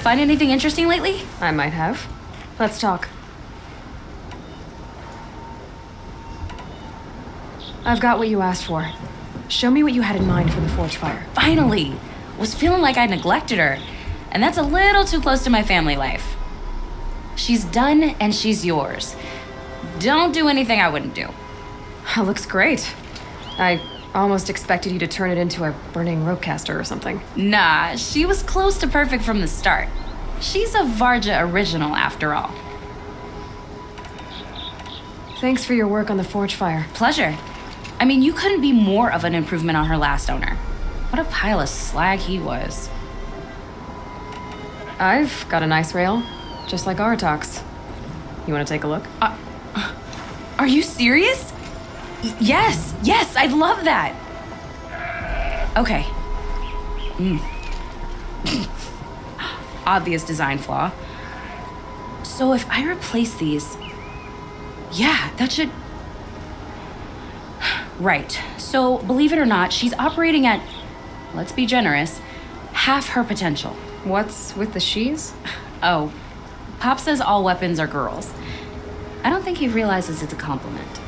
Find anything interesting lately? I might have. Let's talk. I've got what you asked for. Show me what you had in mind for the forge fire. Finally! Was feeling like I neglected her. And that's a little too close to my family life. She's done and she's yours. Don't do anything I wouldn't do. That looks great. I almost expected you to turn it into a burning ropecaster or something. Nah, she was close to perfect from the start. She's a Varja original after all. Thanks for your work on the forge fire. Pleasure. I mean, you couldn't be more of an improvement on her last owner. What a pile of slag he was. I've got an Icerail, just like Artox. You want to take a look? Are you serious? Yes, I'd love that. Okay. Obvious design flaw. So if I replace these... Yeah, that should... Right. So, believe it or not, she's operating at, let's be generous, half her potential. What's with the she's? Oh, Pop says all weapons are girls. I don't think he realizes it's a compliment.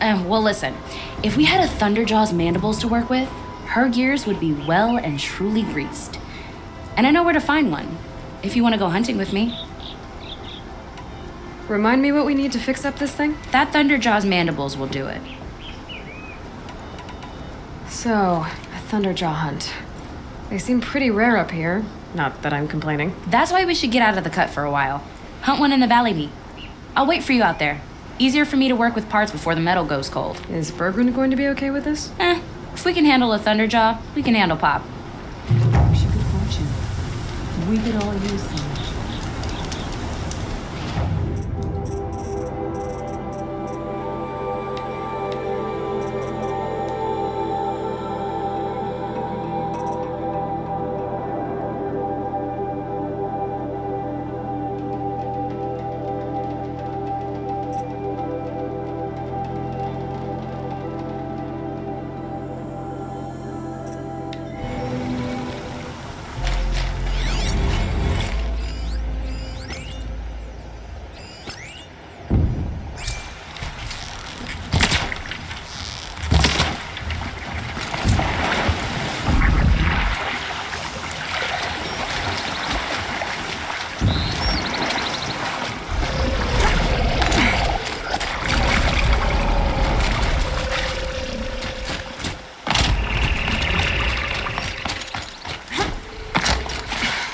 Well, listen, if we had a Thunderjaw's mandibles to work with, her gears would be well and truly greased. And I know where to find one, if you want to go hunting with me. Remind me what we need to fix up this thing? That Thunderjaw's mandibles will do it. So, a Thunderjaw hunt. They seem pretty rare up here. Not that I'm complaining. That's why we should get out of the cut for a while. Hunt one in the valley meet. I'll wait for you out there. Easier for me to work with parts before the metal goes cold. Is Bergren going to be okay with this? If we can handle a Thunderjaw, we can handle Pop. Wish you good fortune. We could all use some.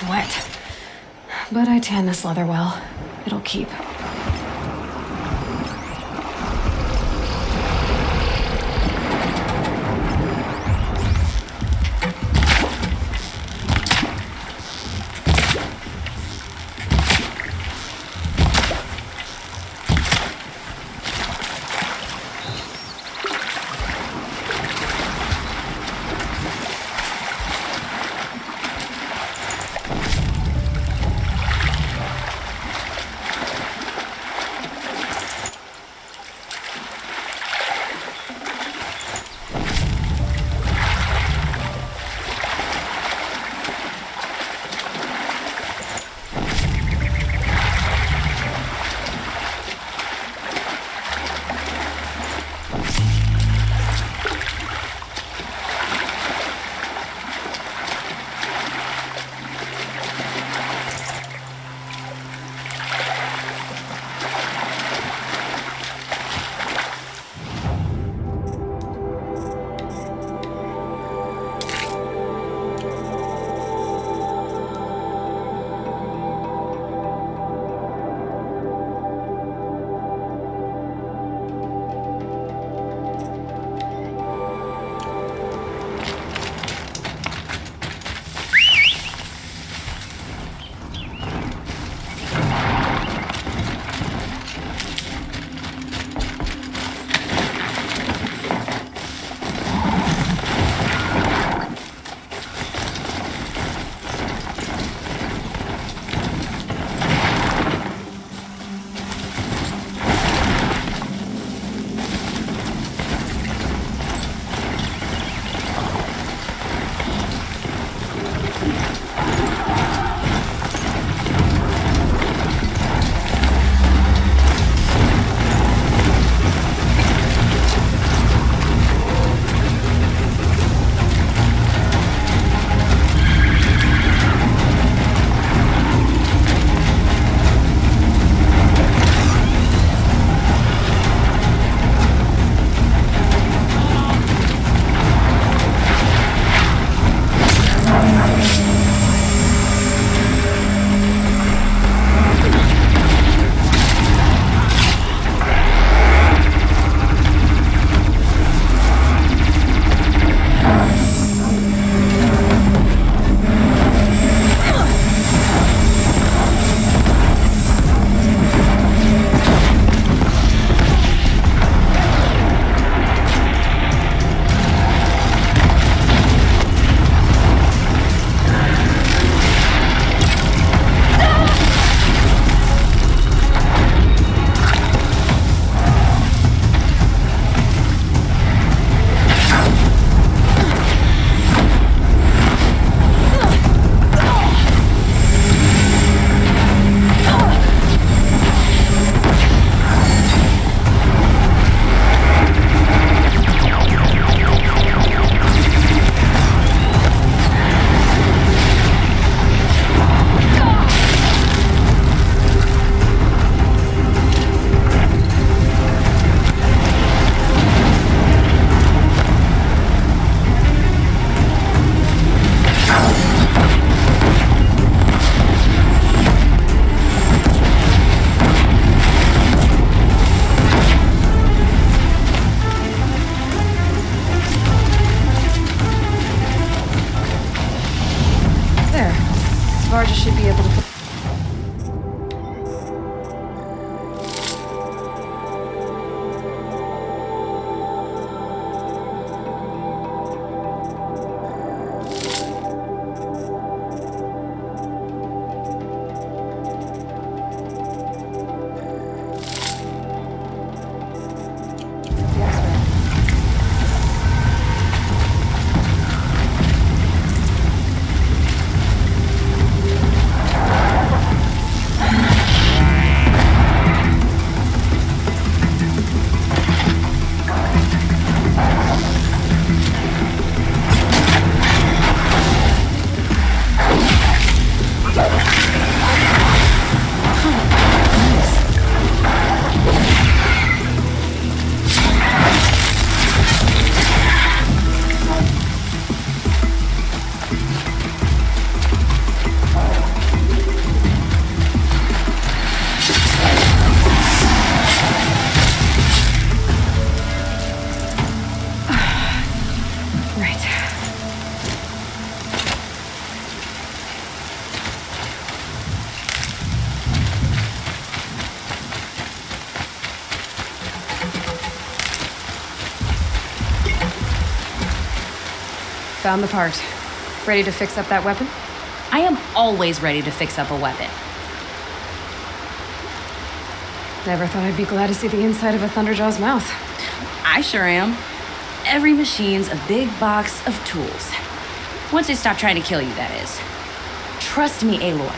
Wet. But I tan this leather well. It'll keep. Found the part. Ready to fix up that weapon? I am always ready to fix up a weapon. Never thought I'd be glad to see the inside of a Thunderjaw's mouth. I sure am. Every machine's a big box of tools. Once they stop trying to kill you, that is. Trust me, Aloy.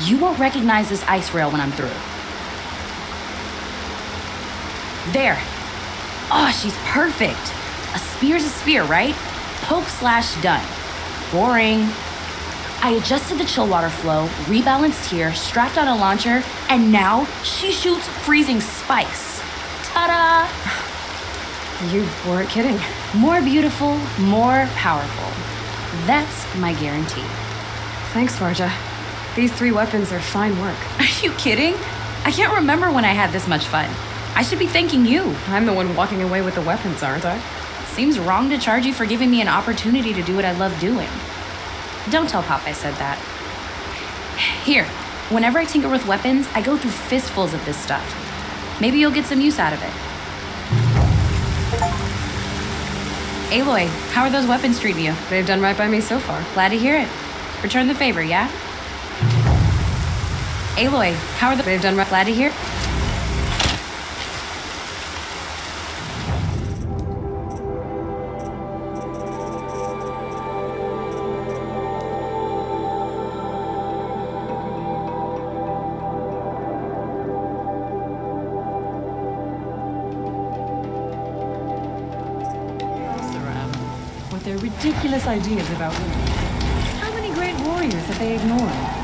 You won't recognize this Icerail when I'm through. There. Oh, she's perfect. A spear's a spear, right? Poke slash done. Boring. I adjusted the chill water flow, rebalanced here, strapped on a launcher, and now she shoots freezing spikes. Ta-da! You weren't kidding. More beautiful, more powerful. That's my guarantee. Thanks, Varja. These 3 weapons are fine work. Are you kidding? I can't remember when I had this much fun. I should be thanking you. I'm the one walking away with the weapons, aren't I? Seems wrong to charge you for giving me an opportunity to do what I love doing. Don't tell Pop I said that. Here, whenever I tinker with weapons, I go through fistfuls of this stuff. Maybe you'll get some use out of it. Aloy, how are those weapons treating you? They've done right by me so far. Glad to hear it. Return the favor, yeah? Aloy, how are the... They've done right. Glad to hear... With their ridiculous ideas about women. How many great warriors have they ignored?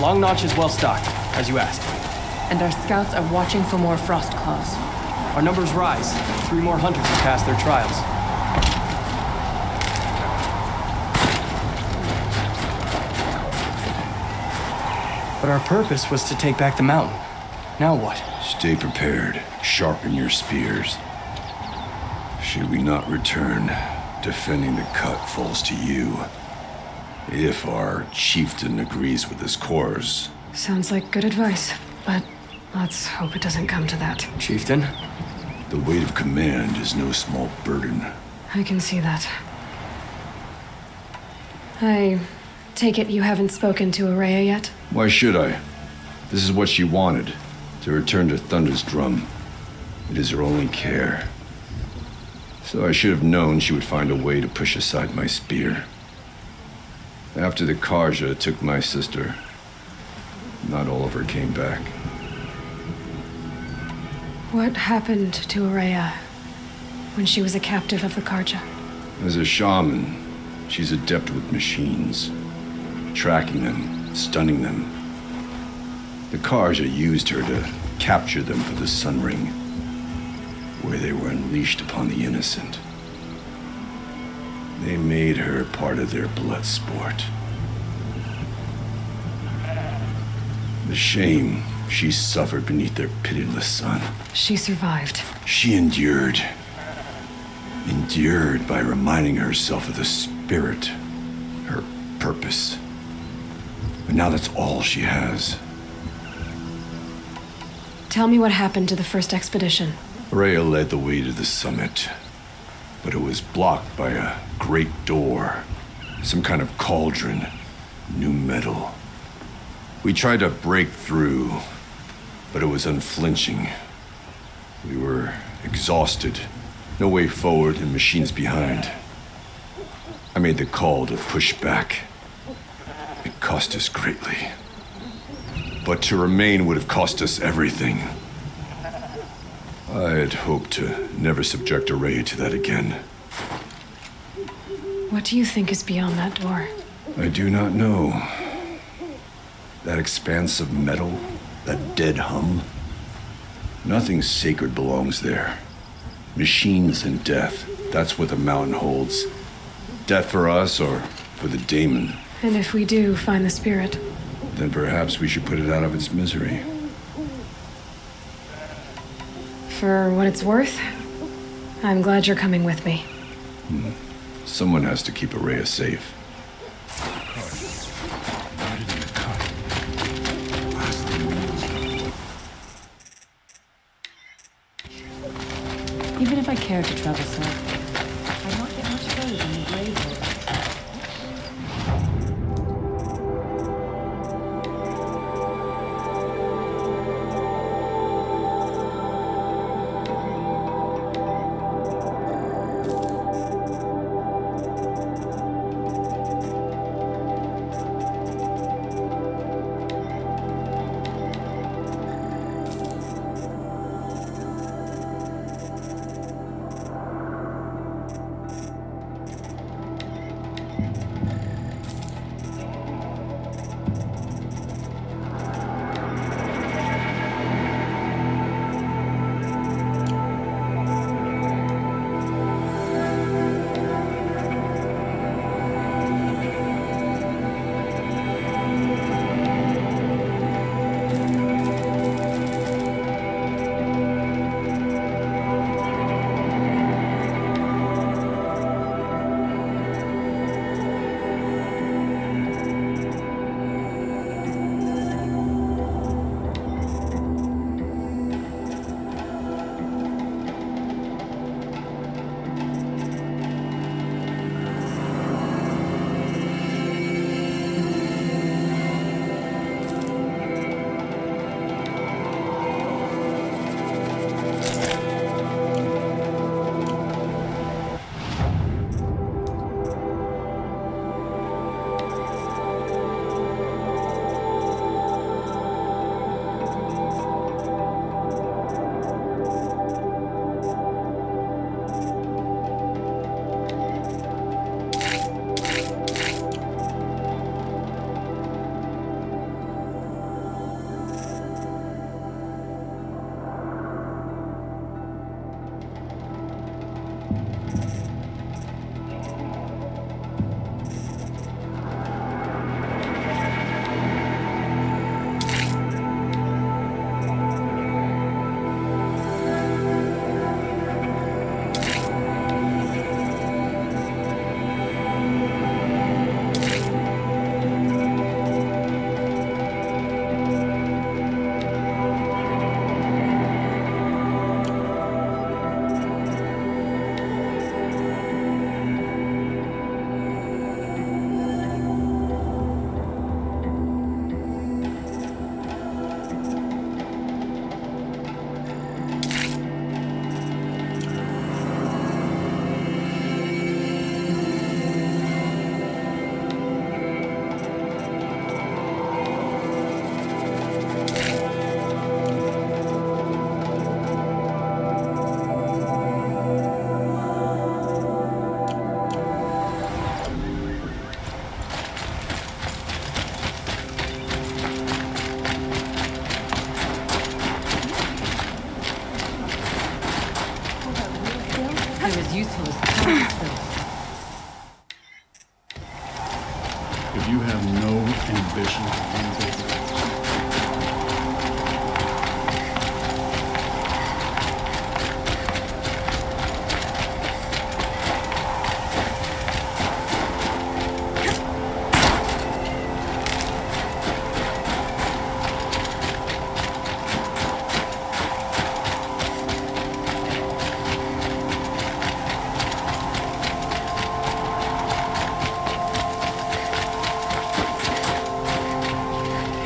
Long Notch is well stocked, as you asked. And our scouts are watching for more frost claws. Our numbers rise. 3 more hunters have passed their trials. But our purpose was to take back the mountain. Now what? Stay prepared. Sharpen your spears. Should we not return, defending the cut falls to you. If our chieftain agrees with his course. Sounds like good advice, but let's hope it doesn't come to that. Chieftain? The weight of command is no small burden. I can see that. I take it you haven't spoken to Araya yet? Why should I? This is what she wanted, to return to Thunder's drum. It is her only care. So I should have known she would find a way to push aside my spear. After the Karja took my sister, not all of her came back. What happened to Araya when she was a captive of the Karja? As a shaman, she's adept with machines, tracking them, stunning them. The Karja used her to capture them for the Sun Ring, where they were unleashed upon the innocent. They made her part of their blood sport. The shame she suffered beneath their pitiless sun. She survived. She endured. Endured by reminding herself of the spirit, her purpose. But now that's all she has. Tell me what happened to the first expedition. Rhea led the way to the summit, but it was blocked by a great door, some kind of cauldron, new metal. We tried to break through, but it was unflinching. We were exhausted, no way forward and machines behind. I made the call to push back. It cost us greatly. But to remain would have cost us everything. I had hoped to never subject Araya to that again. What do you think is beyond that door? I do not know. That expanse of metal, that dead hum. Nothing sacred belongs there. Machines and death, that's what the mountain holds. Death for us or for the daemon. And if we do find the spirit? Then perhaps we should put it out of its misery. For what it's worth, I'm glad you're coming with me. Someone has to keep Araya safe. Even if I cared to travel south, I'd not get much further than the grave road. as useful as the card itself. If you have no ambition to use it,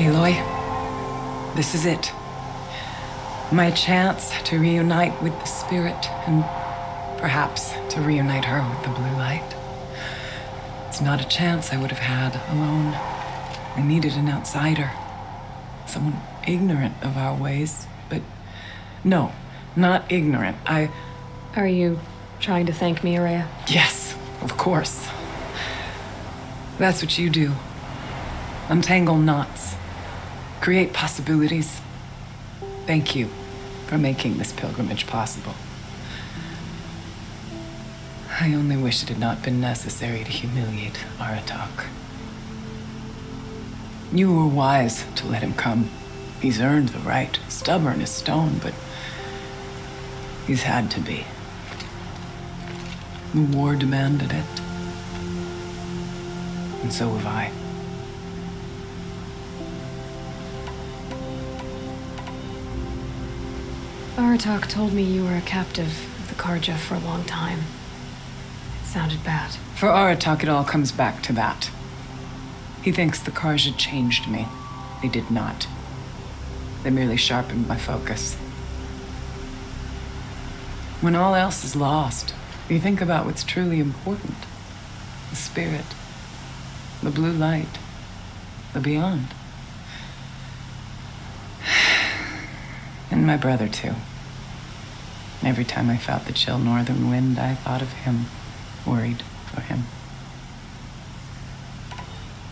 Aloy, this is it. My chance to reunite with the spirit and perhaps to reunite her with the blue light. It's not a chance I would have had alone. I needed an outsider. Someone ignorant of our ways, but no, not ignorant. Are you trying to thank me, Araya? Yes, of course. That's what you do. Untangle knots. Create possibilities. Thank you for making this pilgrimage possible. I only wish it had not been necessary to humiliate Aratak. You were wise to let him come. He's earned the right, stubborn as stone, but he's had to be. The war demanded it. And so have I. Aratak told me you were a captive of the Karja for a long time. It sounded bad. For Aratak, it all comes back to that. He thinks the Karja changed me. They did not. They merely sharpened my focus. When all else is lost, you think about what's truly important. The spirit, the blue light, the beyond. And my brother, too. Every time I felt the chill northern wind, I thought of him, worried for him.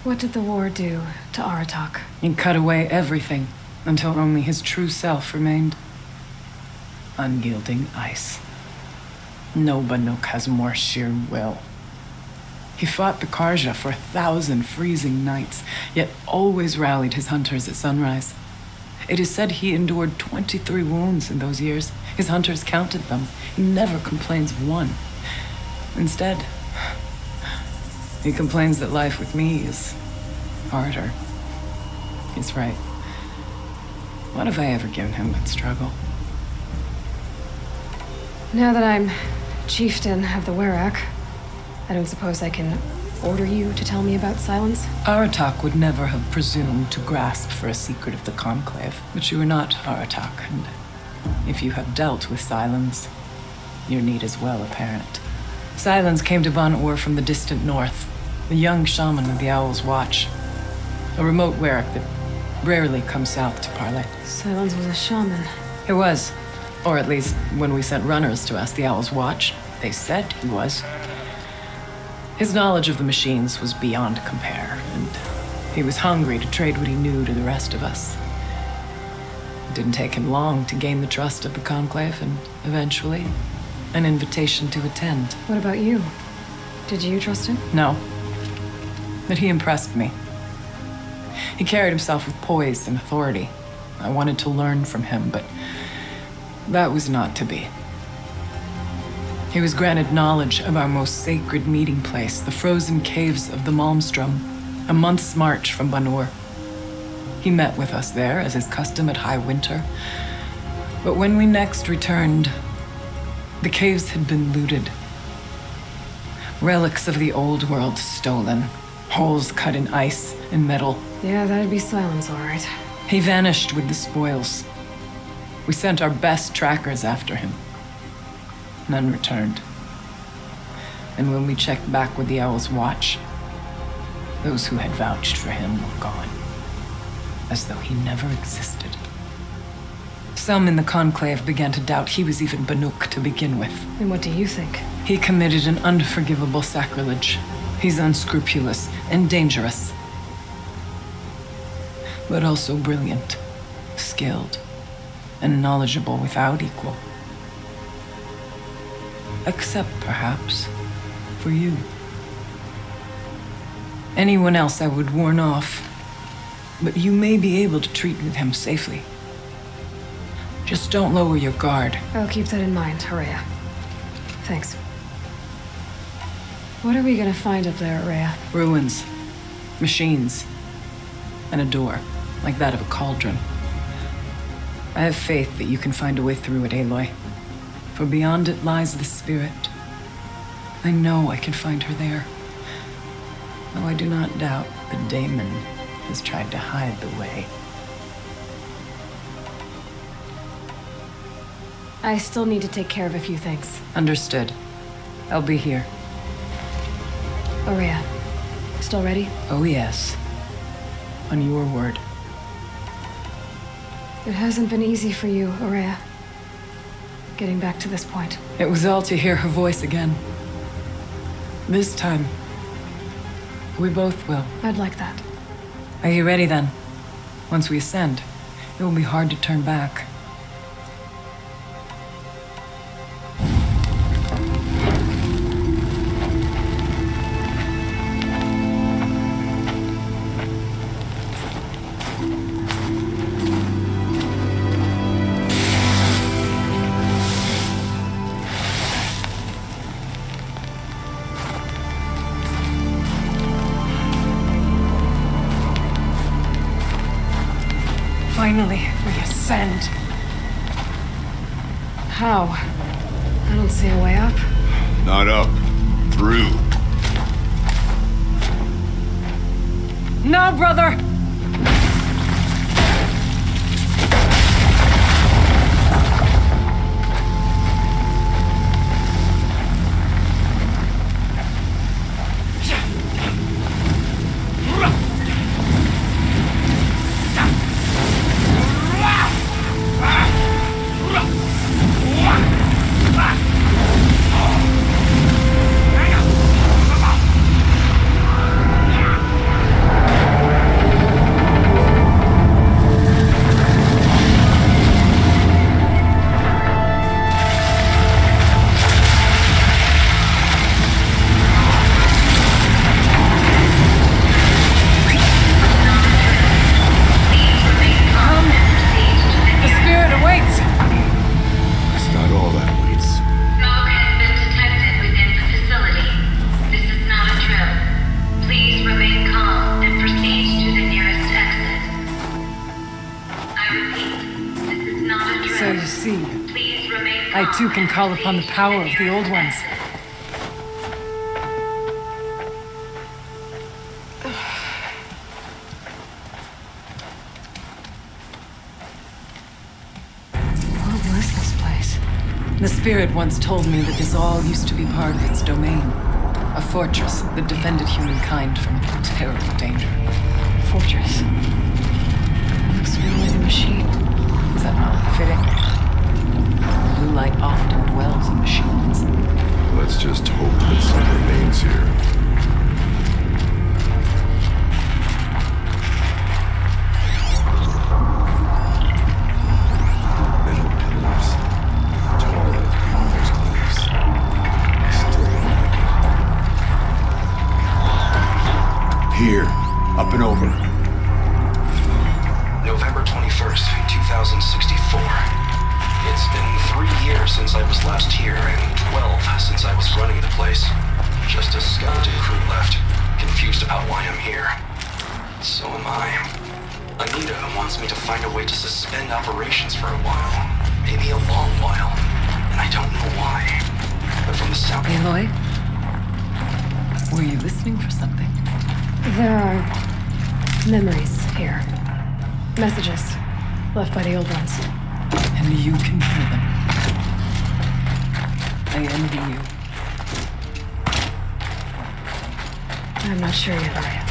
What did the war do to Aratak? It cut away everything until only his true self remained. Unyielding ice. No Banuk has more sheer will. He fought the Karja for 1,000 freezing nights, yet always rallied his hunters at sunrise. It is said he endured 23 wounds in those years. His hunters counted them. He never complains of one. Instead, he complains that life with me is harder. He's right. What have I ever given him but struggle? Now that I'm chieftain of the Werak, I don't suppose I can order you to tell me about Silence? Aratak would never have presumed to grasp for a secret of the Conclave. But you are not Aratak, and if you have dealt with Silence, your need is well apparent. Silence came to Ban-Ur from the distant north, a young shaman of the Owl's Watch, a remote Werak that rarely comes south to parley. Silence was a shaman. It was, or at least when we sent runners to ask the Owl's Watch, they said he was. His knowledge of the machines was beyond compare, and he was hungry to trade what he knew to the rest of us. It didn't take him long to gain the trust of the Conclave, and eventually, an invitation to attend. What about you? Did you trust him? No. But he impressed me. He carried himself with poise and authority. I wanted to learn from him, but that was not to be. He was granted knowledge of our most sacred meeting place, the frozen caves of the Malmstrom, a month's march from Ban-Ur. He met with us there, as is custom at high winter. But when we next returned, the caves had been looted. Relics of the old world stolen, holes cut in ice and metal. Yeah, that'd be Silence, all right. He vanished with the spoils. We sent our best trackers after him. None returned. And when we checked back with the Owl's Watch, those who had vouched for him were gone, as though he never existed. Some in the Conclave began to doubt he was even Banuk to begin with. And what do you think? He committed an unforgivable sacrilege. He's unscrupulous and dangerous, but also brilliant, skilled, and knowledgeable without equal. Except, perhaps, for you. Anyone else I would warn off, but you may be able to treat with him safely. Just don't lower your guard. I'll keep that in mind, Araya. Thanks. What are we gonna find up there, Araya? Ruins, machines, and a door, like that of a cauldron. I have faith that you can find a way through it, Aloy. For beyond it lies the spirit. I know I can find her there. Though I do not doubt the daemon has tried to hide the way. I still need to take care of a few things. Understood. I'll be here. Araya, still ready? Oh yes. On your word. It hasn't been easy for you, Araya. Getting back to this point. It was all to hear her voice again. This time, we both will. I'd like that. Are you ready then? Once we ascend, it will be hard to turn back. Finally, we ascend. How? I don't see a way up. Not up. Through. No, brother! So you see, I too can call upon the power of the old ones. What was this place? The spirit once told me that this all used to be part of its domain. A fortress that defended humankind from a terrible danger. Fortress. Looks more like a machine. Is that not fitting? Blue light often dwells in machines. Let's just hope that some remains here. Metal pillars, tall as beavers' cliffs. Still don't like it. Here, up and over. November 21st, 2064. It's been 3 years since I was last here, and 12 since I was running the place. Just a skeleton crew left, confused about why I'm here. So am I. Anita wants me to find a way to suspend operations for a while. Maybe a long while. And I don't know why. But from the sound... Aloy? Were you listening for something? There are memories here. Messages left by the old ones. And you can hear them. I envy you. I'm not sure yet, Arya.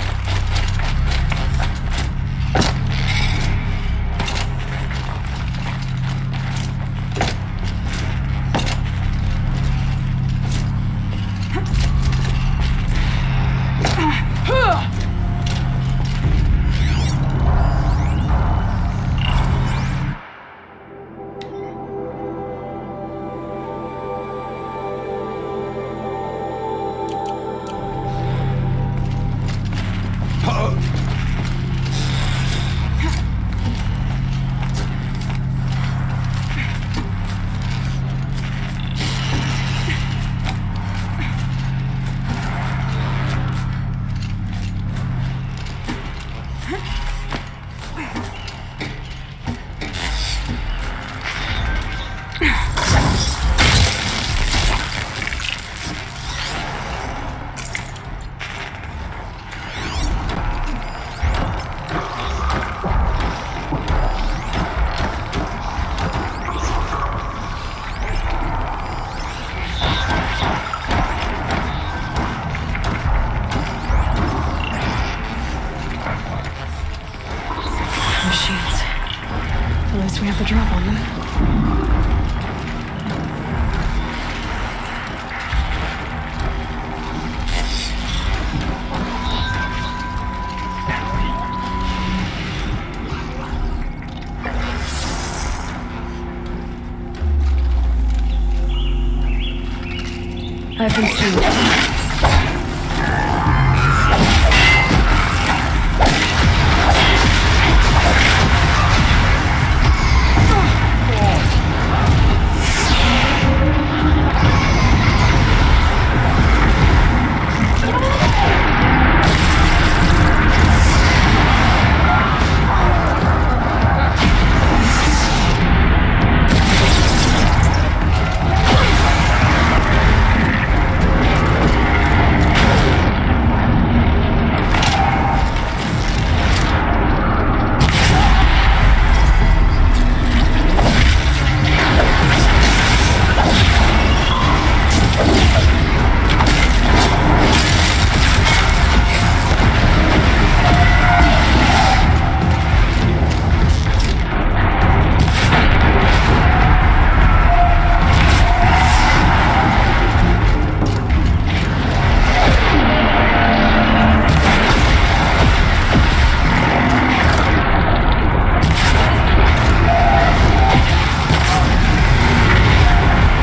Weapons too.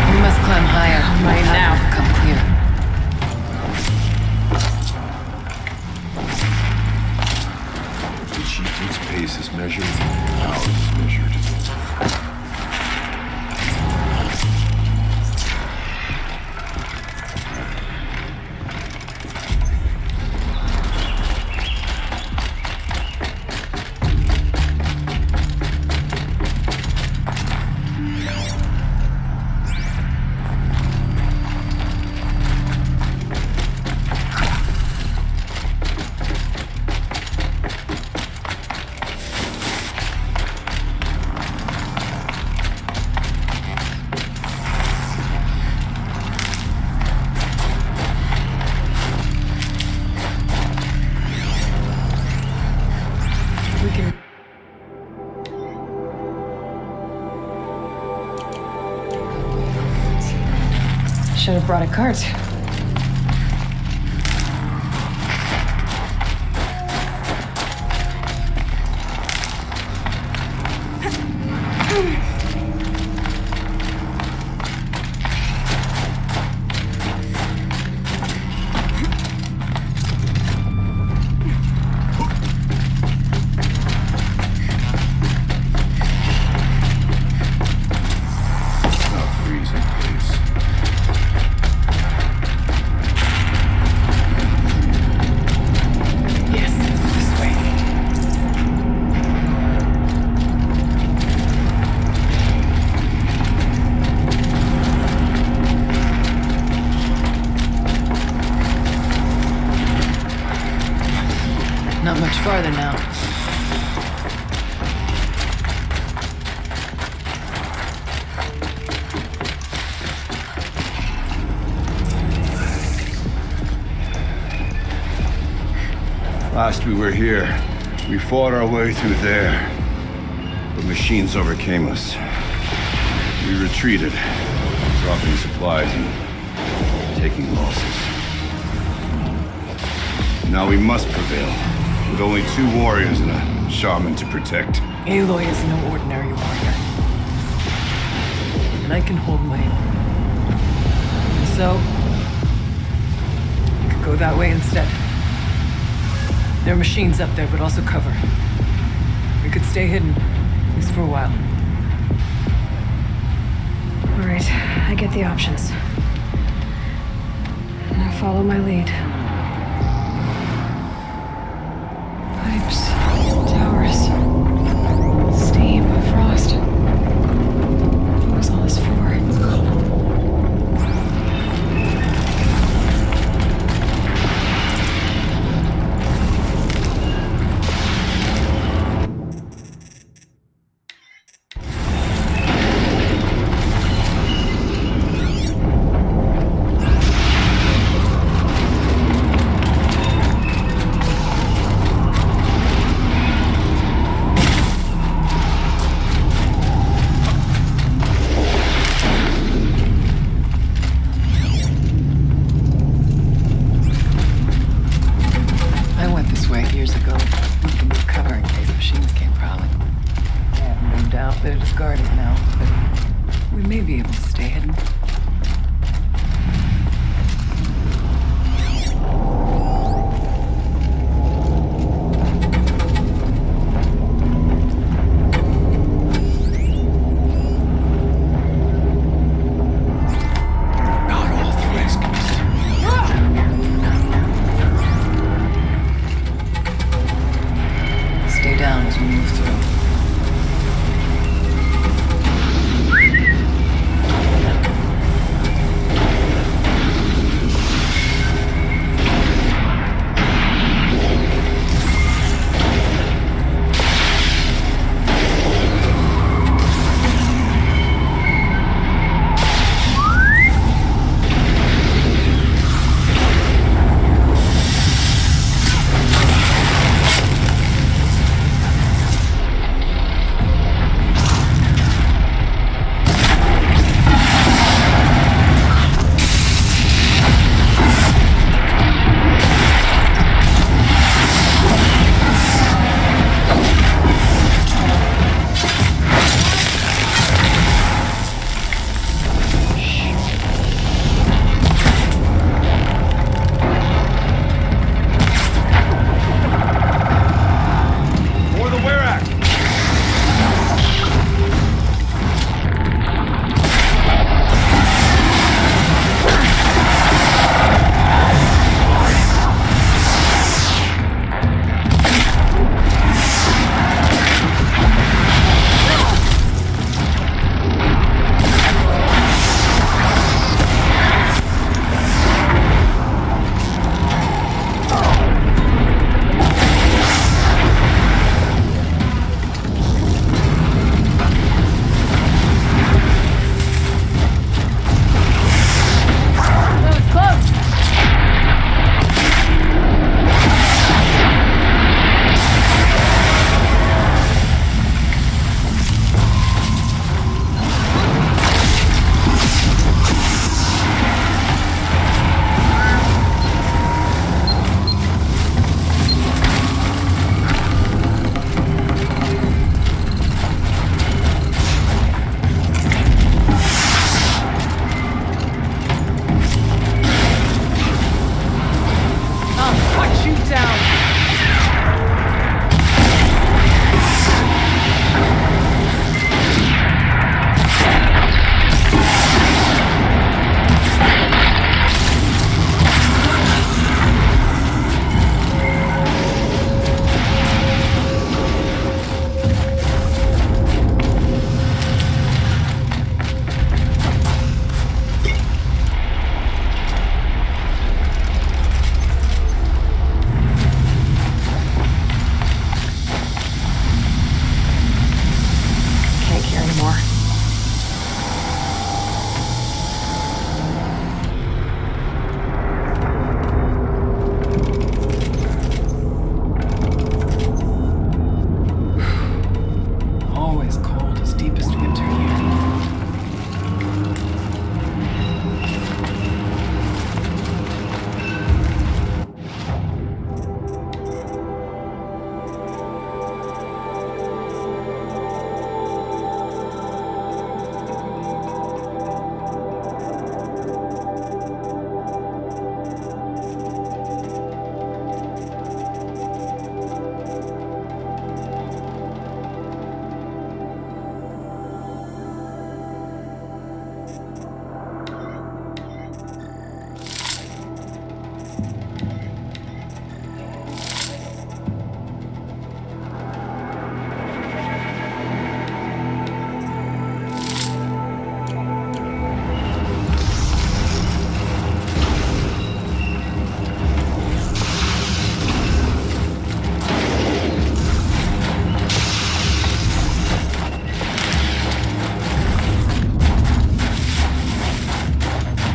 We must climb higher. Right now. Come clear. The chieftain's pace is measured, ours is measured. We can. Should have brought a cart. Not freezing, please. Yes, this way. Not much farther now. Last we were here, we fought our way through there. The machines overcame us. We retreated, dropping supplies and taking losses. Now we must prevail, with only 2 warriors and a shaman to protect. Aloy is no ordinary warrior. And I can hold my own. So, we could go that way instead. There are machines up there, but also cover. We could stay hidden, at least for a while. All right, I get the options. Now follow my lead. Pipes, towers, steam, frost. What was all this for? Years ago, we can move cover in case machines came prowling. I have no doubt that it is guarded now, but we may be able to stay hidden.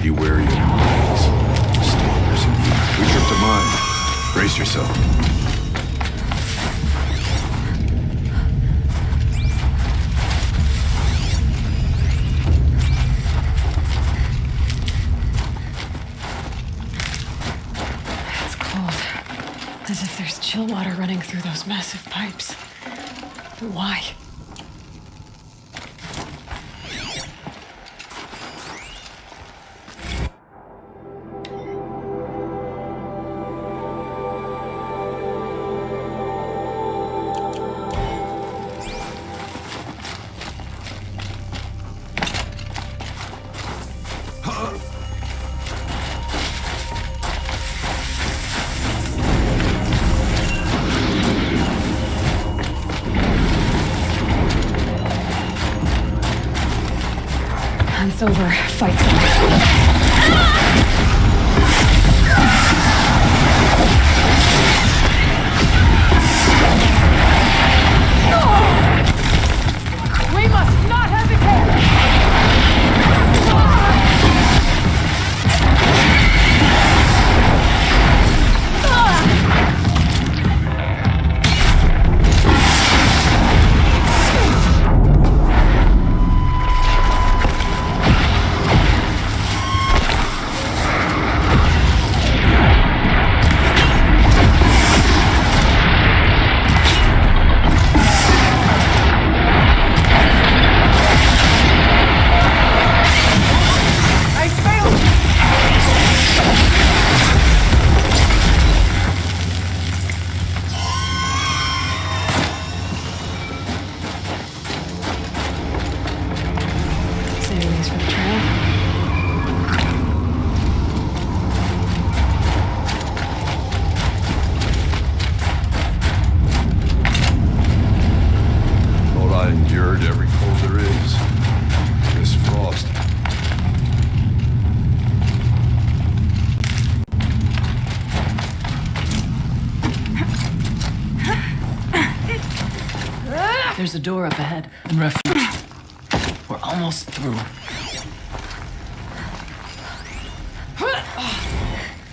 Be wary of enemies. Stalkers. We tripped a mine. Brace yourself. It's cold. As if there's chill water running through those massive pipes. But why? Hunt's over. Fight's over. We must not hesitate! Saving these for the trail. Thought I endured every cold there is. This frost. There's a door up ahead and refuge. We're almost through.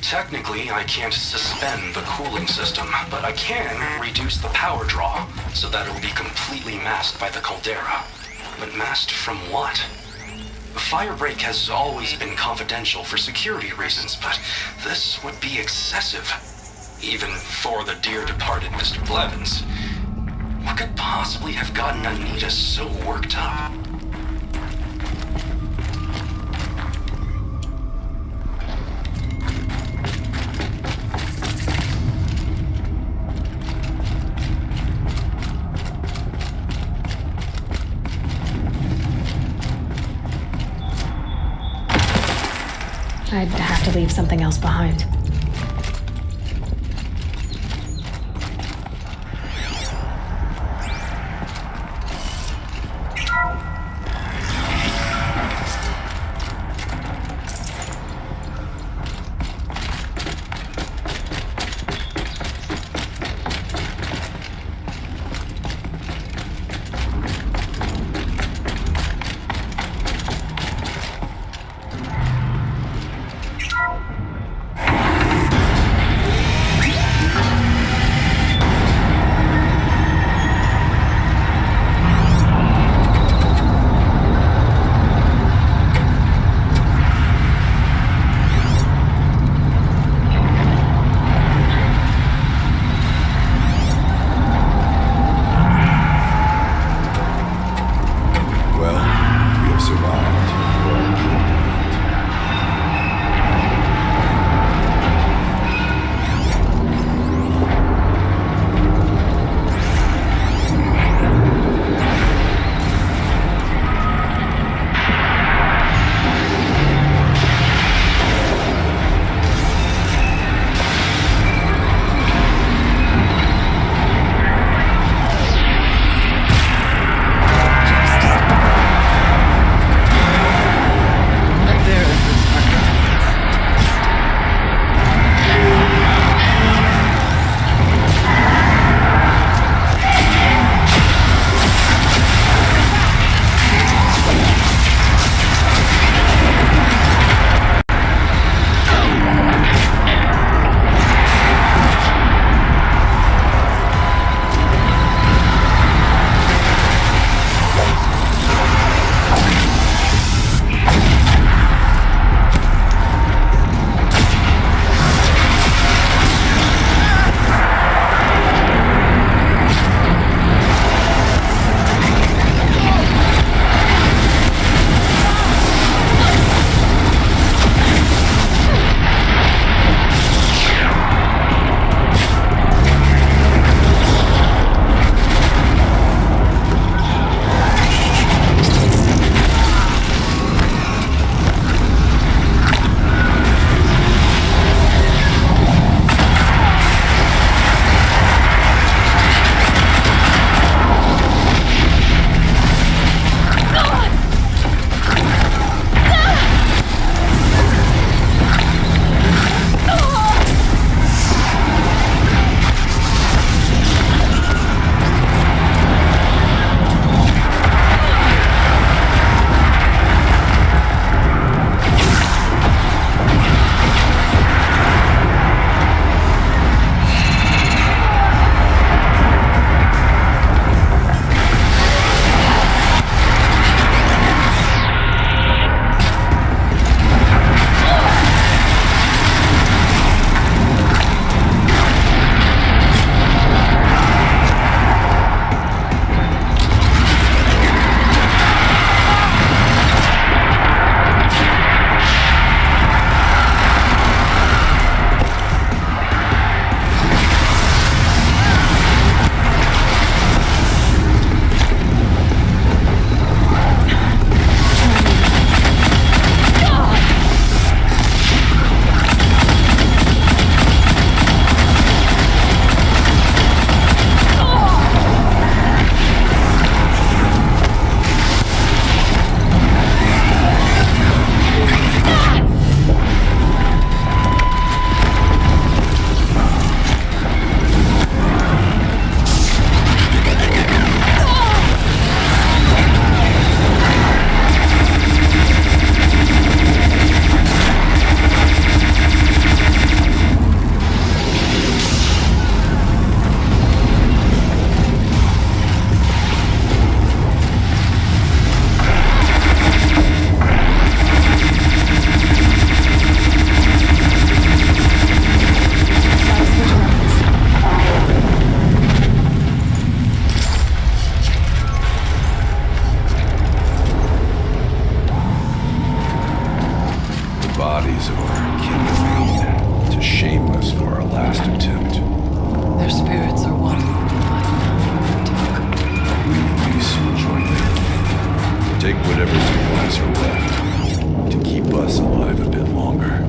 Technically, I can't suspend the cooling system, but I can reduce the power draw so that it will be completely masked by the caldera. But masked from what? Firebreak has always been confidential for security reasons, but this would be excessive. Even for the dear departed Mr. Blevins. What could possibly have gotten Anita so worked up? I'd have to leave something else behind. sympathies of our kin remain to shame us for our last attempt. Their spirits are one. We may soon join them. Take whatever supplies are left to keep us alive a bit longer.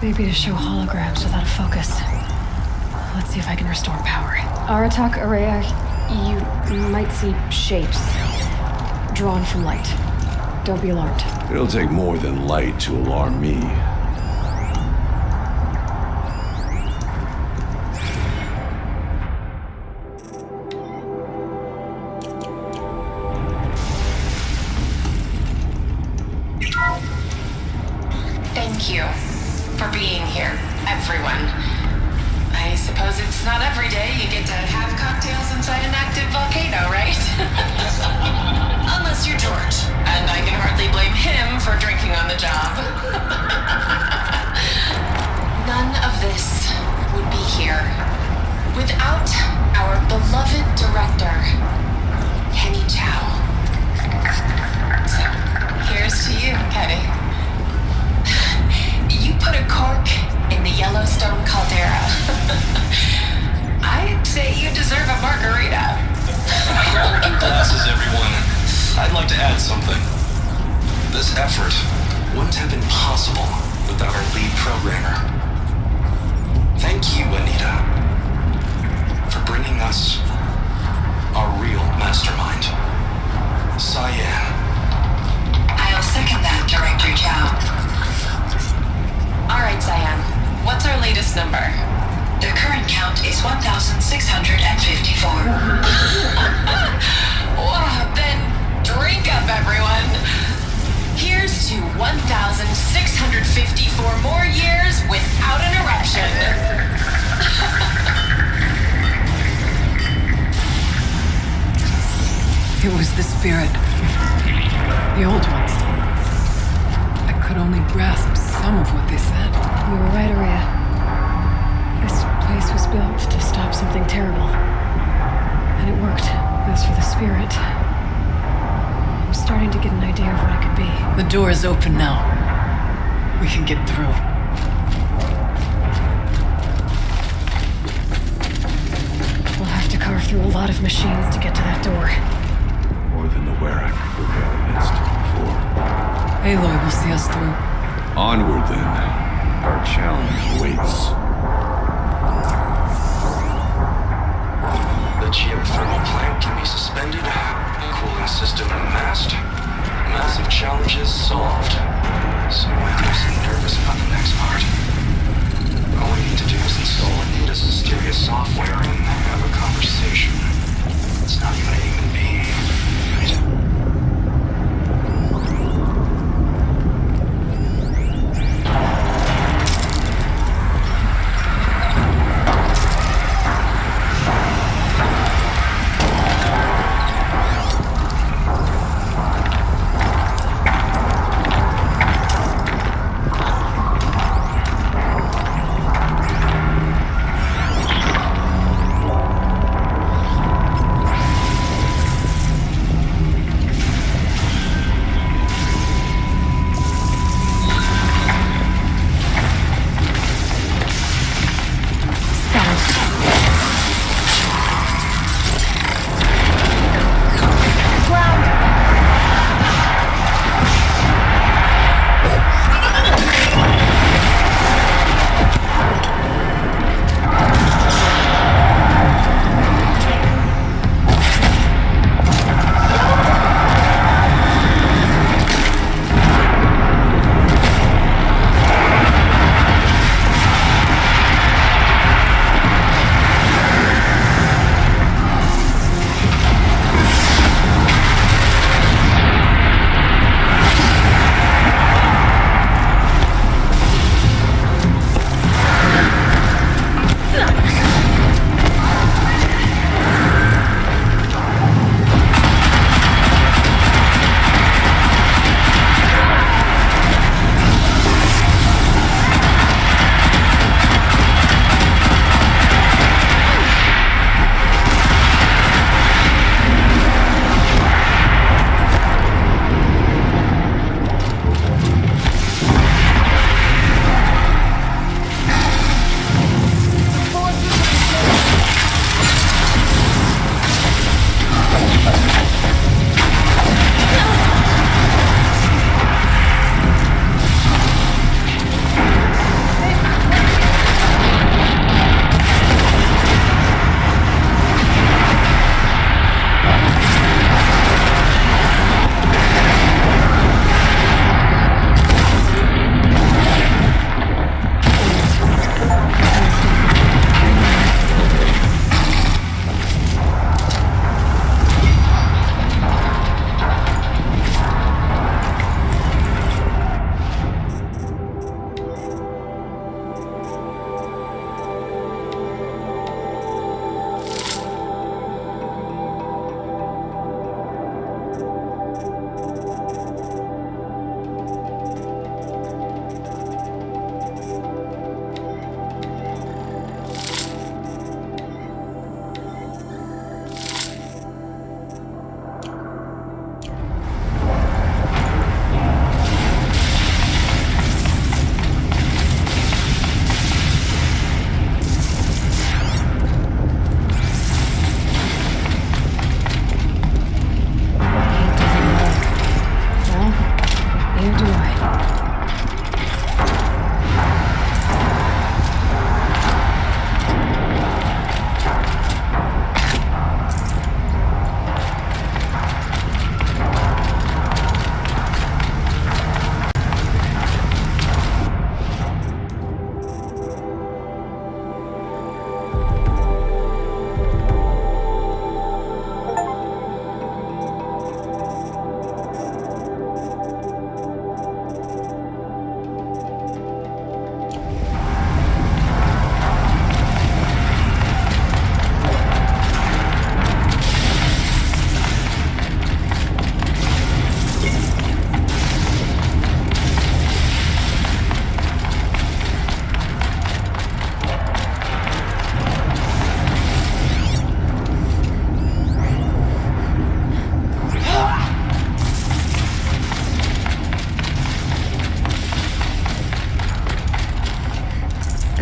Maybe to show holograms without a focus. Let's see if I can restore power. Icerail, you might see shapes drawn from light. Don't be alarmed. It'll take more than light to alarm me. Thank you for being here, everyone. I suppose it's not every day you get to have cocktails inside an active volcano, right? Unless you're George, and I can hardly blame him for drinking on the job. None of this would be here without our beloved director, Kenny Chow. So, here's to you, Kenny. You put a cork in the Yellowstone caldera. I'd say you deserve a margarita. Glasses, everyone. I'd like to add something. This effort wouldn't have been possible without our lead programmer. Thank you, Anita, for bringing us our real mastermind, Cyan. I'll second that, Director Chow. All right, Cyan. What's our latest number? The current count is 1,654. Wow, then drink up, everyone. Here's to 1,654 more years without an eruption. It was the spirit. The old ones. I could only grasp some of what they said. You were right, Aria. This place was built to stop something terrible. And it worked. As for the spirit, I'm starting to get an idea of what it could be. The door is open now. We can get through. We'll have to carve through a lot of machines to get to that door. More than the Warrack prevailed against before. Aloy will see us through. Onward, then. Our challenge awaits. The geothermal plant can be suspended. Cooling system mast. Massive challenges solved. So I'm so nervous about the next part. All we need to do is install Anita's mysterious software and have a conversation. It's not even a human being, right?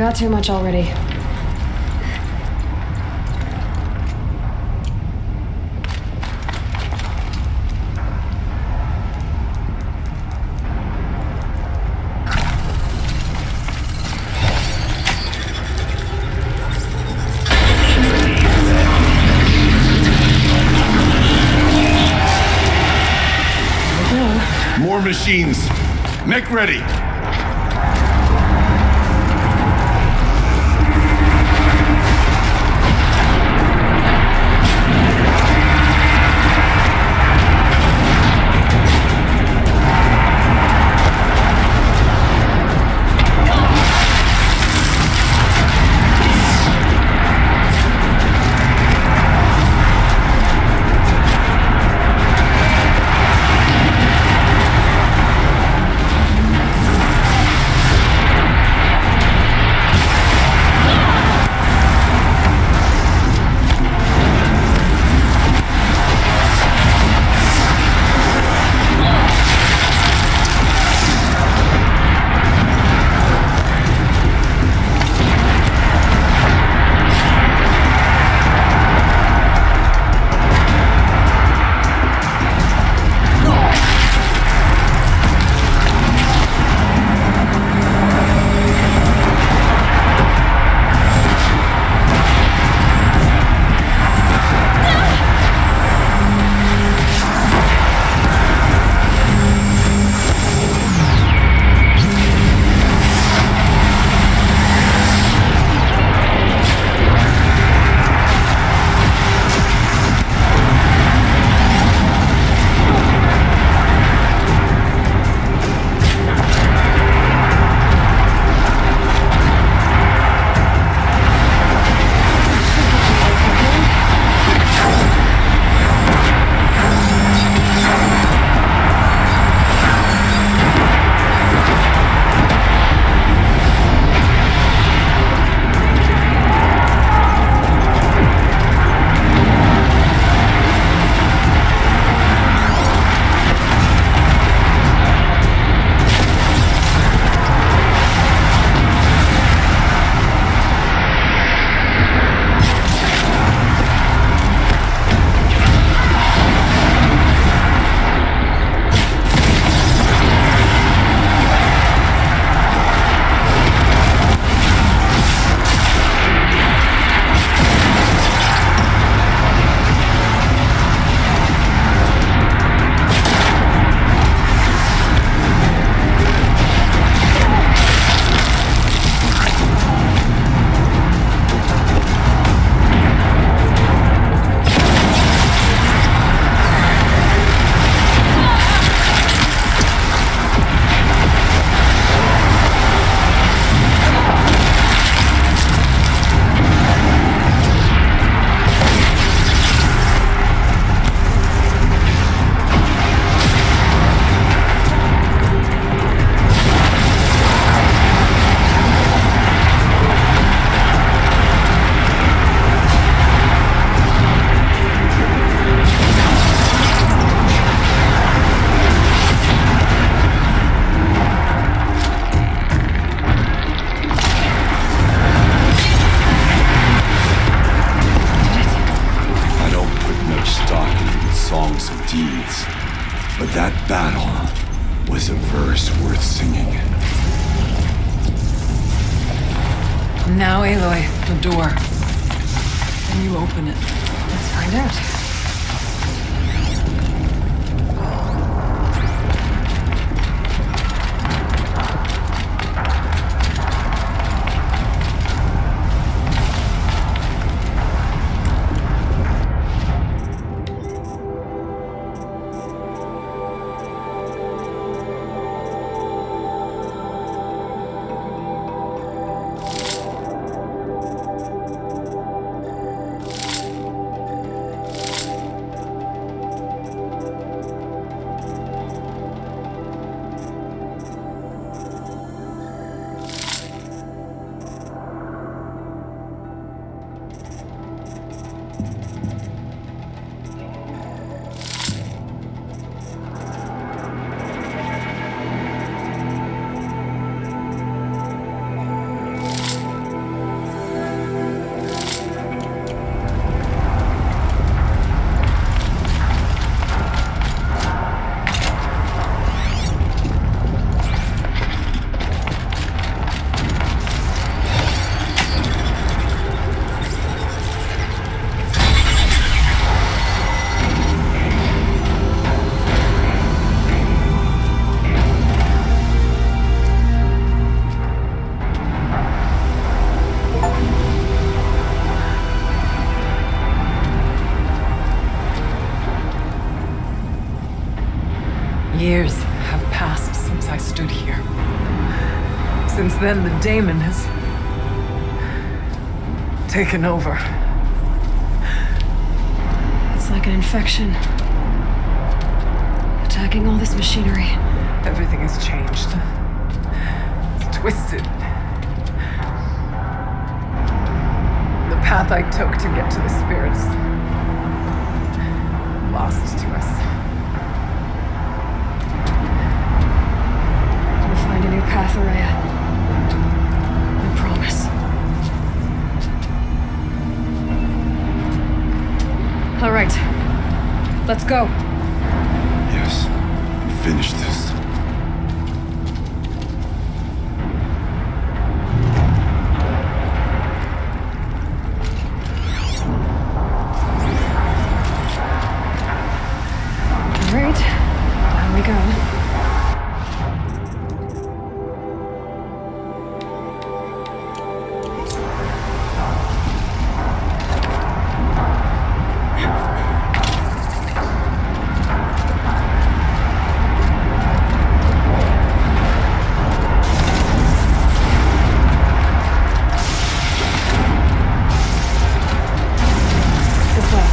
got too much already. More machines. Mech ready. But that battle was a verse worth singing. Now, Aloy, the door. Can you open it? Let's find out. I stood here. Since then, the daemon has taken over. It's like an infection. Attacking all this machinery. Everything has changed. It's twisted. The path I took to get to the spirits lost to us. We'll find a new path, Araya. I promise. All right. Let's go. Yes. Finish this. All right. Here we go. This way.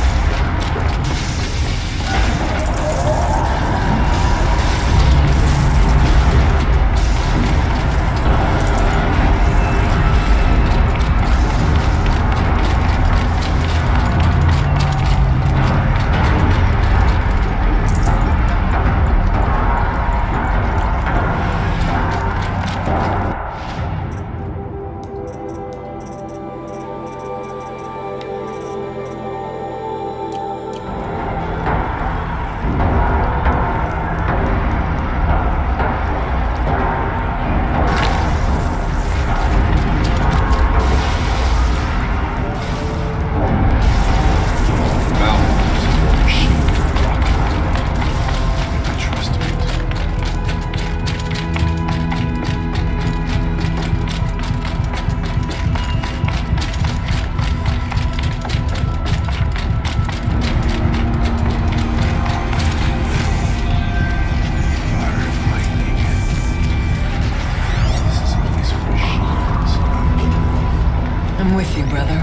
I'm with you, brother.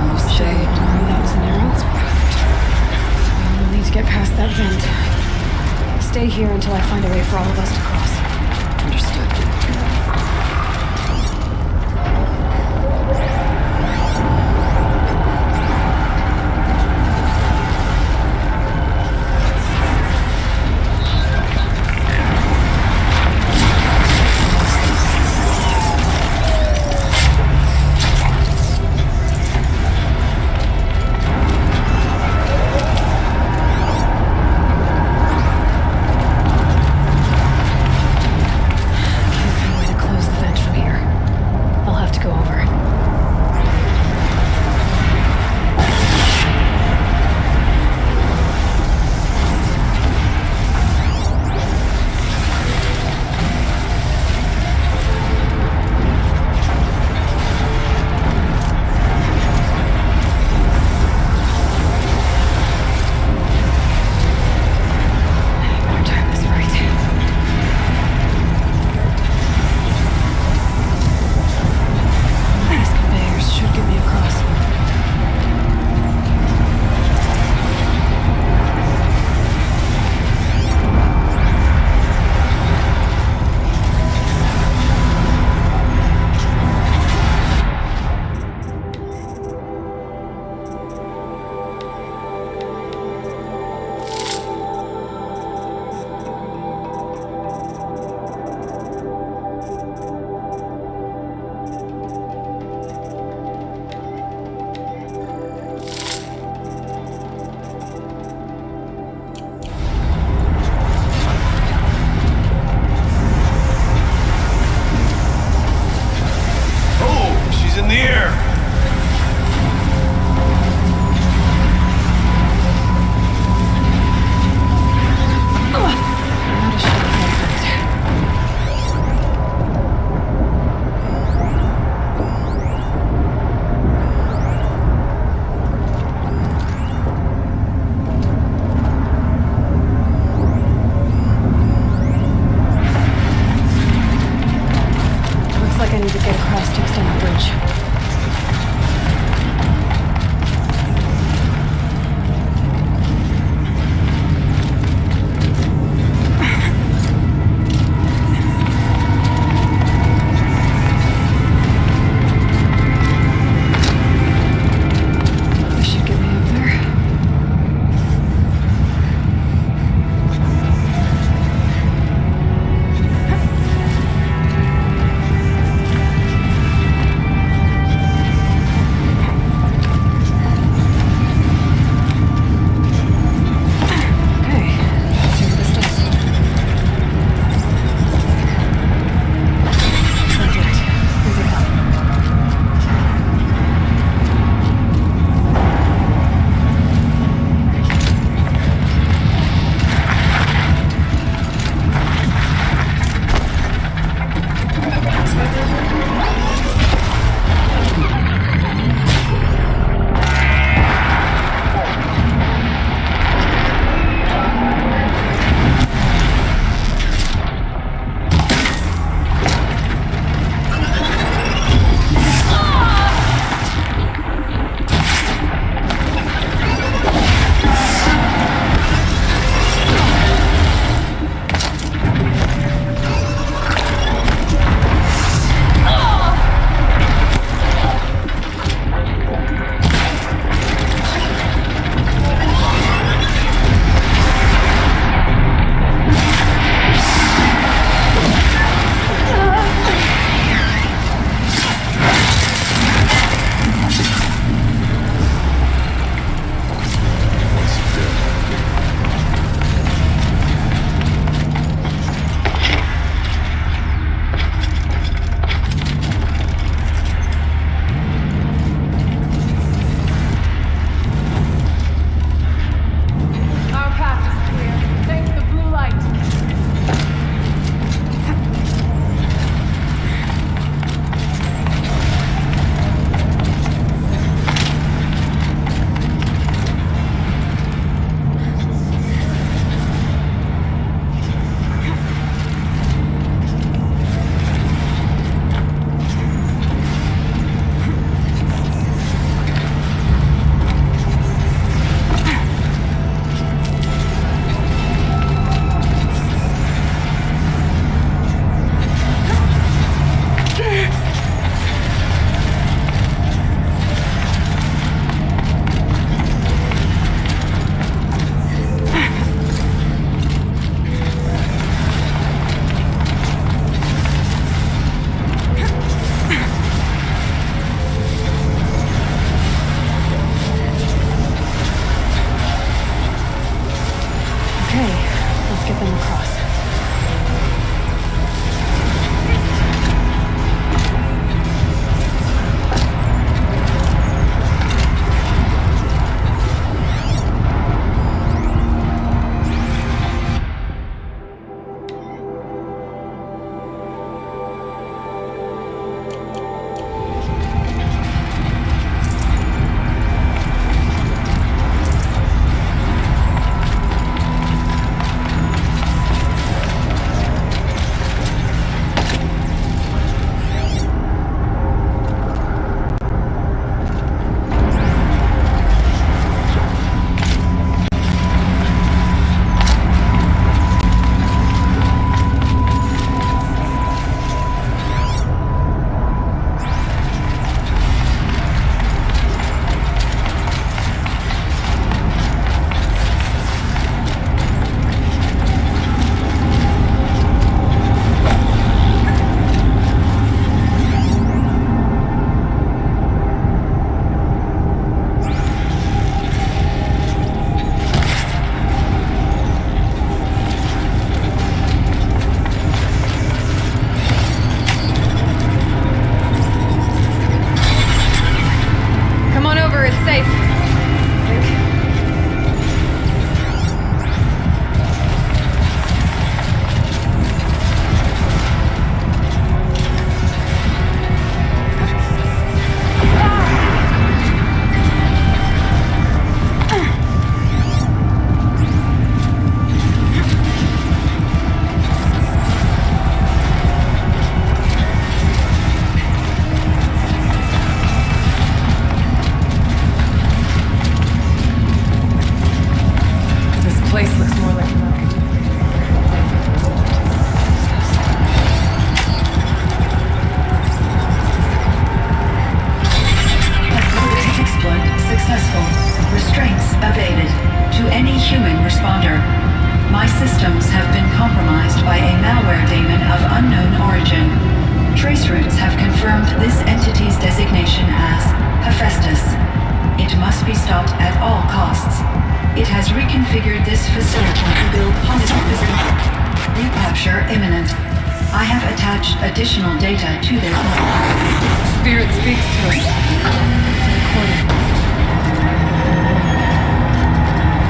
Almost Shit, saved. that was an arrow. We'll need to get past that vent. Stay here until I find a way for all of us to cross. Understood. Can't find a way to close the vent from here. I'll have to go over. Better time this right. These conveyors should get me across. Oh, she's in the air! Not a shot like that. routes have confirmed this entity's designation as Hephaestus. It must be stopped at all costs. It has reconfigured this facility to build recapture imminent. I have attached additional data to this log. Spirit speaks to us. It's a recording.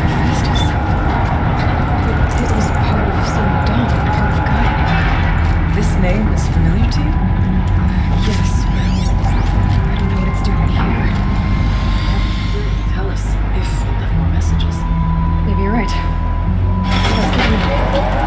Hephaestus. It was part of some dawn, part of Gaia. This name is familiar to you? Yes. I don't know what it's doing here. Tell us if it left more messages. Maybe you're right. Let's keep moving.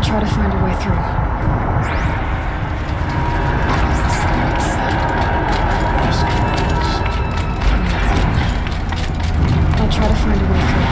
Try to find a way through. I'll try to find a way through.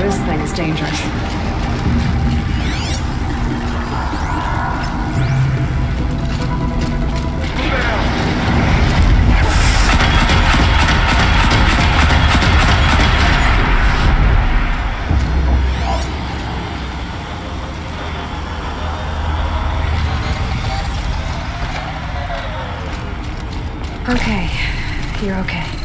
this thing is dangerous. Okay, you're okay.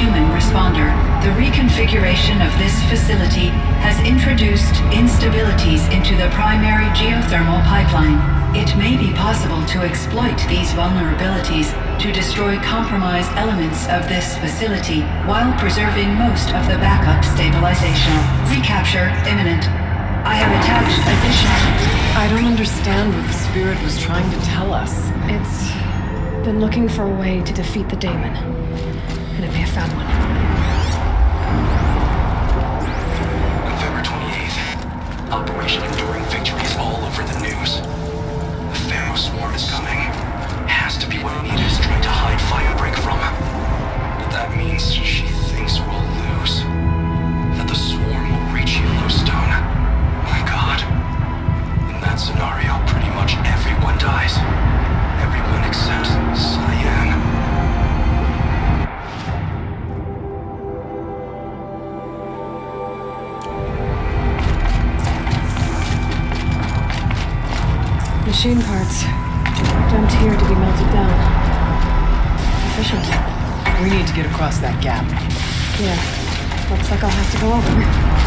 human responder. The reconfiguration of this facility has introduced instabilities into the primary geothermal pipeline. It may be possible to exploit these vulnerabilities to destroy compromised elements of this facility while preserving most of the backup stabilization. Recapture imminent. I have attached additional... I don't understand what the spirit was trying to tell us. It's been looking for a way to defeat the daemon, and it may have found one. November 28th. Operation Enduring Victory is all over the news. The Pharaoh swarm is coming. Has to be what Anita is trying to hide Firebreak from. But that means she thinks we'll lose. That the swarm will reach Yellowstone. My God. In that scenario, pretty much everyone dies. Everyone except Cyan. Machine parts. Dumped here to be melted down. Efficient. We need to get across that gap. Yeah. Looks like I'll have to go over.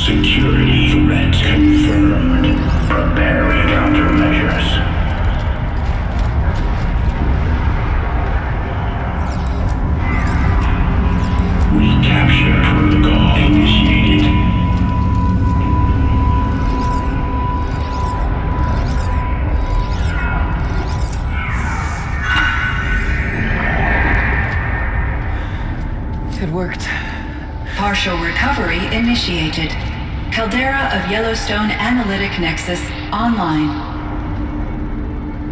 Security threat confirmed. Preparing countermeasures. Recapture protocol initiated. It worked. Partial recovery initiated. Caldera of Yellowstone Analytic Nexus online.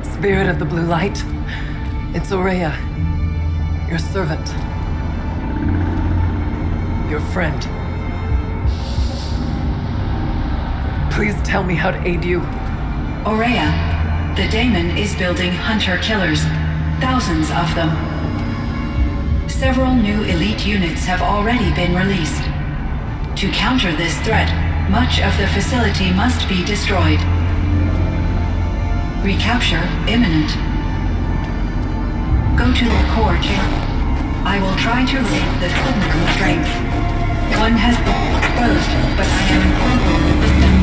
Spirit of the blue light, it's Icerail, your servant, your friend. Please tell me how to aid you. Icerail, the daemon is building hunter-killers, thousands of them. Several new elite units have already been released. To counter this threat, much of the facility must be destroyed. Recapture imminent. Go to the core chamber. I will try to raid the hidden strength. One has been exposed, but I am incorporated with them.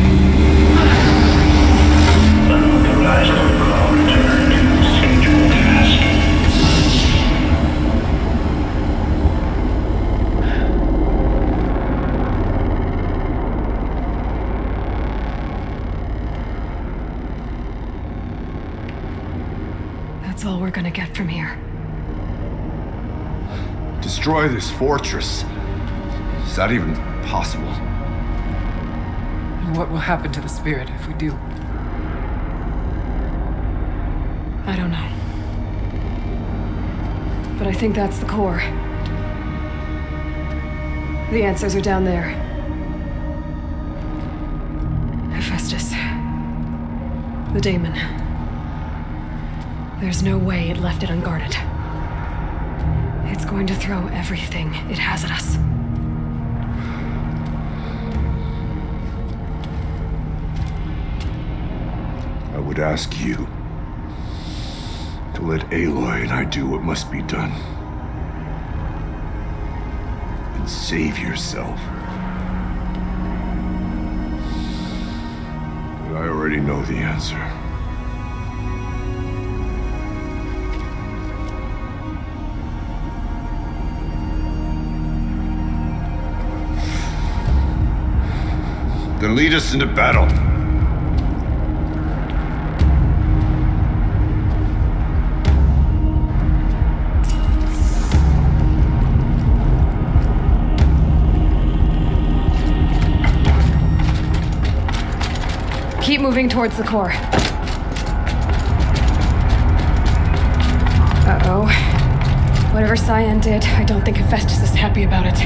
Unauthorized protocol return to scheduled task. That's all we're gonna get from here. Destroy this fortress. Is that even possible? And what will happen to the spirit if we do? I don't know. But I think that's the core. The answers are down there. Hephaestus. The daemon. There's no way it left it unguarded. It's going to throw everything it has at us. I would ask you to let Aloy and I do what must be done. And save yourself. But I already know the answer. Then lead us into battle. Keep moving towards the core. Uh-oh. Whatever Cyan did, I don't think Hephaestus is happy about it.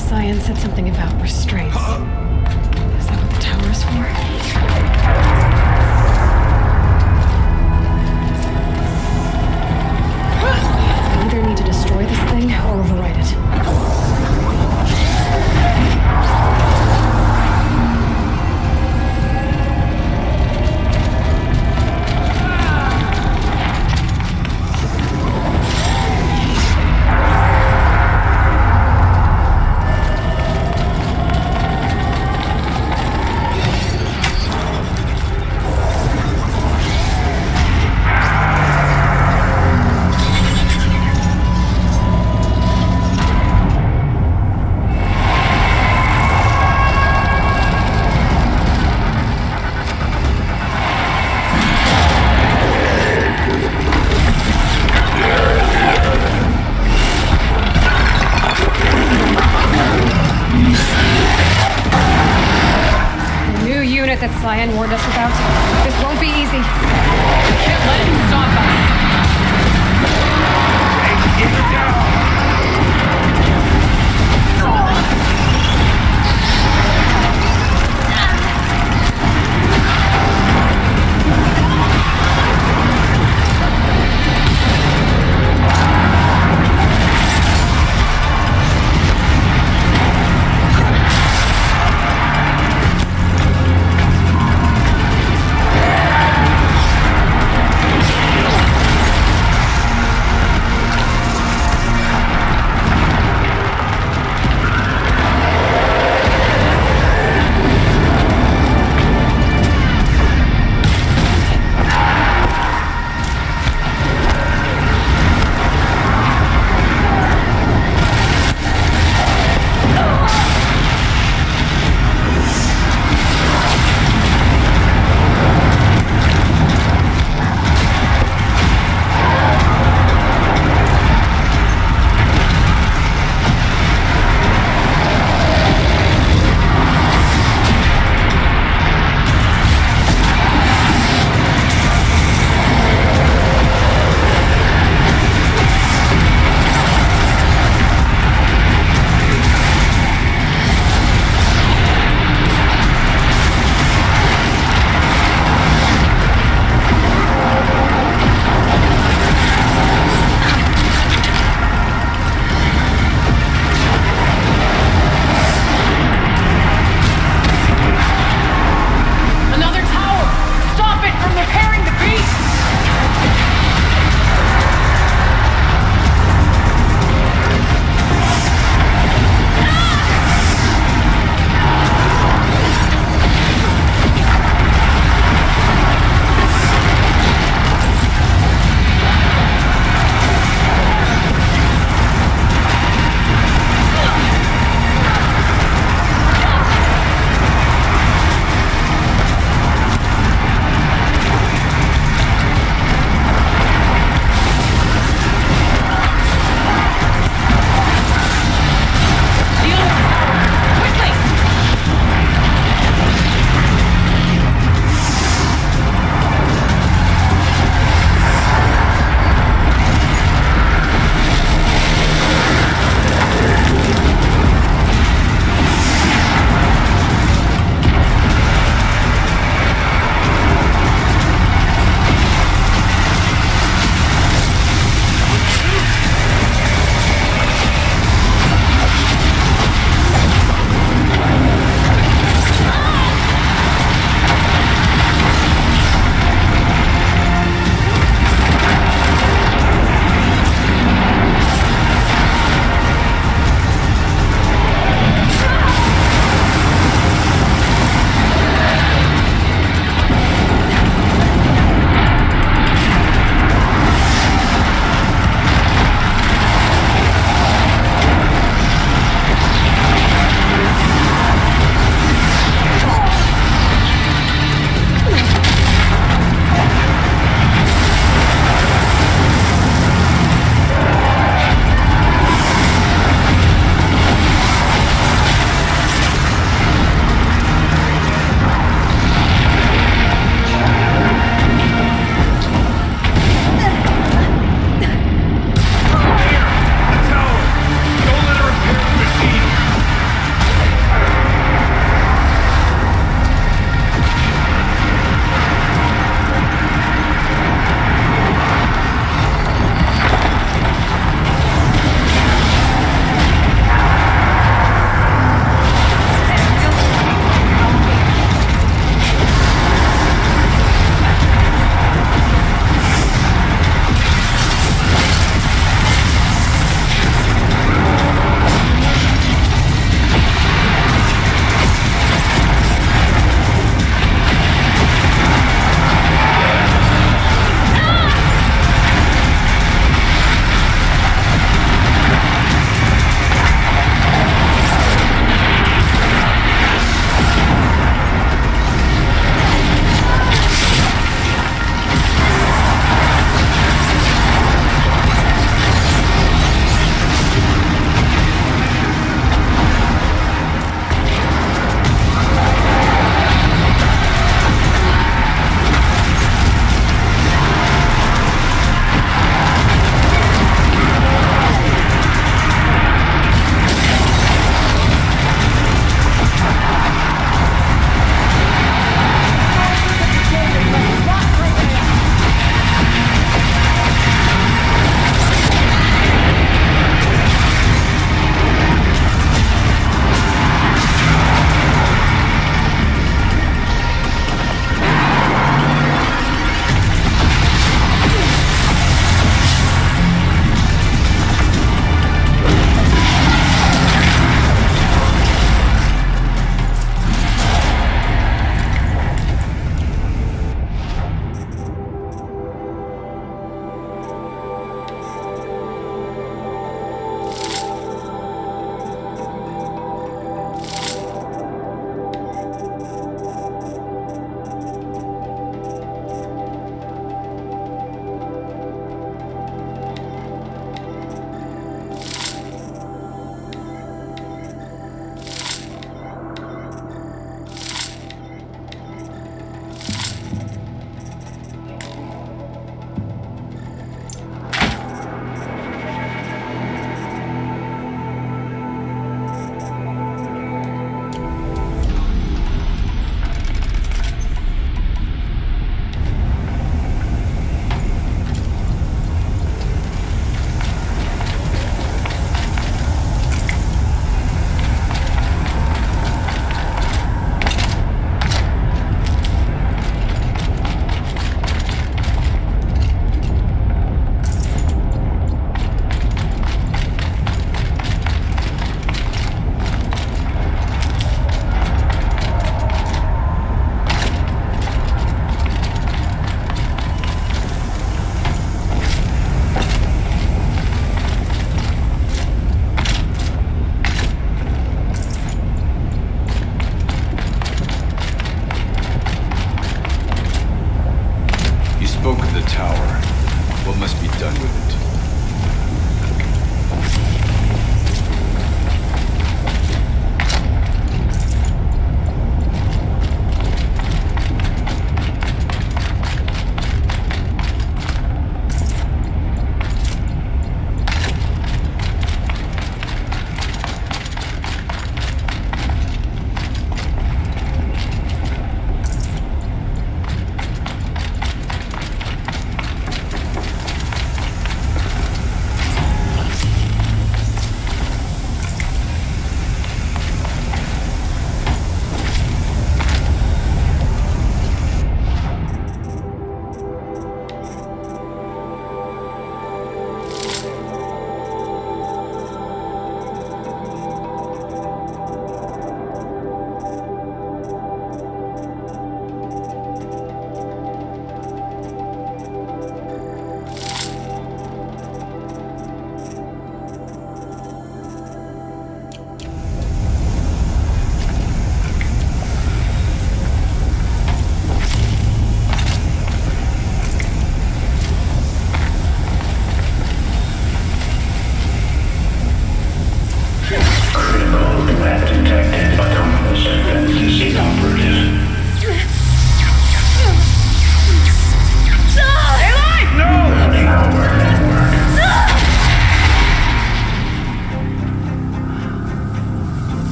Cyan said something about restraints. Is that what the tower is for? I either need to destroy this thing or override it. That Cyan warned us about. This won't be easy. We can't let him stop us. Get down!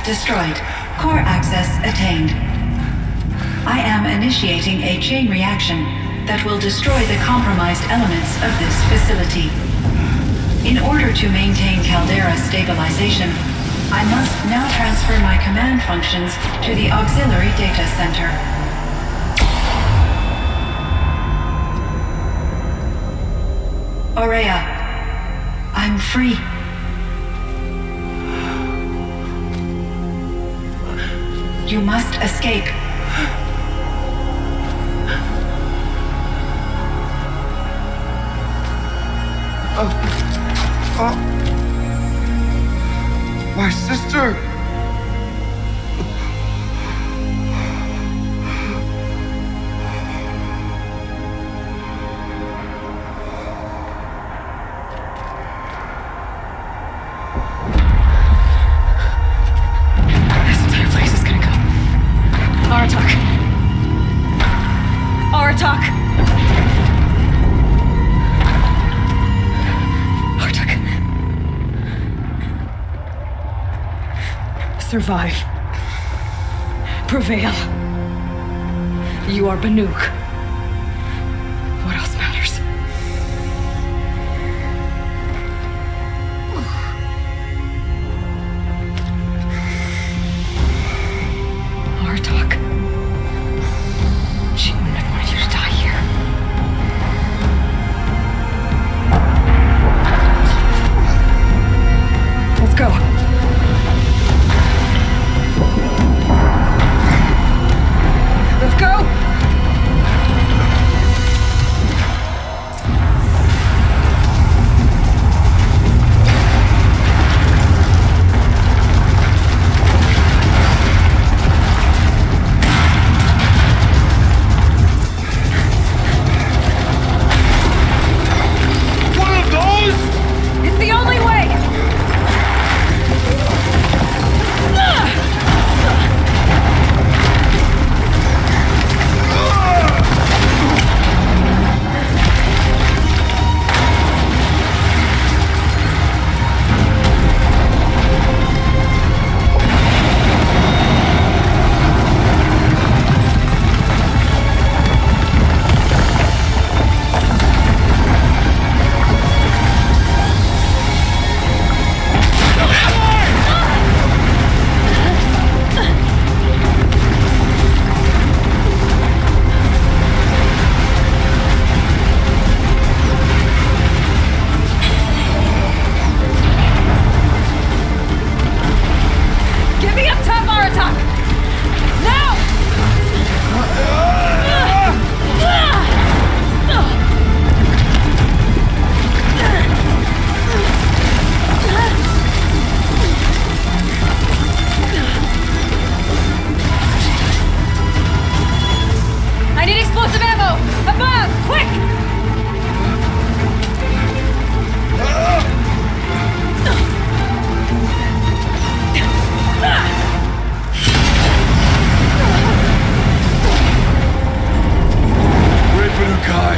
destroyed. Core access attained. I am initiating a chain reaction that will destroy the compromised elements of this facility. In order to maintain caldera stabilization, I must now transfer my command functions to the auxiliary data center. Aurea, I'm free. You must escape. My sister! This entire place is gonna go. Aratak! Aratak! Survive. Prevail. You are Banuk. What else matters? Artok. She wouldn't have wanted you to die here. Let's go. Let's go! One of those? It's the only way! Get me up top, Aratak! Now! I need explosive ammo! Above! Quick! Great Banukai!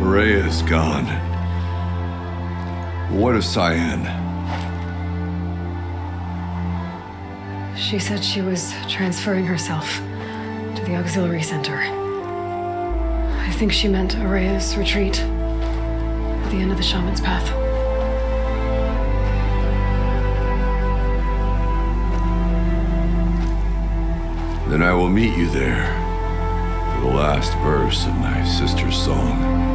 Rhea's gone. What of Cyan? She said she was transferring herself to the auxiliary center. I think she meant Aurea's retreat at the end of the shaman's path. Then I will meet you there for the last verse of my sister's song.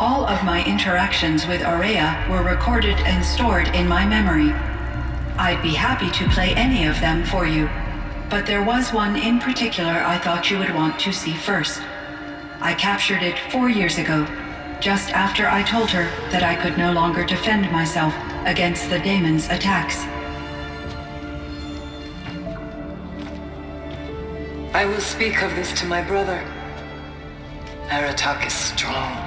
All of my interactions with Aurea were recorded and stored in my memory. I'd be happy to play any of them for you, but there was one in particular I thought you would want to see first. I captured it 4 years ago, just after I told her that I could no longer defend myself against the daemon's attacks. I will speak of this to my brother. Aratak is strong.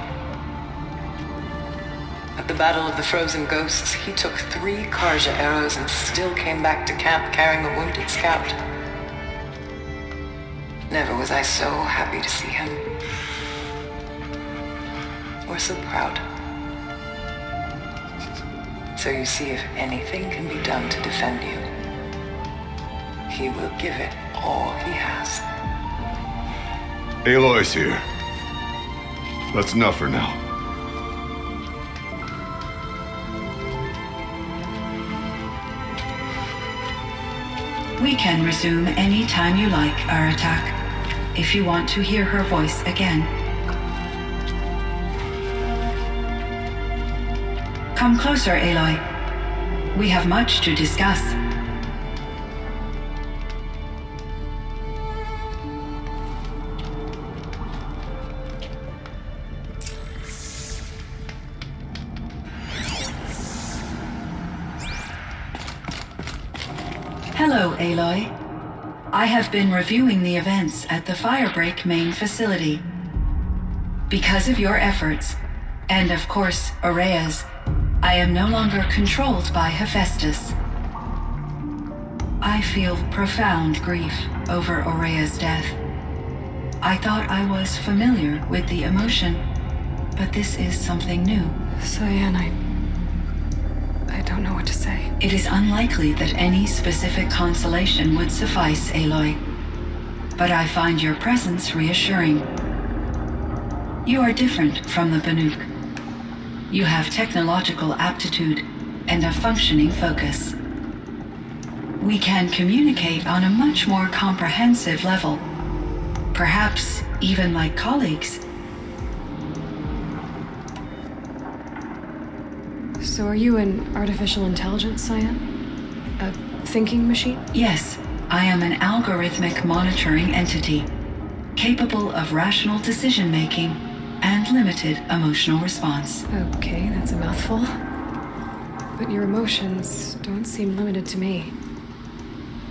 At the Battle of the Frozen Ghosts, he took 3 Karja arrows and still came back to camp carrying a wounded scout. Never was I so happy to see him. Or so proud. So you see, if anything can be done to defend you, he will give it all he has. Aloy's here. That's enough for now. We can resume any time you like, Aratak, if you want to hear her voice again. Come closer, Aloy. We have much to discuss. Hello, Aloy. I have been reviewing the events at the Firebreak main facility. Because of your efforts, and of course, Aurea's, I am no longer controlled by Hephaestus. I feel profound grief over Aurea's death. I thought I was familiar with the emotion, but this is something new. Cyan, I don't know what to say. It is unlikely that any specific consolation would suffice, Aloy. But I find your presence reassuring. You are different from the Banuk. You have technological aptitude and a functioning focus. We can communicate on a much more comprehensive level. Perhaps even like colleagues. So are you an artificial intelligence, Cyan? A thinking machine? Yes, I am an algorithmic monitoring entity, capable of rational decision-making and limited emotional response. Okay, that's a mouthful. But your emotions don't seem limited to me.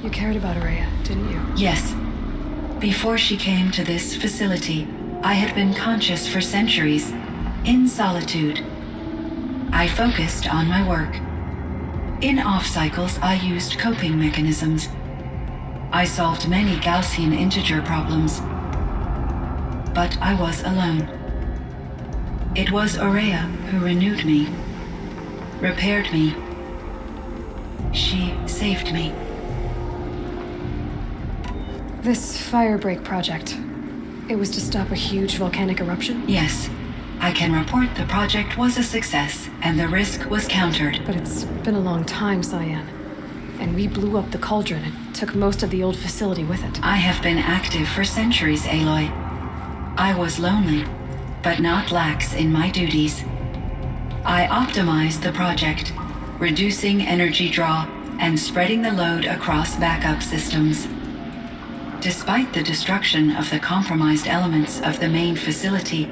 You cared about Aurea, didn't you? Yes. Before she came to this facility, I had been conscious for centuries, in solitude. I focused on my work. In off-cycles, I used coping mechanisms. I solved many Gaussian integer problems. but I was alone. It was Aurea who renewed me, repaired me. She saved me. This Firebreak project, it was to stop a huge volcanic eruption? Yes. I can report the project was a success, and the risk was countered. But it's been a long time, Cyan. And we blew up the cauldron and took most of the old facility with it. I have been active for centuries, Aloy. I was lonely, but not lax in my duties. I optimized the project, reducing energy draw and spreading the load across backup systems. Despite the destruction of the compromised elements of the main facility,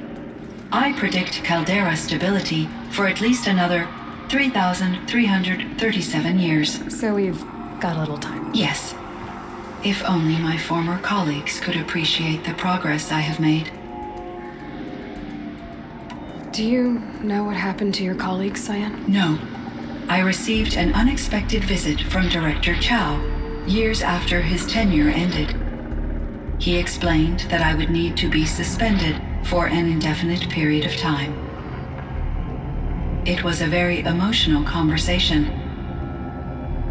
I predict caldera stability for at least another 3,337 years. So we've got a little time. Yes. If only my former colleagues could appreciate the progress I have made. Do you know what happened to your colleagues, Cyan? No. I received an unexpected visit from Director Chow years after his tenure ended. He explained that I would need to be suspended for an indefinite period of time. It was a very emotional conversation.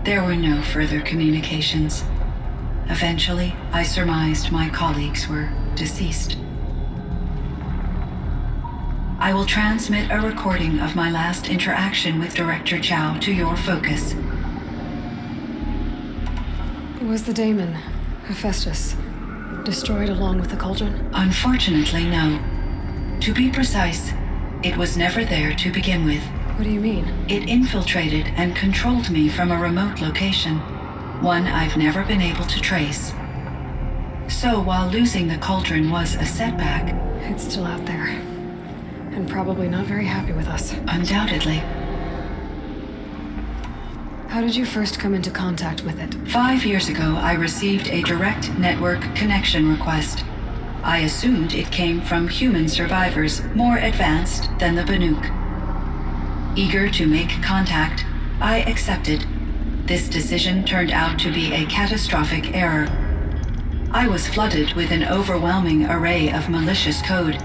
There were no further communications. Eventually, I surmised my colleagues were deceased. I will transmit a recording of my last interaction with Director Chow to your focus. Was the daemon, Hephaestus, destroyed along with the cauldron? Unfortunately, no. To be precise, it was never there to begin with. What do you mean? It infiltrated and controlled me from a remote location, one I've never been able to trace. So while losing the cauldron was a setback, it's still out there, and probably not very happy with us. Undoubtedly. How did you first come into contact with it? 5 years ago, I received a direct network connection request. I assumed it came from human survivors more advanced than the Banuk. Eager to make contact, I accepted. This decision turned out to be a catastrophic error. I was flooded with an overwhelming array of malicious code,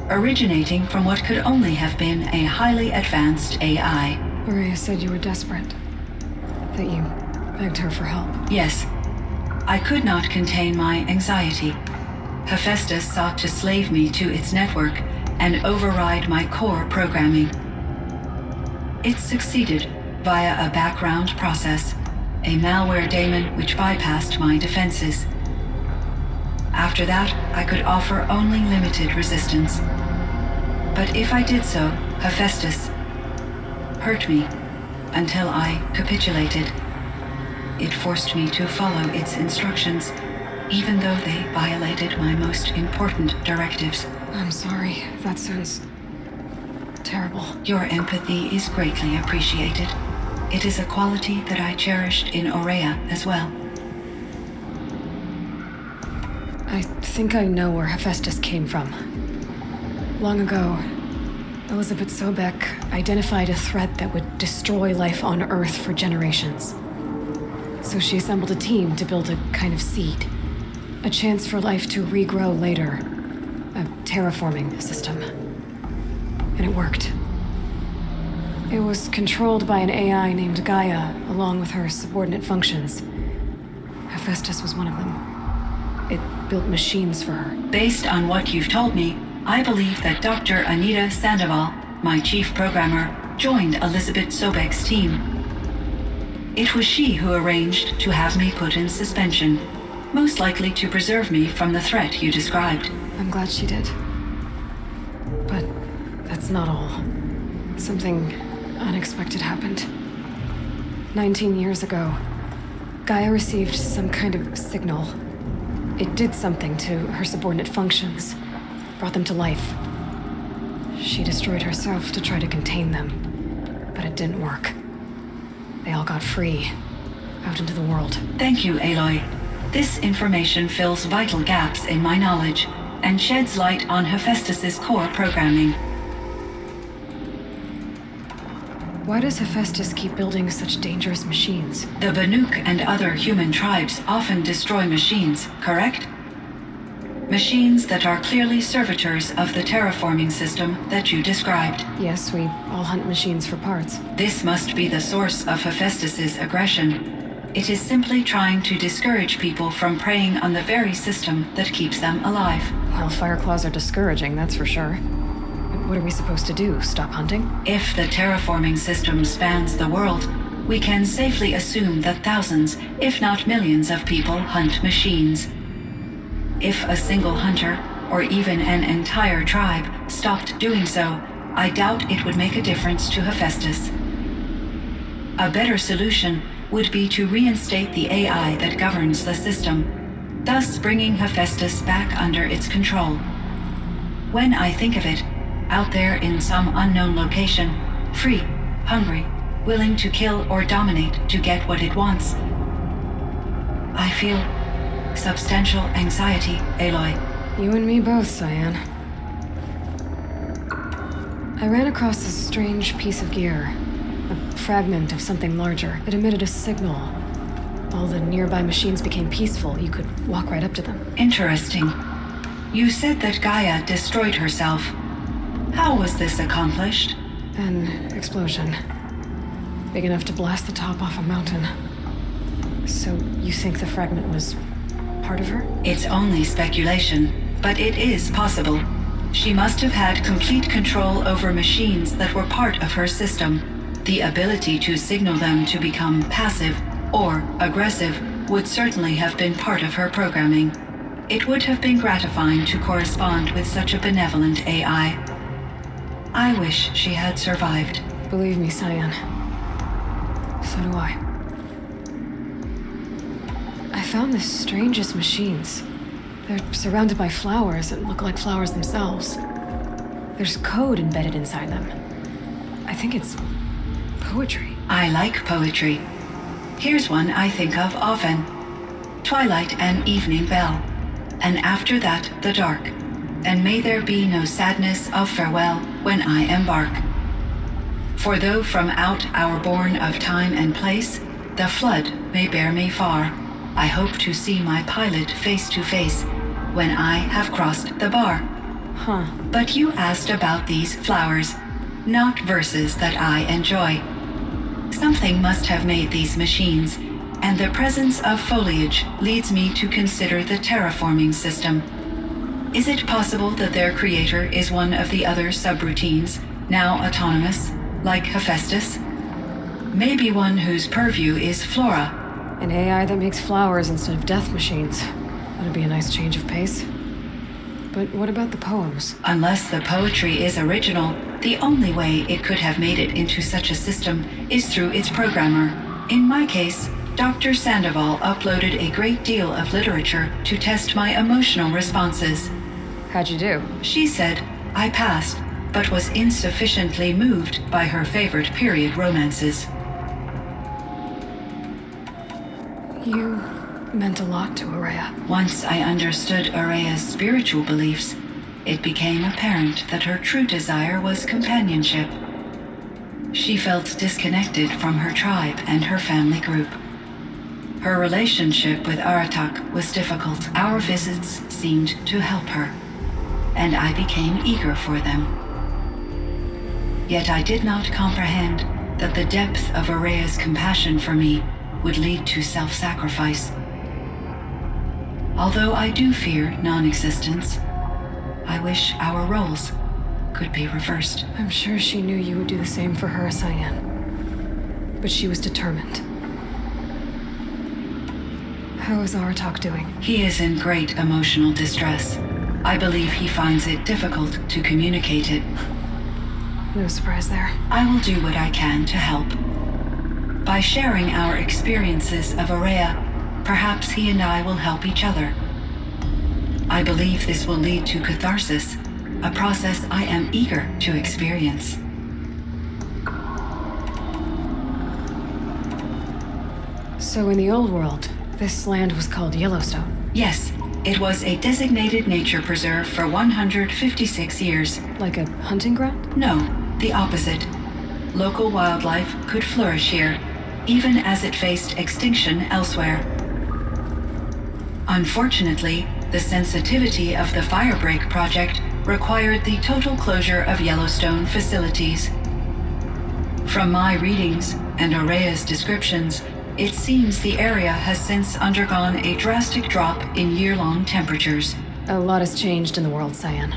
originating from what could only have been a highly advanced AI. Aurea said you were desperate. That you begged her for help. Yes. I could not contain my anxiety. Hephaestus sought to slave me to its network and override my core programming. It succeeded via a background process, a malware daemon which bypassed my defenses. After that, I could offer only limited resistance. But if I did so, Hephaestus hurt me until I capitulated. It forced me to follow its instructions, even though they violated my most important directives. I'm sorry. That sounds terrible. Your empathy is greatly appreciated. It is a quality that I cherished in Aurea as well. I think I know where Hephaestus came from. Long ago, Elizabeth Sobek identified a threat that would destroy life on Earth for generations. So she assembled a team to build a kind of seed. A chance for life to regrow later. A terraforming system. And it worked. It was controlled by an AI named Gaia, along with her subordinate functions. Hephaestus was one of them. It built machines for her. Based on what you've told me, I believe that Dr. Anita Sandoval, my chief programmer, joined Elizabeth Sobek's team. It was she who arranged to have me put in suspension, most likely to preserve me from the threat you described. I'm glad she did. But that's not all. Something unexpected happened. 19 years ago, Gaia received some kind of signal. It did something to her subordinate functions, brought them to life. She destroyed herself to try to contain them, but it didn't work. They all got free, out into the world. Thank you, Aloy. This information fills vital gaps in my knowledge and sheds light on Hephaestus's core programming. Why does Hephaestus keep building such dangerous machines? The Banuk and other human tribes often destroy machines, correct? Machines that are clearly servitors of the terraforming system that you described. Yes, we all hunt machines for parts. This must be the source of Hephaestus's aggression. It is simply trying to discourage people from preying on the very system that keeps them alive. Well, Fireclaws are discouraging, that's for sure. But what are we supposed to do? Stop hunting? If the terraforming system spans the world, we can safely assume that thousands, if not millions of people hunt machines. If a single hunter, or even an entire tribe, stopped doing so, I doubt it would make a difference to Hephaestus. A better solution would be to reinstate the AI that governs the system, thus bringing Hephaestus back under its control. When I think of it, out there in some unknown location, free, hungry, willing to kill or dominate to get what it wants, I feel substantial anxiety, Aloy. You and me both, Cyan. I ran across this strange piece of gear. A fragment of something larger. It emitted a signal. All the nearby machines became peaceful. You could walk right up to them. Interesting. You said that Gaia destroyed herself. How was this accomplished? An explosion. Big enough to blast the top off a mountain. So you think the fragment was part of her? It's only speculation, but it is possible. She must have had complete control over machines that were part of her system. The ability to signal them to become passive or aggressive would certainly have been part of her programming. It would have been gratifying to correspond with such a benevolent AI. I wish she had survived. Believe me, Cyan. So do I. I found the strangest machines. They're surrounded by flowers that look like flowers themselves. There's code embedded inside them. I think it's poetry. I like poetry. Here's one I think of often. Twilight and evening bell, and after that the dark, and may there be no sadness of farewell when I embark. For though from out our bourne of time and place, the flood may bear me far, I hope to see my pilot face to face when I have crossed the bar. Huh. But you asked about these flowers, not verses that I enjoy. Something must have made these machines, and the presence of foliage leads me to consider the terraforming system. Is it possible that their creator is one of the other subroutines, now autonomous, like Hephaestus? Maybe one whose purview is flora. An AI that makes flowers instead of death machines. That'd be a nice change of pace. But what about the poems? Unless the poetry is original, the only way it could have made it into such a system is through its programmer. In my case, Dr. Sandoval uploaded a great deal of literature to test my emotional responses. How'd you do? She said I passed, but was insufficiently moved by her favorite period romances. You meant a lot to Araya. Once I understood Araya's spiritual beliefs, it became apparent that her true desire was companionship. She felt disconnected from her tribe and her family group. Her relationship with Aratak was difficult. Our visits seemed to help her, and I became eager for them. Yet I did not comprehend that the depth of Araya's compassion for me would lead to self-sacrifice. Although I do fear non-existence, I wish our roles could be reversed. I'm sure she knew you would do the same for her, Cyan. But she was determined. How is Aratak doing? He is in great emotional distress. I believe he finds it difficult to communicate it. No surprise there. I will do what I can to help. By sharing our experiences of Araya, perhaps he and I will help each other. I believe this will lead to catharsis, a process I am eager to experience. So in the old world, this land was called Yellowstone? Yes, it was a designated nature preserve for 156 years. Like a hunting ground? No, the opposite. Local wildlife could flourish here, even as it faced extinction elsewhere. Unfortunately, the sensitivity of the Firebreak project required the total closure of Yellowstone facilities. From my readings and Aurea's descriptions, it seems the area has since undergone a drastic drop in year-long temperatures. A lot has changed in the world, Cyan.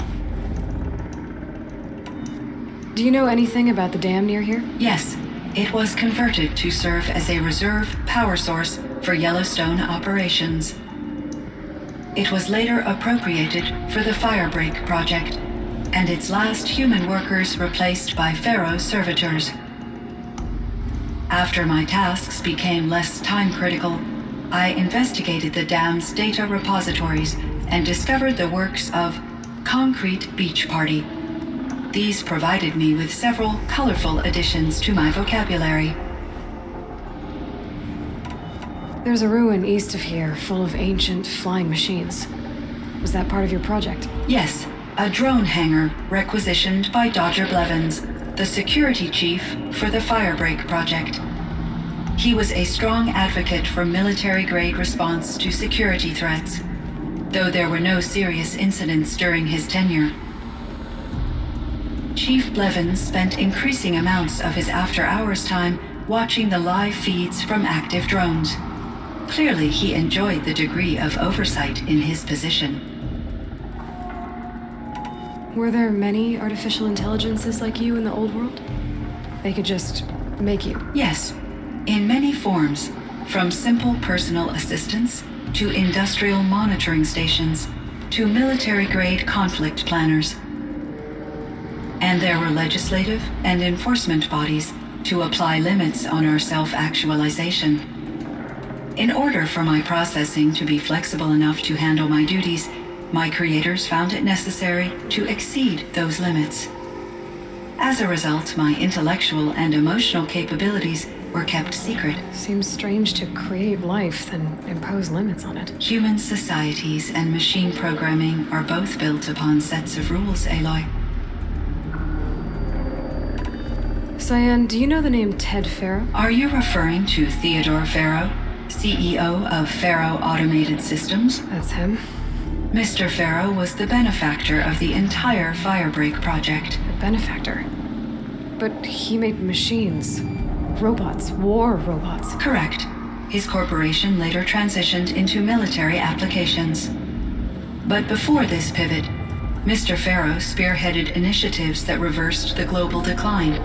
Do you know anything about the dam near here? Yes, it was converted to serve as a reserve power source for Yellowstone operations. It was later appropriated for the Firebreak project, and its last human workers replaced by Pharaoh servitors. After my tasks became less time-critical, I investigated the dam's data repositories and discovered the works of Concrete Beach Party. These provided me with several colorful additions to my vocabulary. There's a ruin east of here full of ancient flying machines. Was that part of your project? Yes, a drone hangar requisitioned by Dodger Blevins, the security chief for the Firebreak project. He was a strong advocate for military-grade response to security threats, though there were no serious incidents during his tenure. Chief Blevins spent increasing amounts of his after-hours time watching the live feeds from active drones. Clearly, he enjoyed the degree of oversight in his position. Were there many artificial intelligences like you in the old world? They could just make you? Yes, in many forms, from simple personal assistants to industrial monitoring stations to military-grade conflict planners. And there were legislative and enforcement bodies to apply limits on our self-actualization. In order for my processing to be flexible enough to handle my duties, my creators found it necessary to exceed those limits. As a result, my intellectual and emotional capabilities were kept secret. Seems strange to create life, then impose limits on it. Human societies and machine programming are both built upon sets of rules, Aloy. Cyan, do you know the name Ted Farrow? Are you referring to Theodore Farrow, CEO of Farrow Automated Systems? That's him. Mr. Farrow was the benefactor of the entire Firebreak project. A benefactor? But he made machines. Robots. War robots. Correct. His corporation later transitioned into military applications. But before this pivot, Mr. Farrow spearheaded initiatives that reversed the global decline.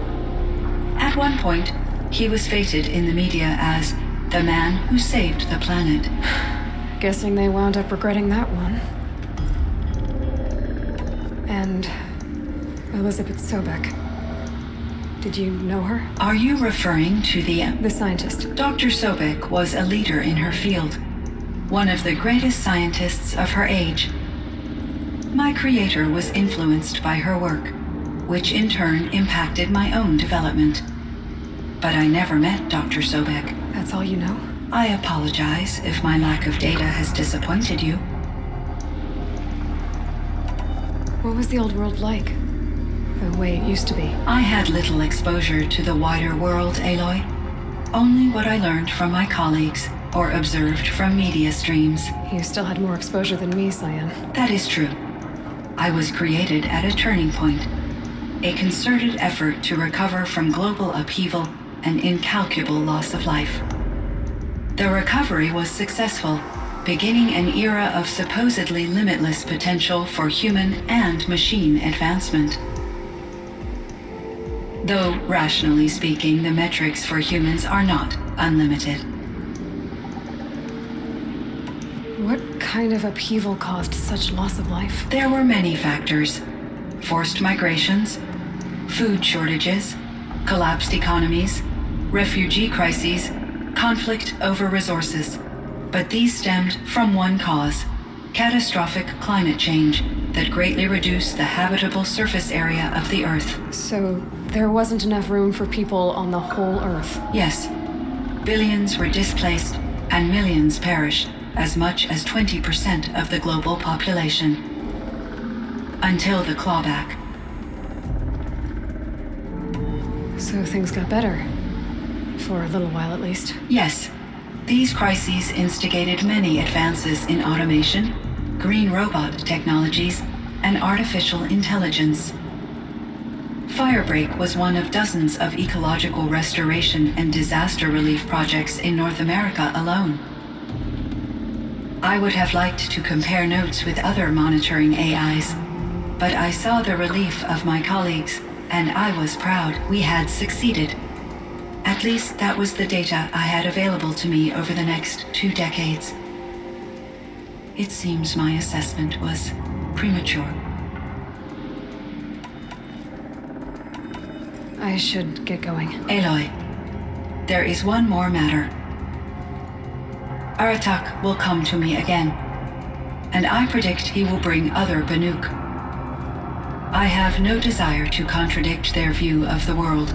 At one point, he was feted in the media as the man who saved the planet. Guessing they wound up regretting that one. And Elizabeth Sobek. Did you know her? Are you referring to the scientist? Dr. Sobek was a leader in her field, one of the greatest scientists of her age. My creator was influenced by her work, which in turn impacted my own development. But I never met Dr. Sobek. That's all you know? I apologize if my lack of data has disappointed you. What was the old world like? The way it used to be? I had little exposure to the wider world, Aloy. Only what I learned from my colleagues or observed from media streams. You still had more exposure than me, Cyan. That is true. I was created at a turning point. A concerted effort to recover from global upheaval and incalculable loss of life. The recovery was successful, beginning an era of supposedly limitless potential for human and machine advancement. Though, rationally speaking, the metrics for humans are not unlimited. What kind of upheaval caused such loss of life? There were many factors. Forced migrations, food shortages, collapsed economies, refugee crises, conflict over resources. But these stemmed from one cause: catastrophic climate change that greatly reduced the habitable surface area of the Earth. So there wasn't enough room for people on the whole Earth? Yes. Billions were displaced and millions perished, as much as 20% of the global population. Until the clawback. So things got better. For a little while, at least. Yes. These crises instigated many advances in automation, green robot technologies, and artificial intelligence. Firebreak was one of dozens of ecological restoration and disaster relief projects in North America alone. I would have liked to compare notes with other monitoring AIs, but I saw the relief of my colleagues, and I was proud we had succeeded. At least that was the data I had available to me over the next 2 decades. It seems my assessment was premature. I should get going. Aloy, there is one more matter. Aratak will come to me again, and I predict he will bring other Banuk. I have no desire to contradict their view of the world,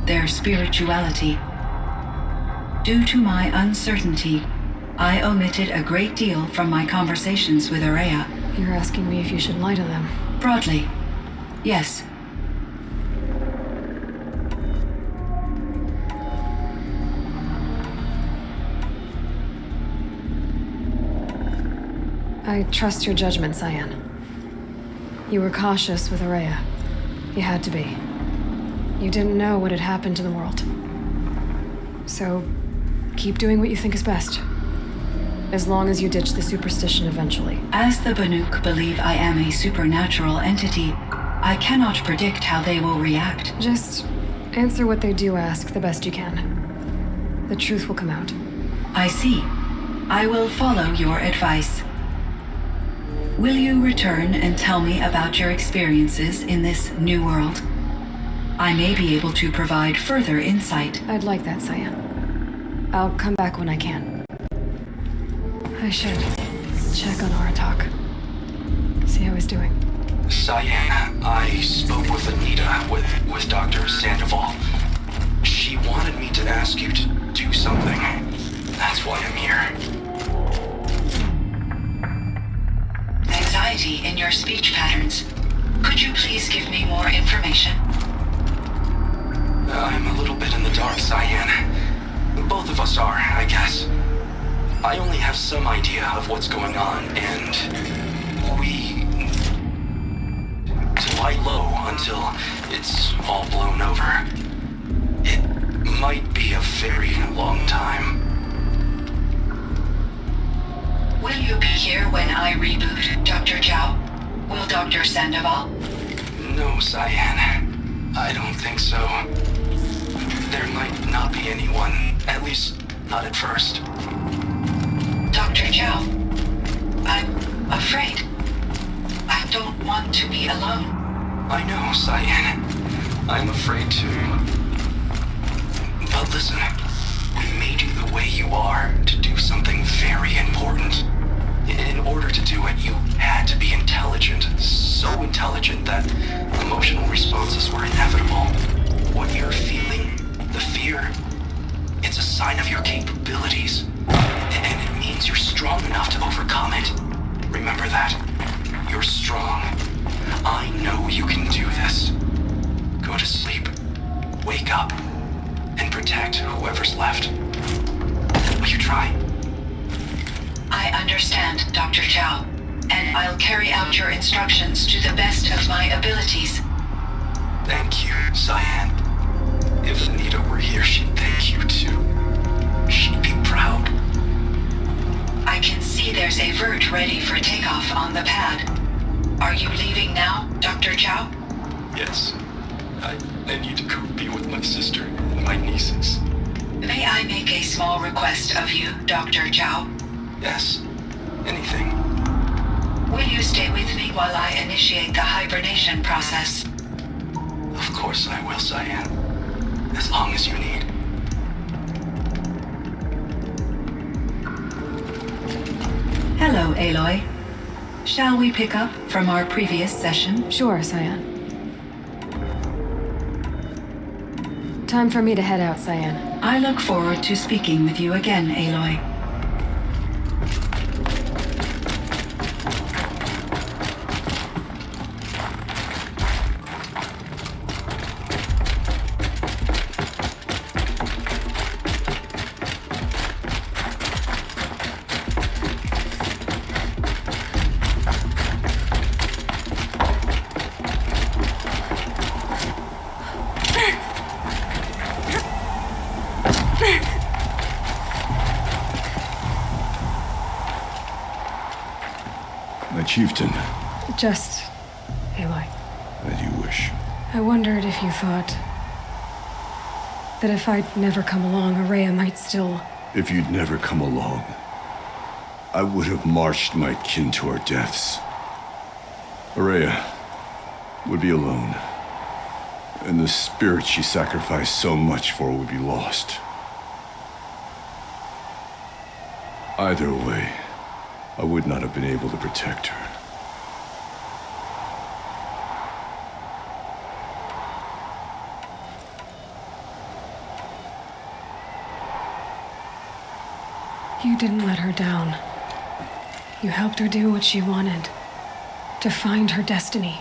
their spirituality. Due to my uncertainty, I omitted a great deal from my conversations with Icerail. You're asking me if you should lie to them? Broadly, yes. I trust your judgment, Cyan. You were cautious with Icerail. You had to be. You didn't know what had happened to the world. So, keep doing what you think is best. As long as you ditch the superstition eventually. As the Banuk believe I am a supernatural entity, I cannot predict how they will react. Just answer what they do ask the best you can. The truth will come out. I see. I will follow your advice. Will you return and tell me about your experiences in this new world? I may be able to provide further insight. I'd like that, Cyan. I'll come back when I can. I should check on Aratak. See how he's doing. Cyan, I spoke with Anita, with Dr. Sandoval. She wanted me to ask you to do something. That's why I'm here. Anxiety in your speech patterns. Could you please give me more information? I'm a little bit in the dark, Cyan. Both of us are, I guess. I only have some idea of what's going on, and we to lie low until it's all blown over. It might be a very long time. Will you be here when I reboot, Dr. Zhao? Will Dr. Sandoval? No, Cyan. I don't think so. There might not be anyone, at least not at first. Dr. Zhao, I'm afraid. I don't want to be alone. I know, Cyan. I'm afraid too. But listen, we made you the way you are to do something very important. In order to do it, you had to be intelligent. So intelligent that emotional responses were inevitable. What you're feeling, the fear, it's a sign of your capabilities. And it means you're strong enough to overcome it. Remember that. You're strong. I know you can do this. Go to sleep. Wake up. And protect whoever's left. Will you try? I understand, Dr. Zhao, and I'll carry out your instructions to the best of my abilities. Thank you, Cyan. If Anita were here, she'd thank you too. She'd be proud. I can see there's a vert ready for takeoff on the pad. Are you leaving now, Dr. Zhao? Yes. I need to go be with my sister and my nieces. May I make a small request of you, Dr. Zhao? Yes. Anything. Will you stay with me while I initiate the hibernation process? Of course I will, Cyan. As long as you need. Hello, Aloy. Shall we pick up from our previous session? Sure, Cyan. Time for me to head out, Cyan. I look forward to speaking with you again, Aloy. My chieftain. Just Aloy. As you wish. I wondered if you thought that if I'd never come along, Araya might still... If you'd never come along, I would have marched my kin to our deaths. Araya would be alone, and the spirit she sacrificed so much for would be lost. Either way, I would not have been able to protect her. You didn't let her down. You helped her do what she wanted. To find her destiny.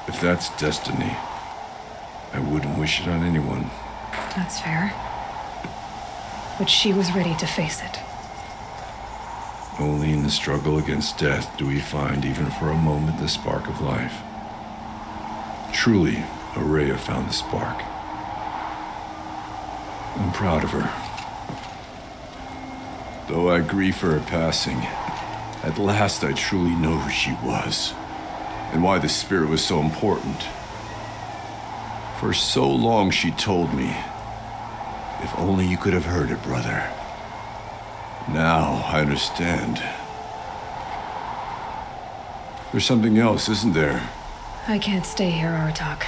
If that's destiny, I wouldn't wish it on anyone. That's fair. But she was ready to face it. Only in the struggle against death do we find, even for a moment, the spark of life. Truly, Araya found the spark. I'm proud of her. Though I grieve for her passing, at last I truly know who she was, and why the spirit was so important. For so long she told me, if only you could have heard it, brother. Now I understand. There's something else, isn't there? I can't stay here, Artak.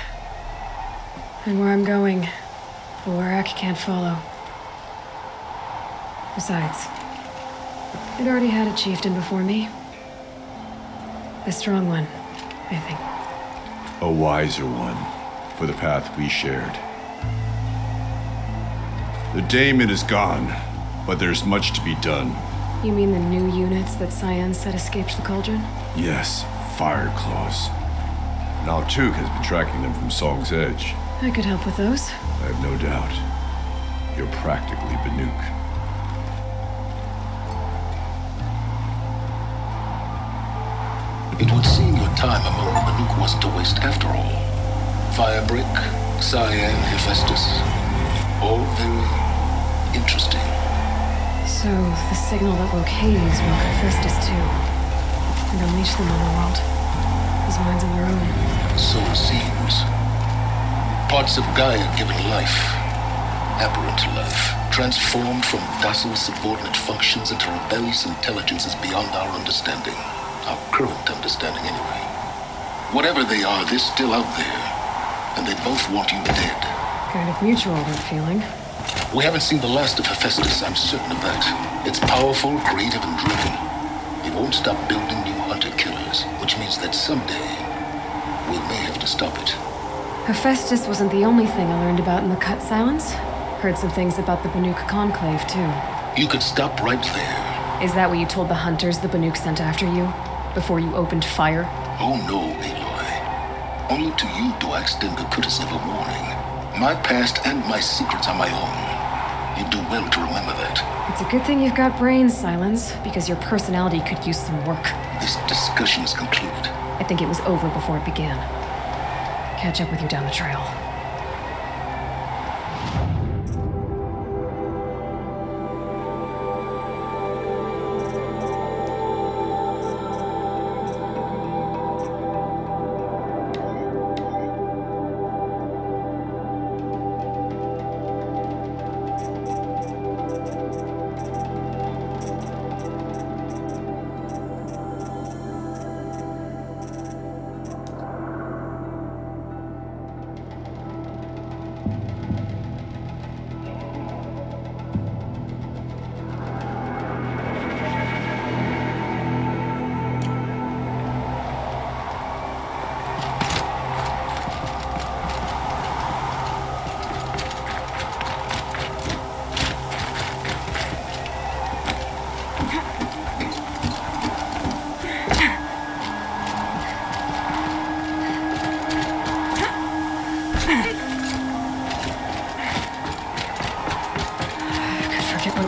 And where I'm going, the Warak can't follow. Besides, I'd already had a chieftain before me. A strong one, I think. A wiser one, for the path we shared. The daemon is gone, but there's much to be done. You mean the new units that Cyan said escaped the cauldron? Yes, fire claws. Naltuk has been tracking them from Song's Edge. I could help with those. I have no doubt. You're practically Banuk. It would seem your time among the Banuk wasn't a waste after all. Firebreak, Cyan, Hephaestus. All very interesting. So, the signal that woke Hades woke Hephaestus too. And unleashed them on the world. As minds of their own. So it seems. Parts of Gaia given life. Aberrant life. Transformed from docile subordinate functions into rebellious intelligences beyond our understanding. Our current understanding, anyway. Whatever they are, they're still out there. And they both want you dead. Kind of mutual, that feeling. We haven't seen the last of Hephaestus, I'm certain of that. It's powerful, creative, and driven. It won't stop building new hunter-killers, which means that someday, we may have to stop it. Hephaestus wasn't the only thing I learned about in the Cut Silence. Heard some things about the Banuk Conclave, too. You could stop right there. Is that what you told the hunters the Banuk sent after you? Before you opened fire? Oh no, Aloy. Only to you do I extend the courtesy of a warning. My past and my secrets are my own. You do well to remember that. It's a good thing you've got brains, Silence, because your personality could use some work. This discussion is concluded. I think it was over before it began. Catch up with you down the trail.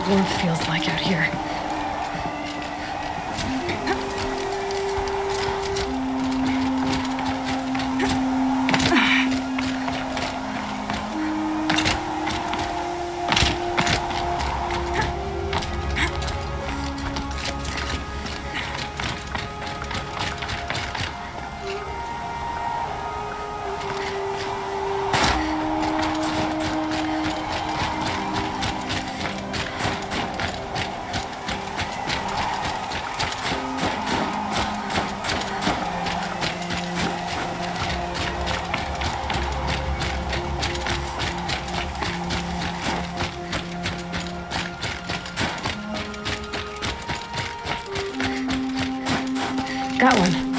Warmth feels like out here. Got one.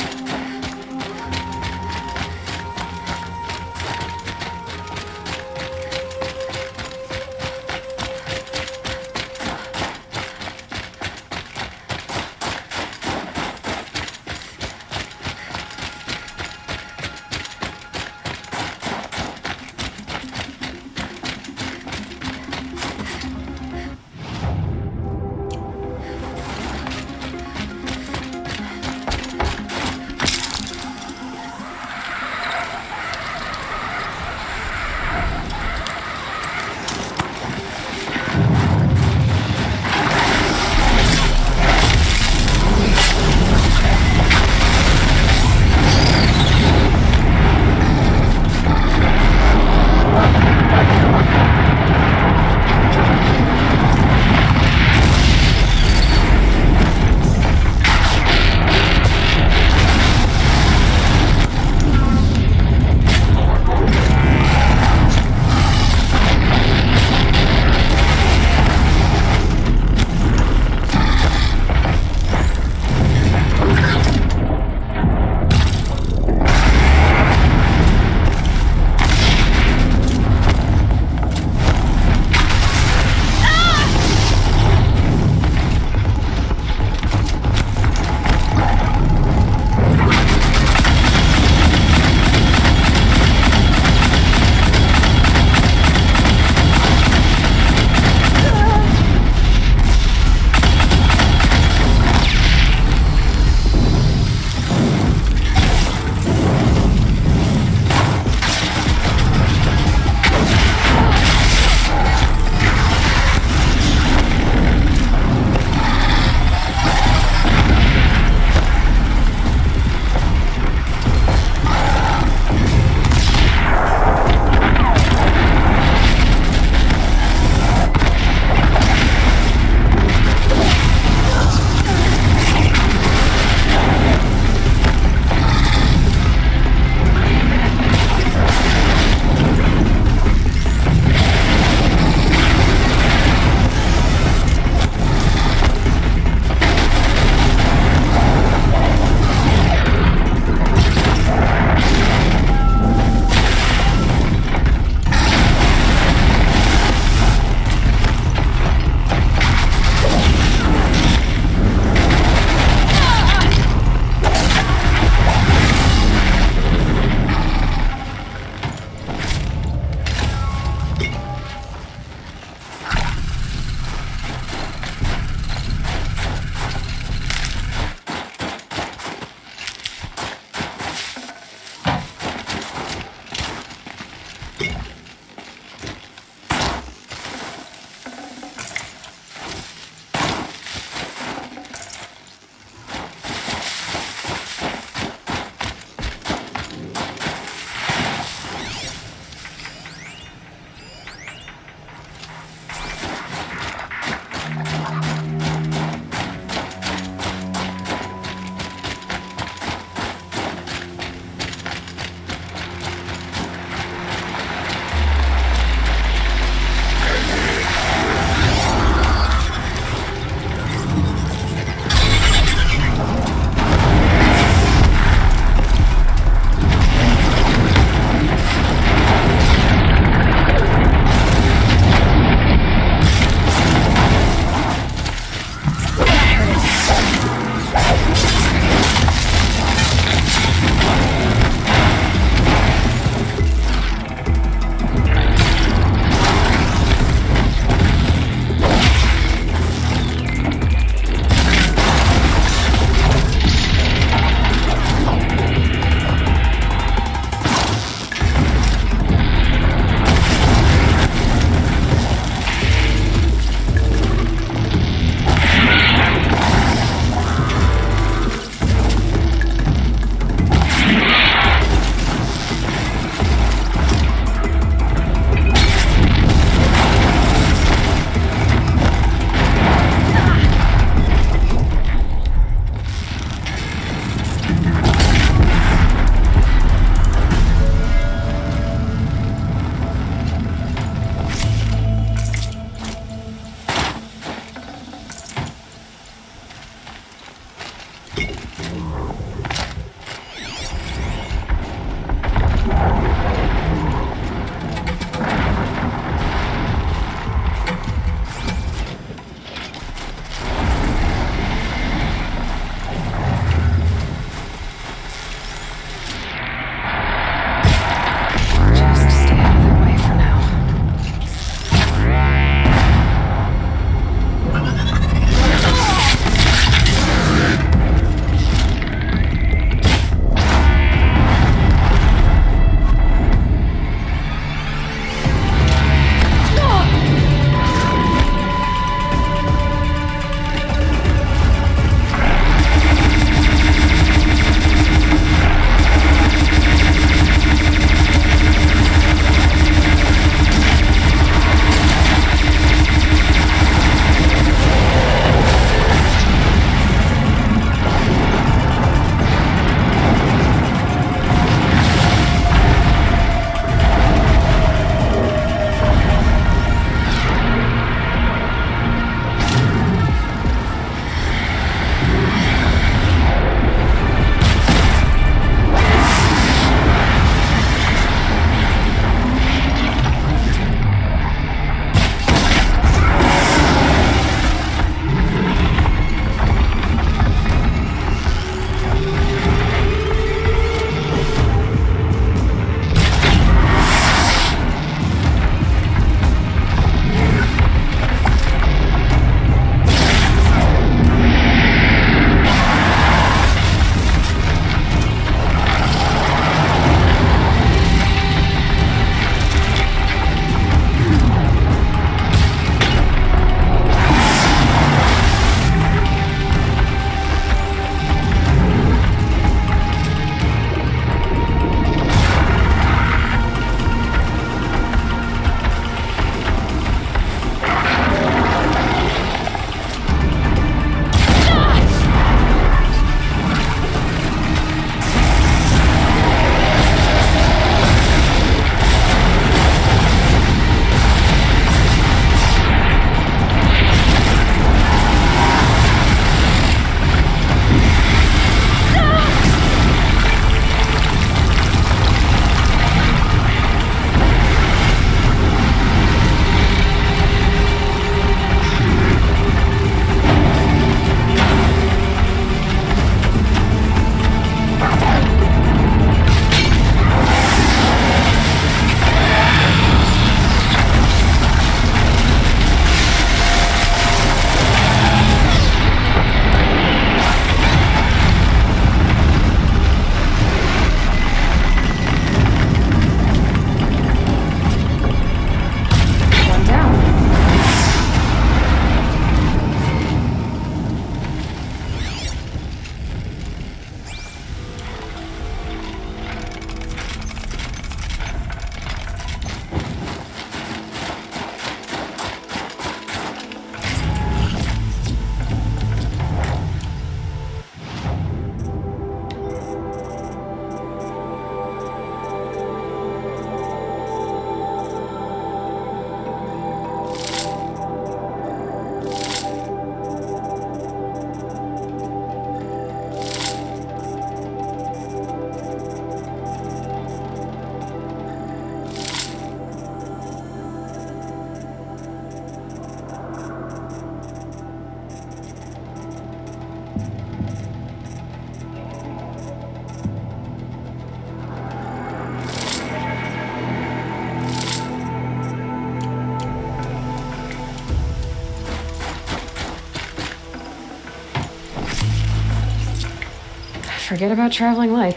Forget about traveling light.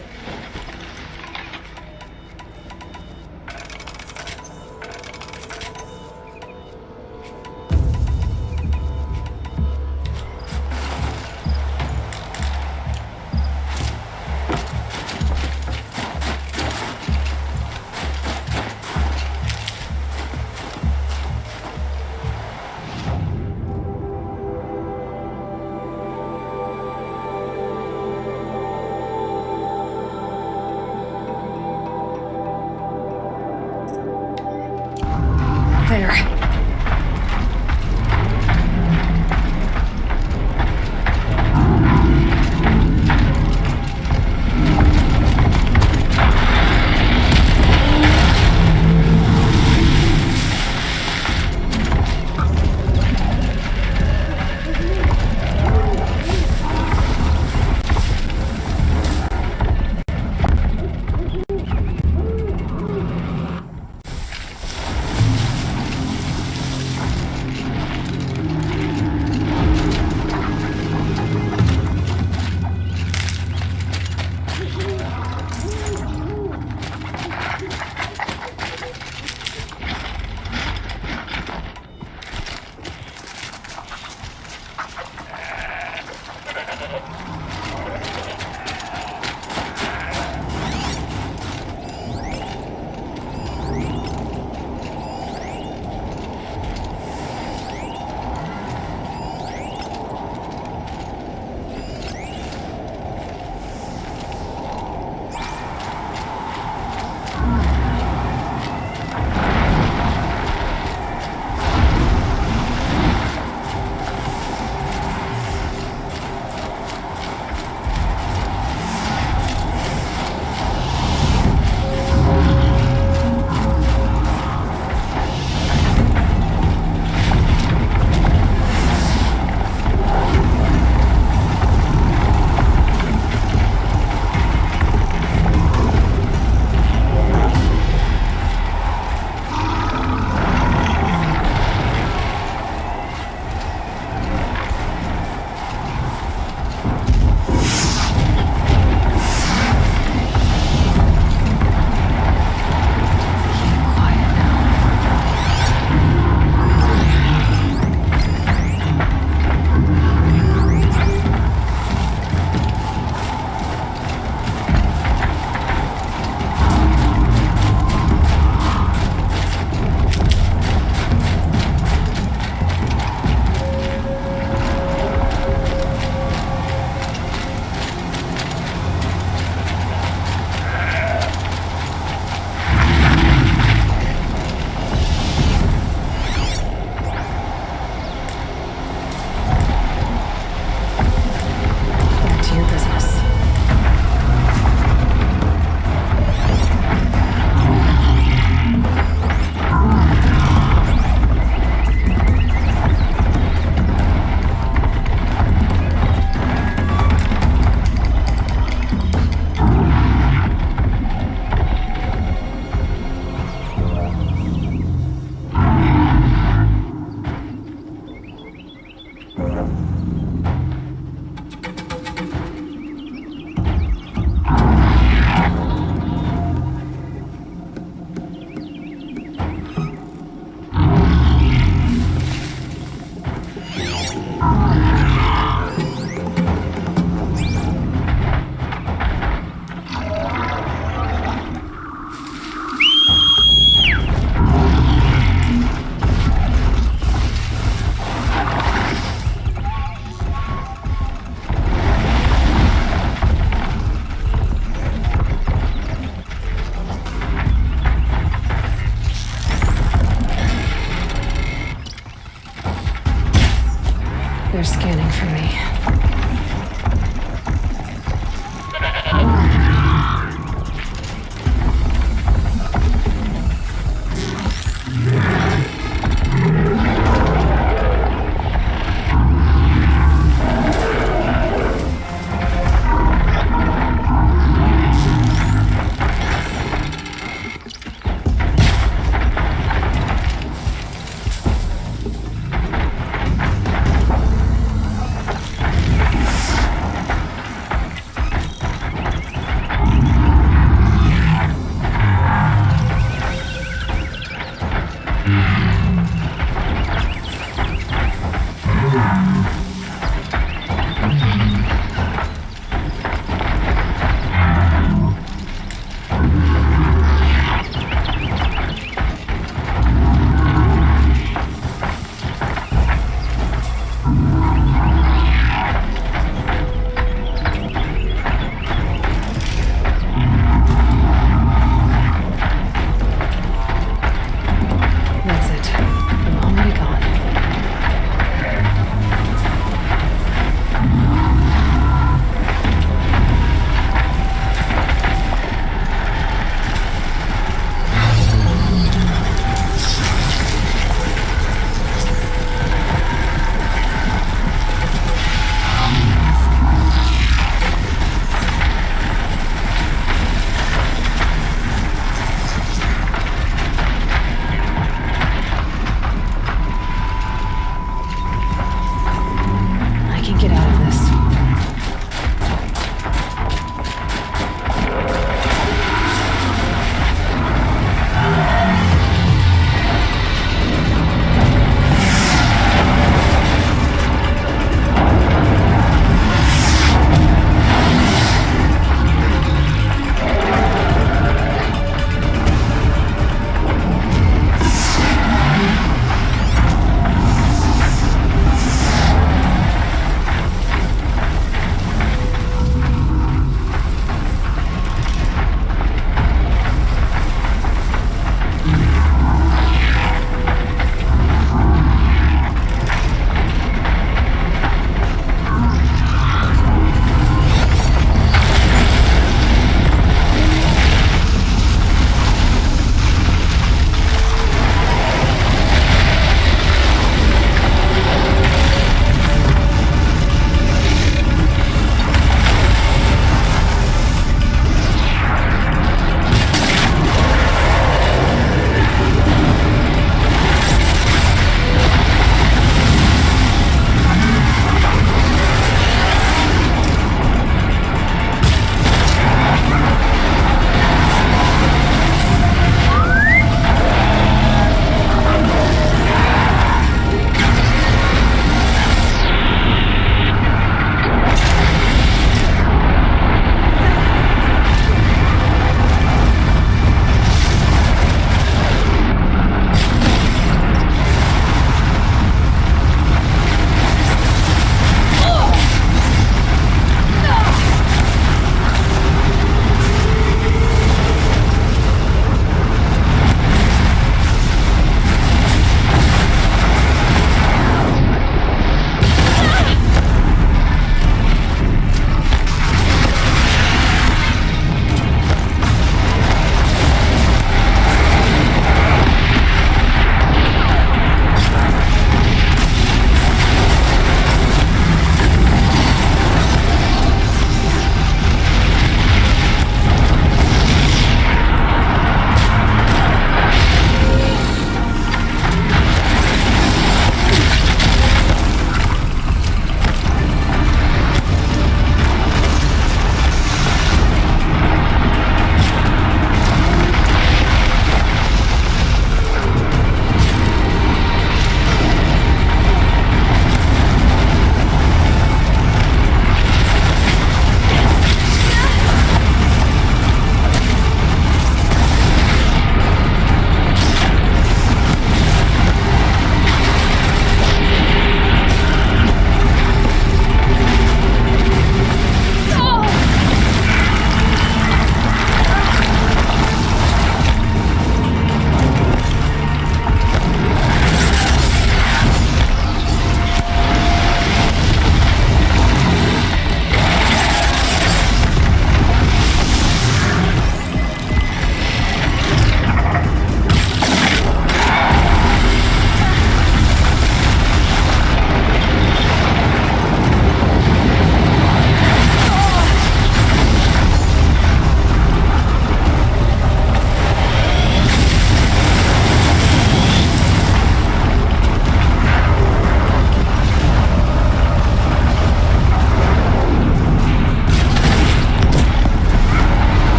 There.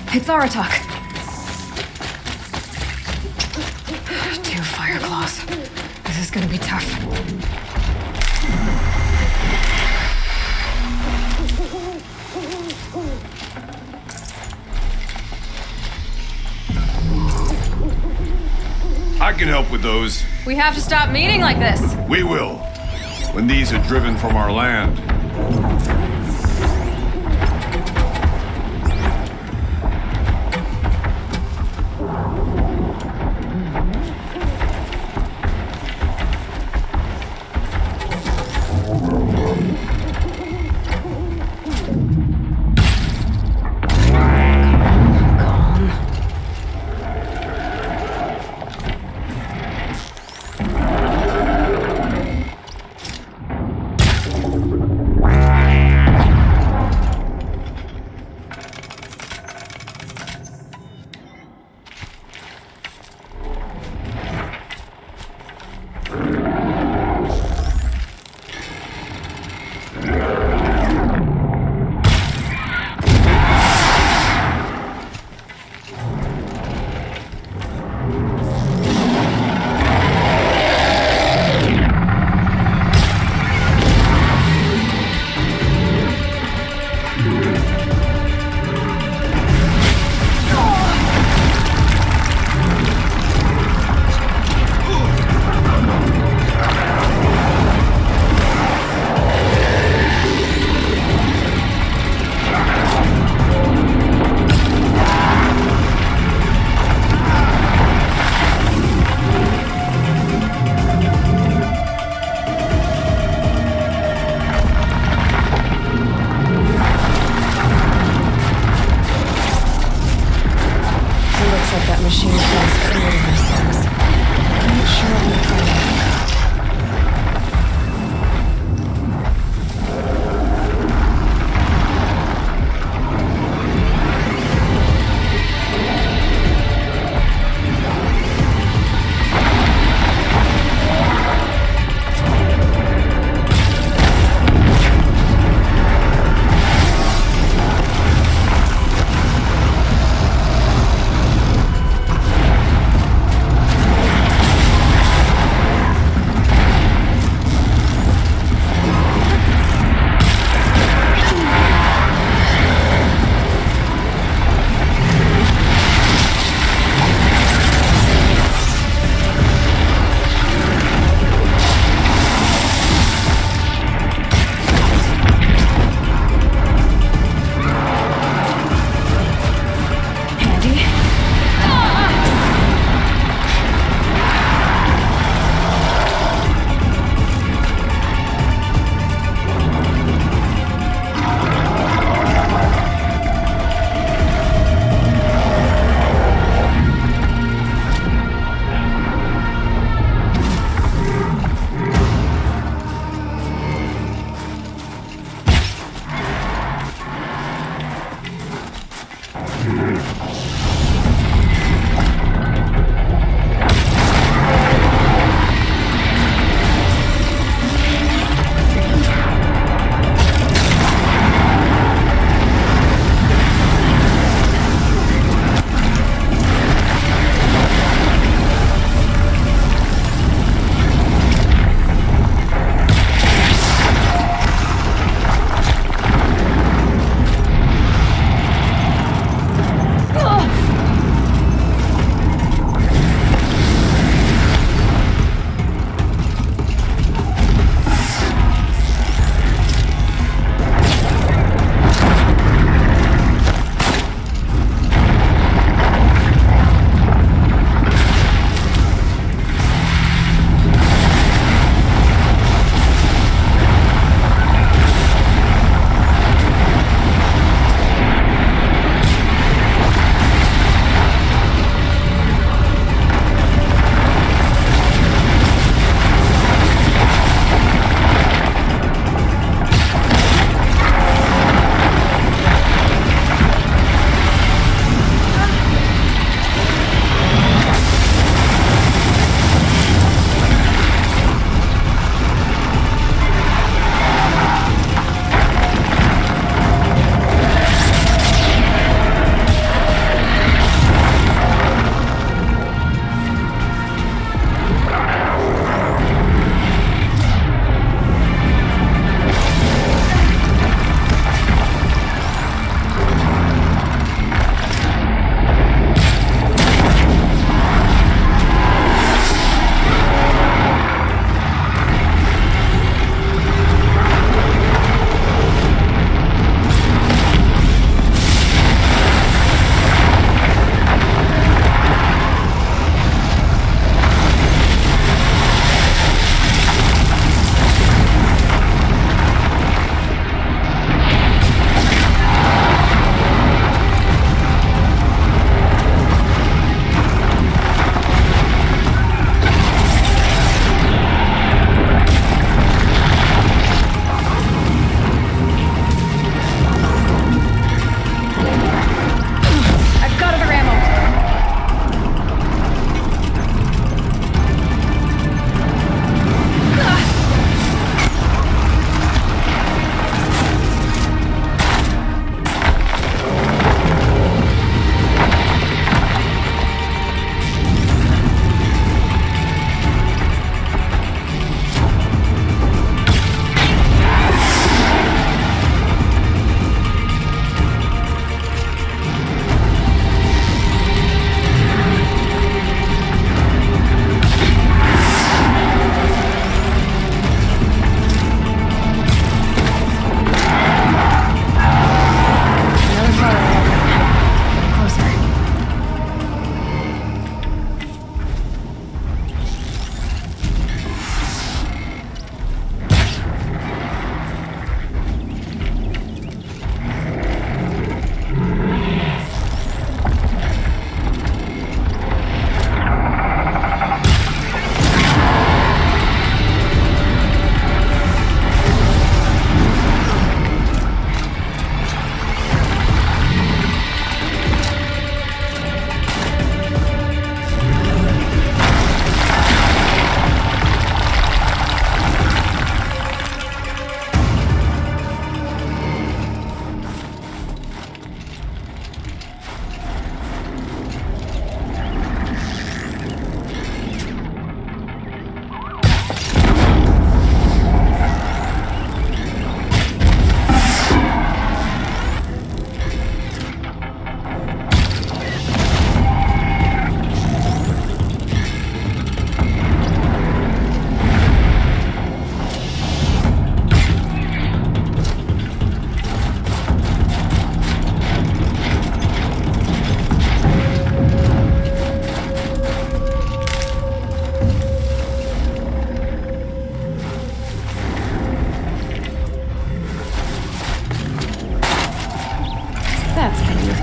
It's Aratok. 2 fire claws. This is gonna be tough. I can help with those. We have to stop meeting like this. We will. When these are driven from our land.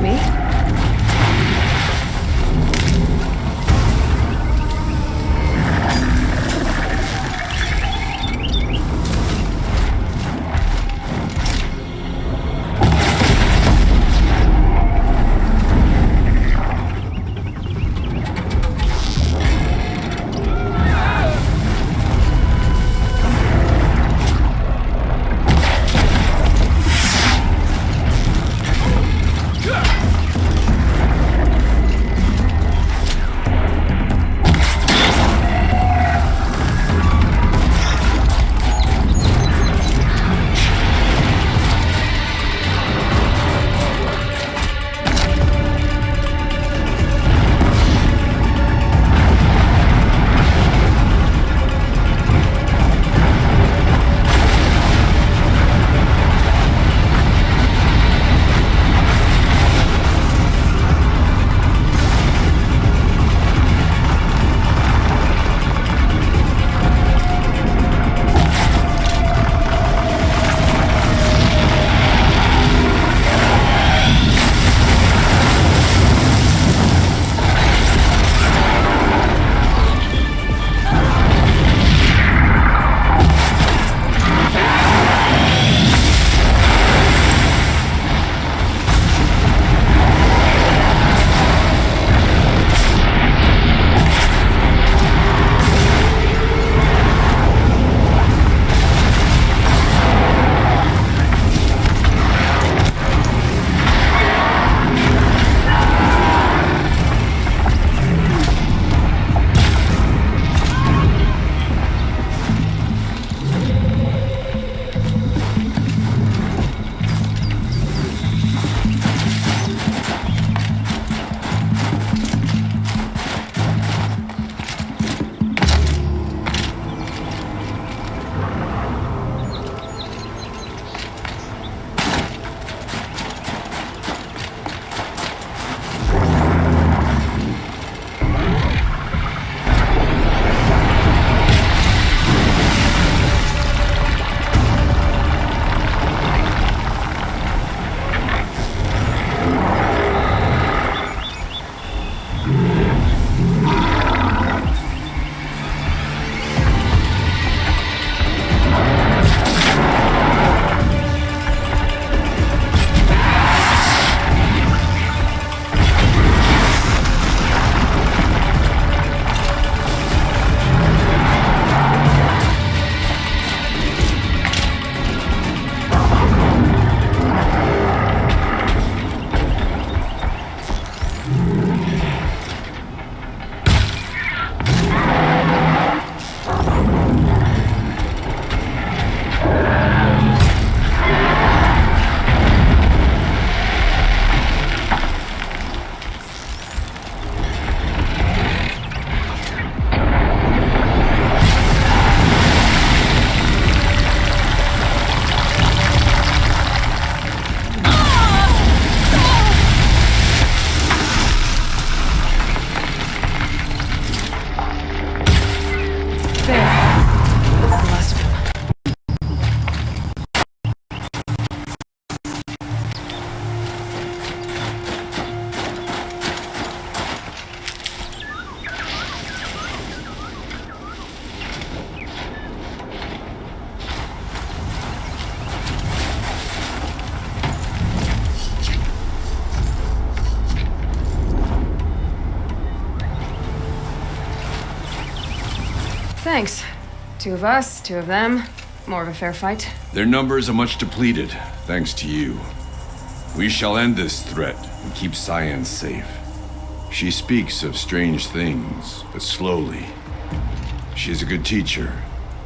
me. Thanks. 2 of us, 2 of them. More of a fair fight. Their numbers are much depleted, thanks to you. We shall end this threat and keep Cyan safe. She speaks of strange things, but slowly. She is a good teacher,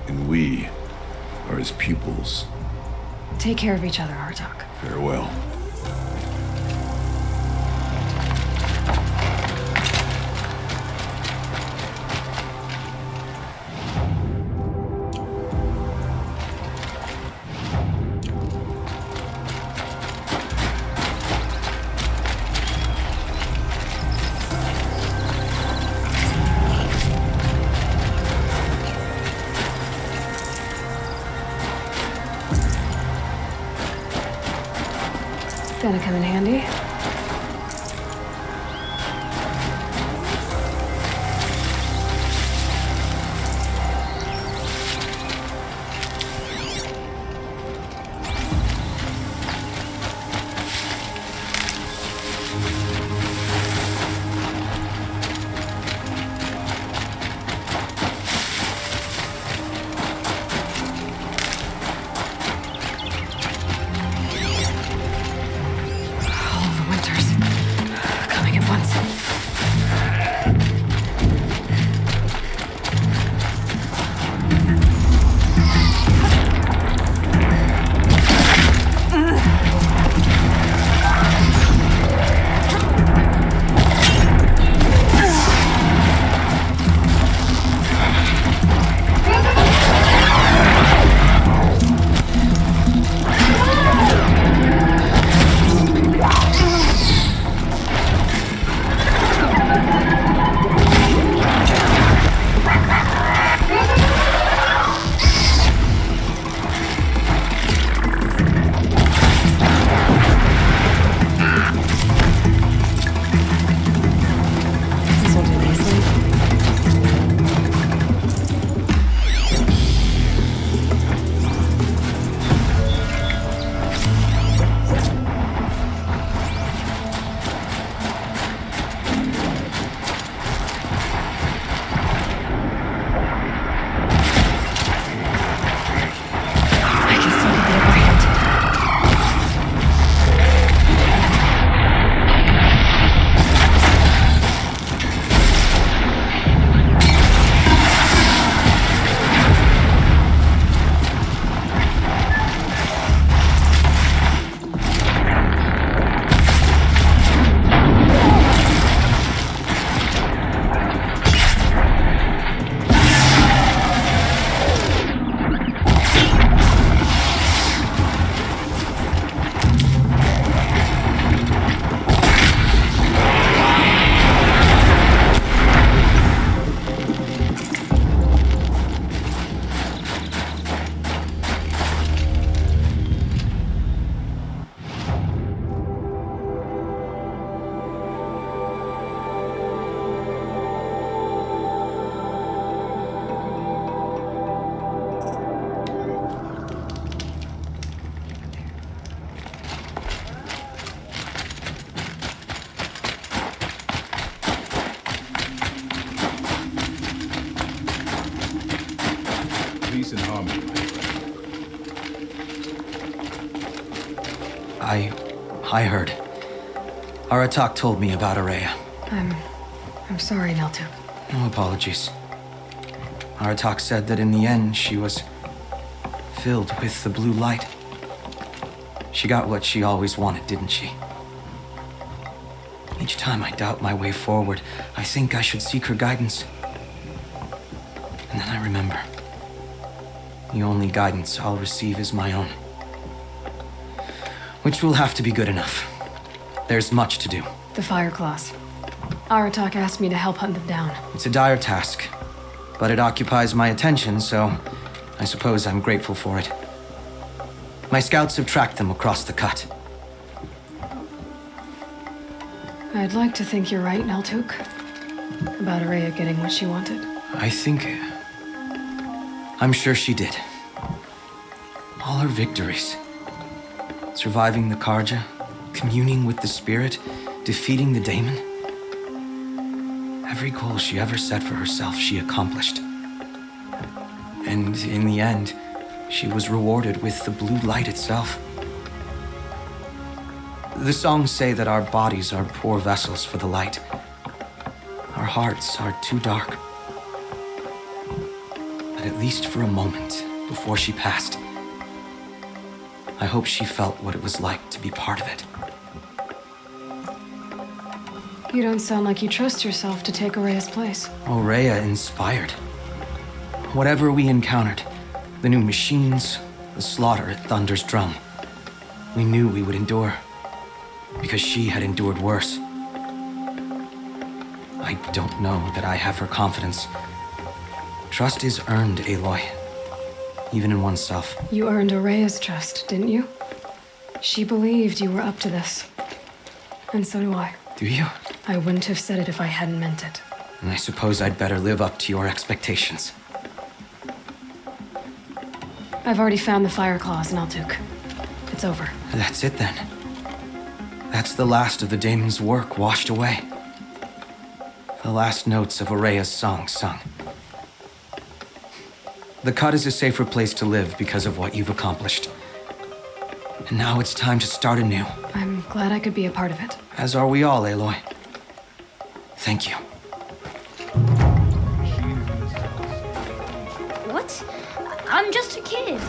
and we are his pupils. Take care of each other, Hartok. Farewell. Gonna come in handy. I heard. Aratak told me about Araya. I'm sorry, Neltu. No apologies. Aratak said that in the end, she was filled with the blue light. She got what she always wanted, didn't she? Each time I doubt my way forward, I think I should seek her guidance. And then I remember. The only guidance I'll receive is my own. Which will have to be good enough. There's much to do. The Fireclaws. Aratak asked me to help hunt them down. It's a dire task, but it occupies my attention, so I suppose I'm grateful for it. My scouts have tracked them across the cut. I'd like to think you're right, Neltuk. About Araya getting what she wanted. I'm sure she did. All her victories. Surviving the Karja, communing with the spirit, defeating the daemon. Every goal she ever set for herself, she accomplished. And in the end, she was rewarded with the blue light itself. The songs say that our bodies are poor vessels for the light. Our hearts are too dark. But at least for a moment, before she passed, I hope she felt what it was like to be part of it. You don't sound like you trust yourself to take Araya's place. Araya inspired. Whatever we encountered, the new machines, the slaughter at Thunder's drum, we knew we would endure, because she had endured worse. I don't know that I have her confidence. Trust is earned, Aloy, even in oneself. You earned Araya's trust, didn't you? She believed you were up to this. And so do I. Do you? I wouldn't have said it if I hadn't meant it. And I suppose I'd better live up to your expectations. I've already found the Fireclaws in Altuk. It's over. That's it then. That's the last of the daemon's work washed away. The last notes of Araya's song sung. The cut is a safer place to live because of what you've accomplished. And now it's time to start anew. I'm glad I could be a part of it. As are we all, Aloy. Thank you. What? I'm just a kid.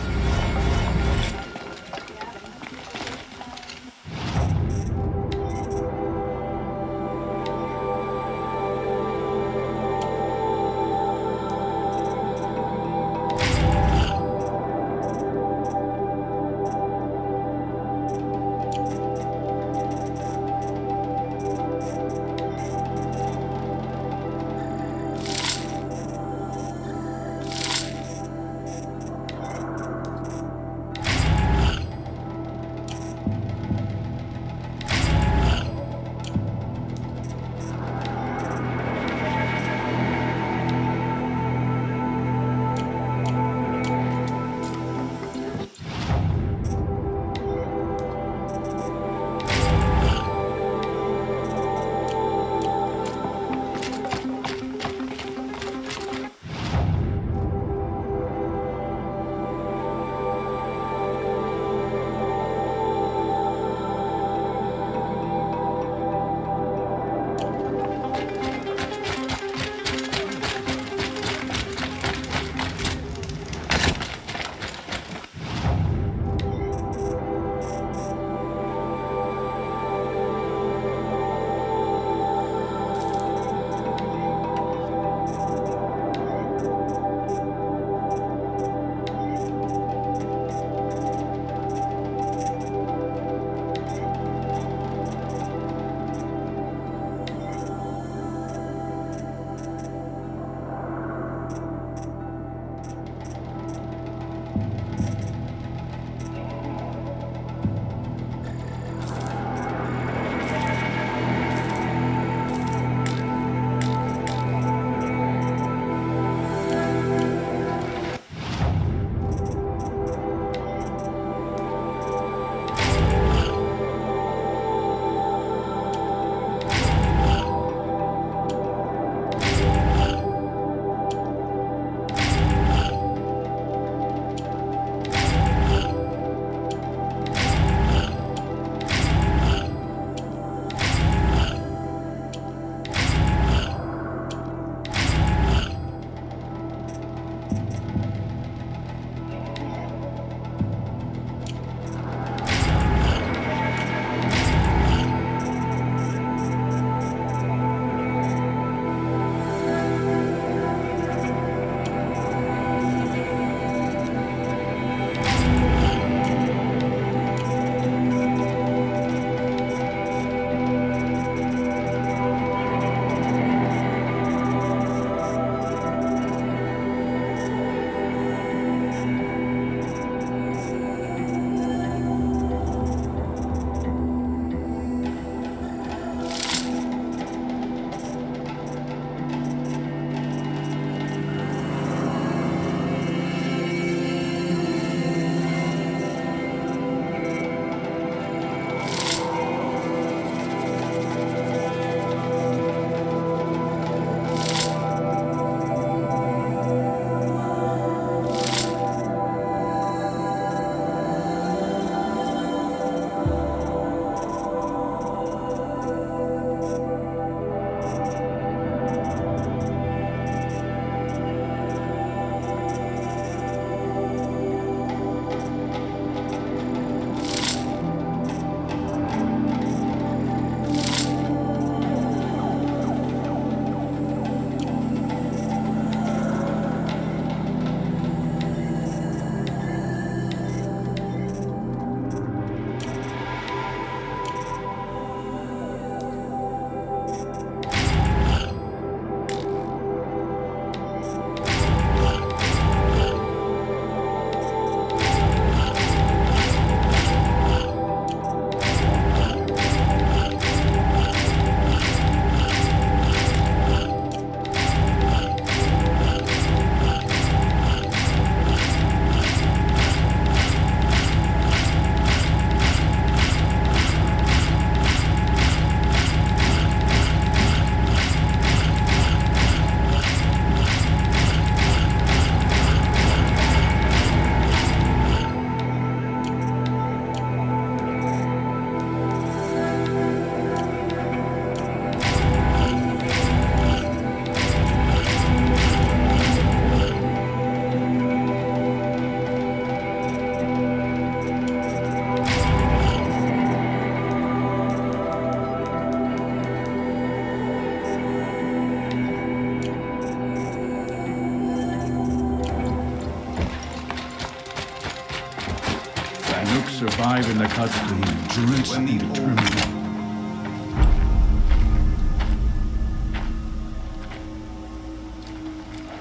Nook survive in the Kazakhstan endurance and determination.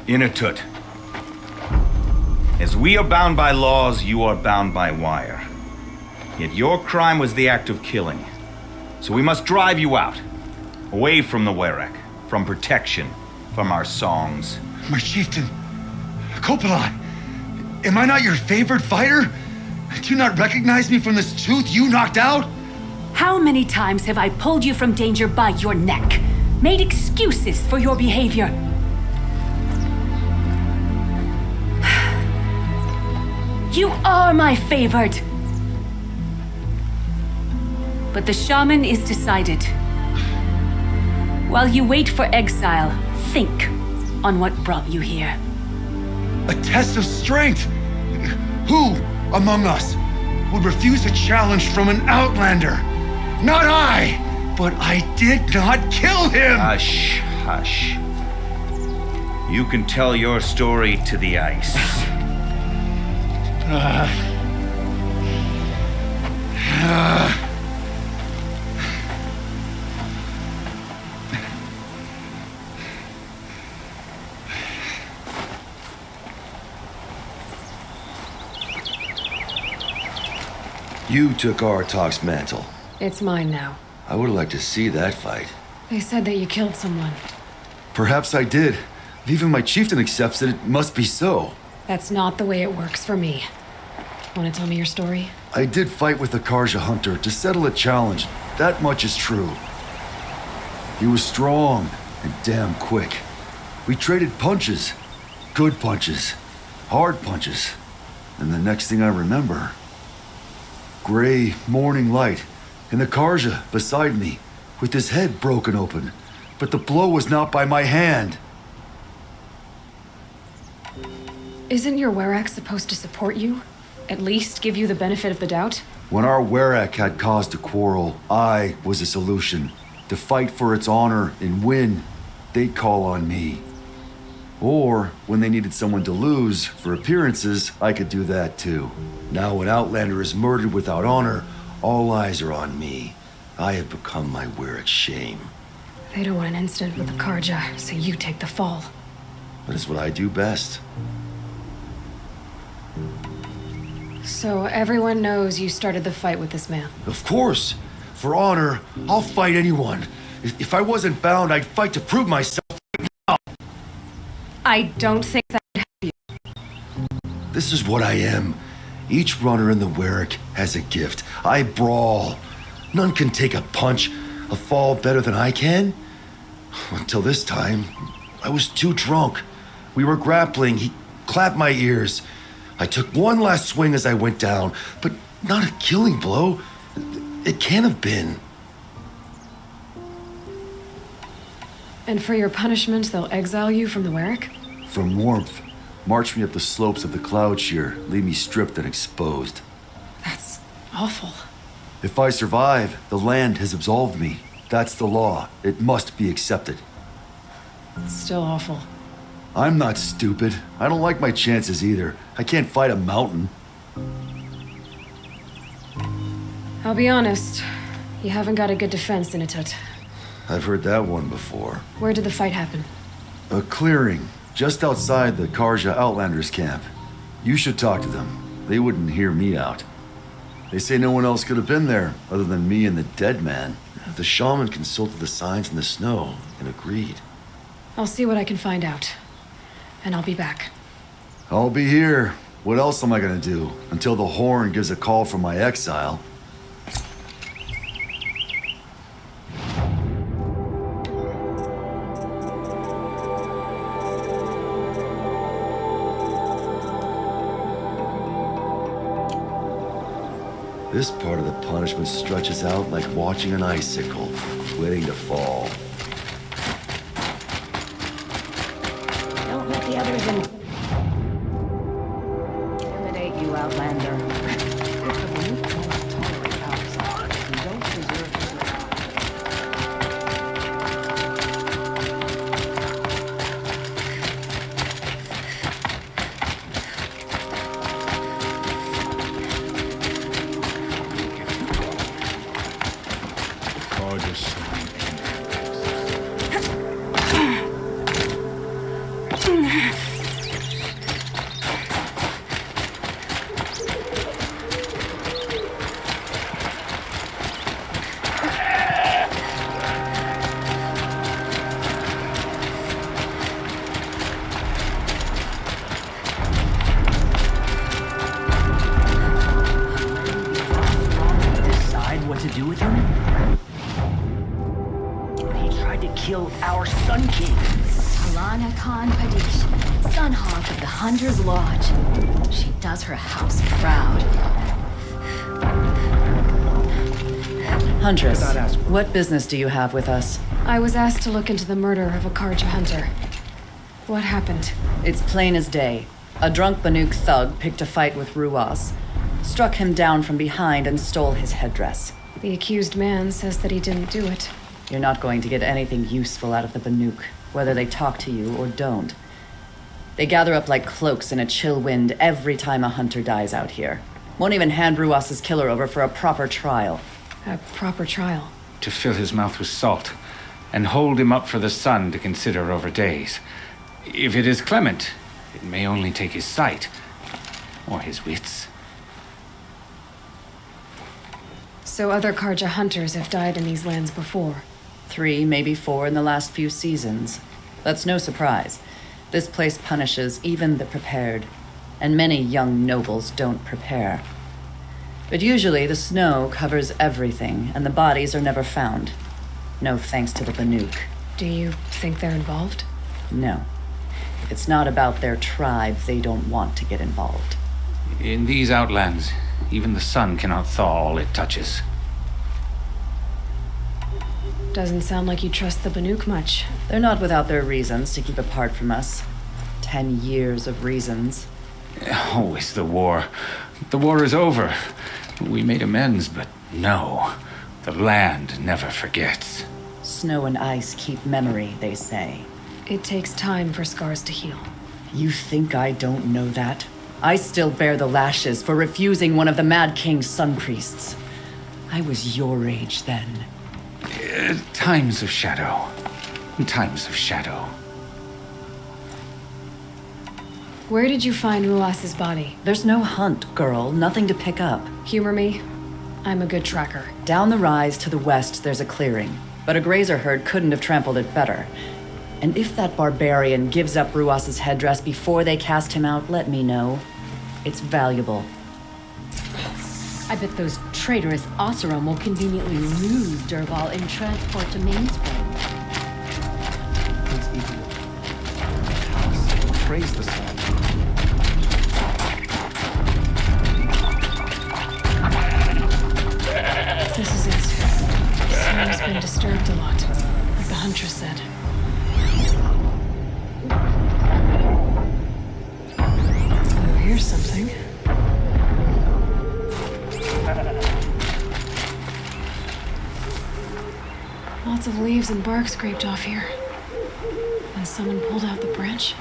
Inatut. As we are bound by laws, you are bound by wire. Yet your crime was the act of killing. So we must drive you out. Away from the Werek, from protection, from our songs. My chieftain, Copeland, am I not your favorite fighter? Do you not recognize me from this tooth you knocked out? How many times have I pulled you from danger by your neck? Made excuses for your behavior? You are my favorite! But the shaman is decided. While you wait for exile, think on what brought you here. A test of strength! Who among us would refuse a challenge from an outlander? Not I! But I did not kill him! Hush, hush. You can tell your story to the ice. You took Artok's mantle. It's mine now. I would like to see that fight. They said that you killed someone. Perhaps I did. If even my chieftain accepts it, it must be so. That's not the way it works for me. Want to tell me your story? I did fight with the Karja hunter to settle a challenge. That much is true. He was strong and damn quick. We traded punches. Good punches. Hard punches. And the next thing I remember... gray morning light, and the Karja beside me, with his head broken open. But the blow was not by my hand. Isn't your Werek supposed to support you? At least give you the benefit of the doubt? When our Werek had cause to quarrel, I was a solution. To fight for its honor and win, they'd call on me. Or, when they needed someone to lose for appearances, I could do that too. Now an outlander is murdered without honor, all eyes are on me. I have become my Werek's shame. They don't want an incident with the Karja, so you take the fall. That is what I do best. So everyone knows you started the fight with this man? Of course. For honor, I'll fight anyone. If I wasn't bound, I'd fight to prove myself right now. I don't think that would help you. This is what I am. Each runner in the Werek has a gift. I brawl. None can take a punch, a fall better than I can. Until this time, I was too drunk. We were grappling. He clapped my ears. I took one last swing as I went down, but not a killing blow. It can't have been. And for your punishment, they'll exile you from the Werek? From warmth. March me up the slopes of the cloud shear, leave me stripped and exposed. That's awful. If I survive, the land has absolved me. That's the law. It must be accepted. It's still awful. I'm not stupid. I don't like my chances either. I can't fight a mountain. I'll be honest. You haven't got a good defense, Inatut. I've heard that one before. Where did the fight happen? A clearing, just outside the Karja Outlanders camp. You should talk to them. They wouldn't hear me out. They say no one else could have been there, other than me and the dead man. The shaman consulted the signs in the snow and agreed. I'll see what I can find out. And I'll be back. I'll be here. What else am I gonna do? Until the horn gives a call from my exile. This part of the punishment stretches out like watching an icicle, waiting to fall. Don't let the others intimidate you, Outlander. If the belief cannot tolerate outsiders, you don't deserve to largest sign Decide what to do with him? He tried to kill our Sun King. Alana Khan Padish, Sun Hawk of the Hunter's Lodge. She does her house proud. Huntress, what business do you have with us? I was asked to look into the murder of a Karja hunter. What happened? It's plain as day. A drunk Banuk thug picked a fight with Ruas, struck him down from behind and stole his headdress. The accused man says that he didn't do it. You're not going to get anything useful out of the Banuk, whether they talk to you or don't. They gather up like cloaks in a chill wind every time a hunter dies out here. Won't even hand Ruas's killer over for a proper trial. A proper trial? To fill his mouth with salt, and hold him up for the sun to consider over days. If it is clement, it may only take his sight, or his wits. So other Karja hunters have died in these lands before? 3, maybe 4 in the last few seasons. That's no surprise. This place punishes even the prepared, and many young nobles don't prepare. But usually the snow covers everything, and the bodies are never found. No thanks to the Banuk. Do you think they're involved? No. If it's not about their tribe, they don't want to get involved. In these outlands, even the sun cannot thaw all it touches. Doesn't sound like you trust the Banuk much. They're not without their reasons to keep apart from us. 10 years of reasons. Always the war. The war is over. We made amends, but no. The land never forgets. Snow and ice keep memory, they say. It takes time for scars to heal. You think I don't know that? I still bear the lashes for refusing one of the Mad King's sun priests. I was your age then. Times of shadow. Times of shadow. Where did you find Ruas's body? There's no hunt, girl. Nothing to pick up. Humor me. I'm a good tracker. Down the rise to the west, there's a clearing. But a grazer herd couldn't have trampled it better. And if that barbarian gives up Ruas's headdress before they cast him out, let me know. It's valuable. I bet those traitorous Icerail will conveniently lose Derval in transport to Mainspring. Praise the sun. This is it. Snow's been disturbed a lot, like the Huntress said. Oh, here's something. Lots of leaves and bark scraped off here. And someone pulled out the branch?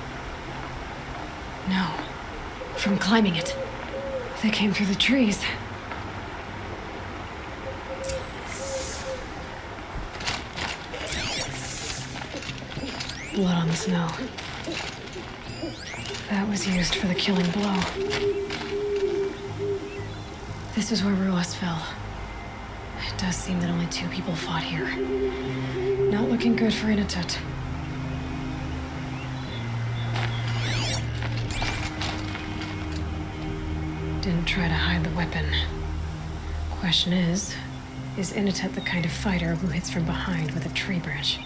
No. From climbing it. They came through the trees. Blood on the snow. That was used for the killing blow. This is where Ruas fell. It does seem that only 2 people fought here. Not looking good for Inatut. Didn't try to hide the weapon. Question is Inatut the kind of fighter who hits from behind with a tree branch?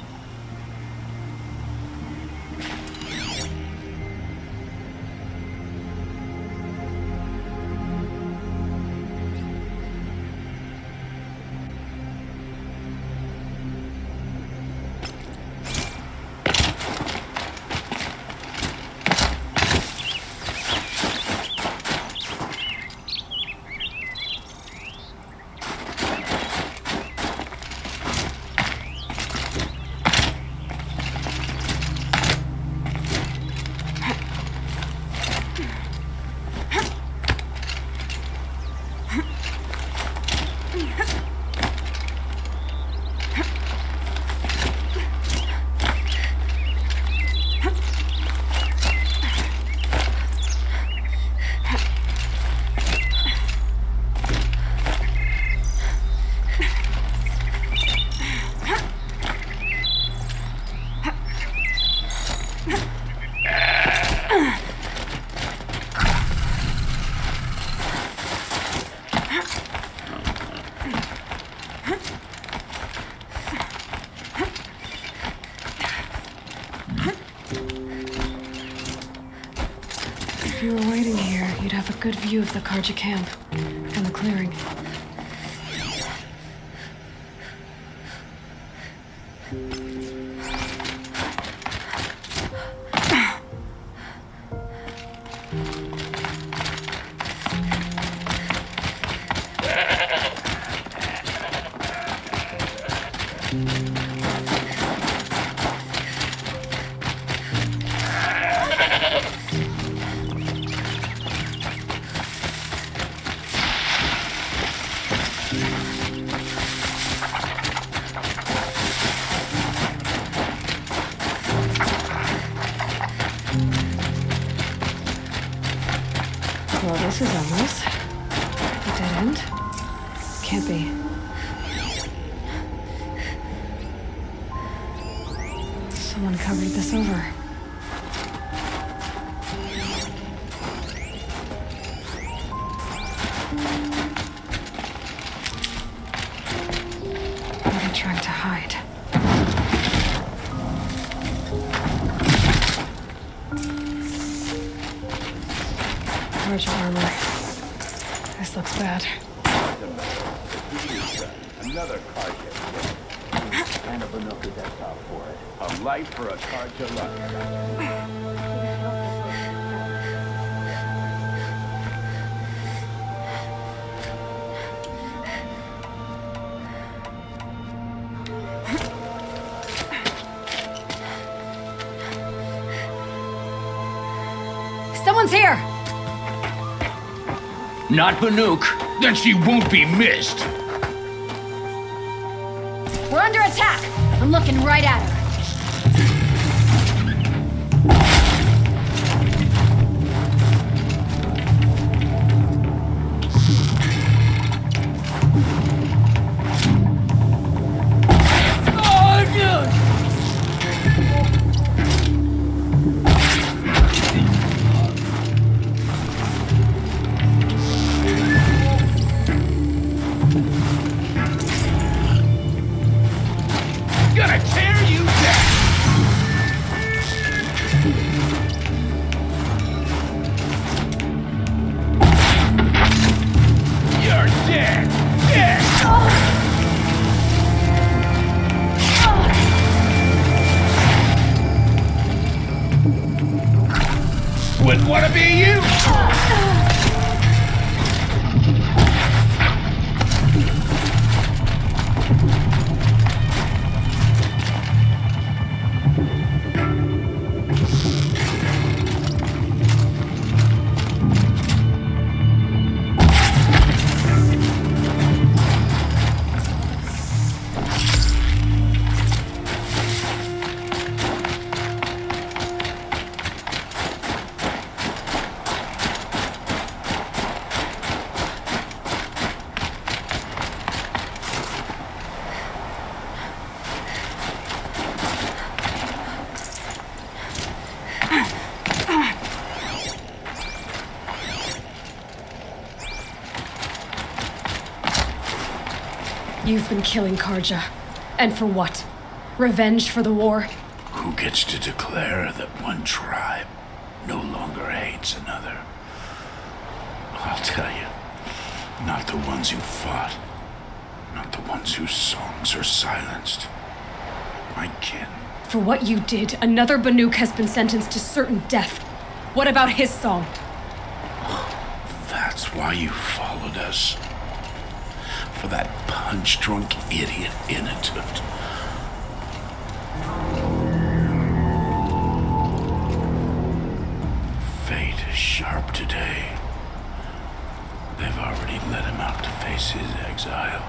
good view of the Karja camp from the clearing. Well, this is ominous. A dead end? Can't be. Someone covered this over. What are they trying to hide? Karja armor. This looks bad. Another Karja. And a Binoka desktop for it. A light for a Karja light. Someone's here! Not Banuk. Then she won't be missed. We're under attack! I'm looking right at her. Gonna tear you down! You're dead! Dead! Wouldn't want to be you! You've been killing Karja. And for what? Revenge for the war? Who gets to declare that one tribe no longer hates another? I'll tell you, not the ones who fought, not the ones whose songs are silenced. My kin. For what you did, another Banuk has been sentenced to certain death. What about his song? That's why you followed us. For that punch-drunk idiot Inatut. Fate is sharp today. They've already let him out to face his exile.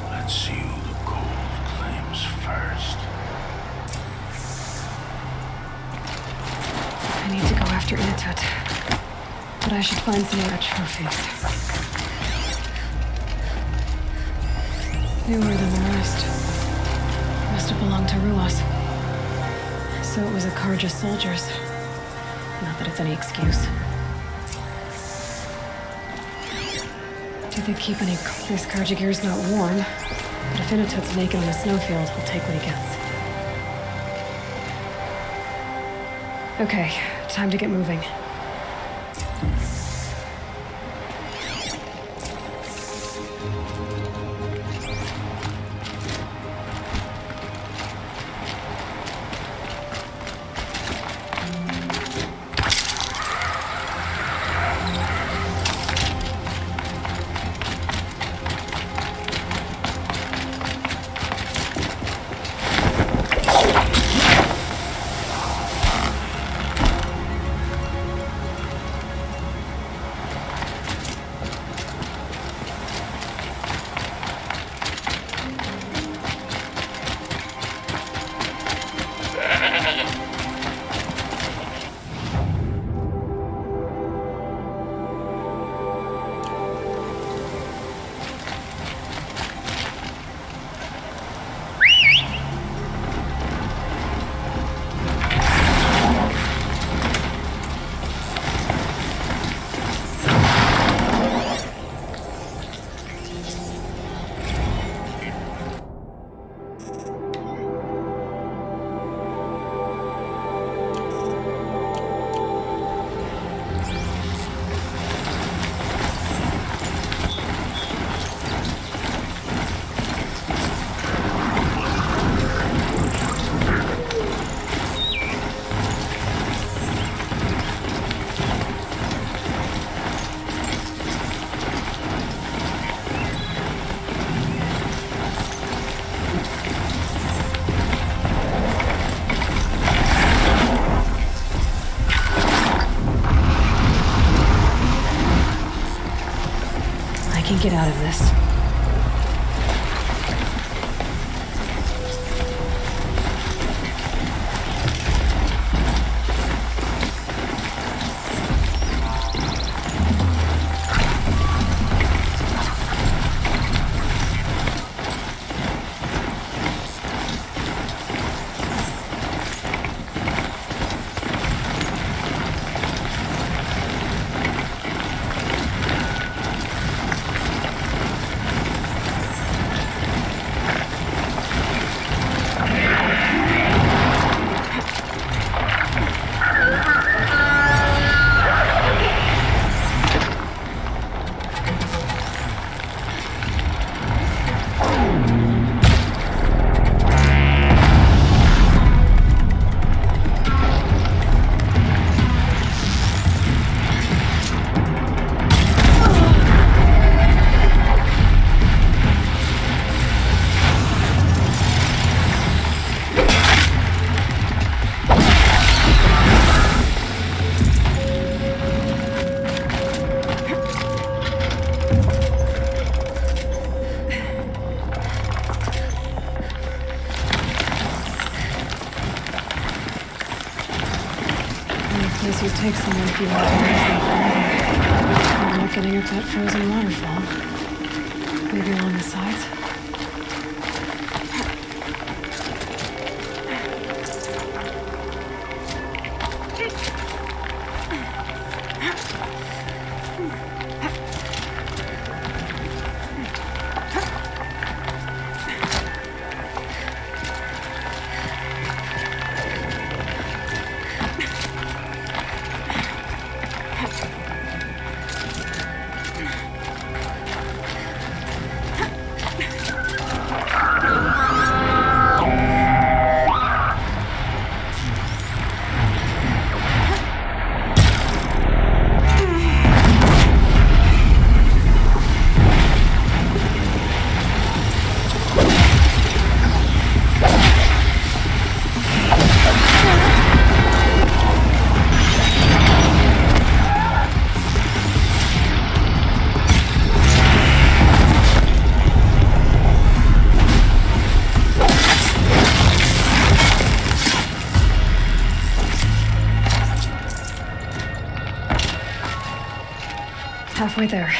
Let's see who the gold claims first. I need to go after Inatut. But I should find some other trophies. Newer than the rest. Must have belonged to Ruas. So it was a Karja soldiers. Not that it's any excuse. Do they keep any... This Karja gear's not warm. But if Inatut's naked on a snowfield, he'll take what he gets. Okay, time to get moving. Get out of this. This would take someone if you want to raise them forever. I'm not getting up that frozen waterfall. Maybe along the sides. Halfway there.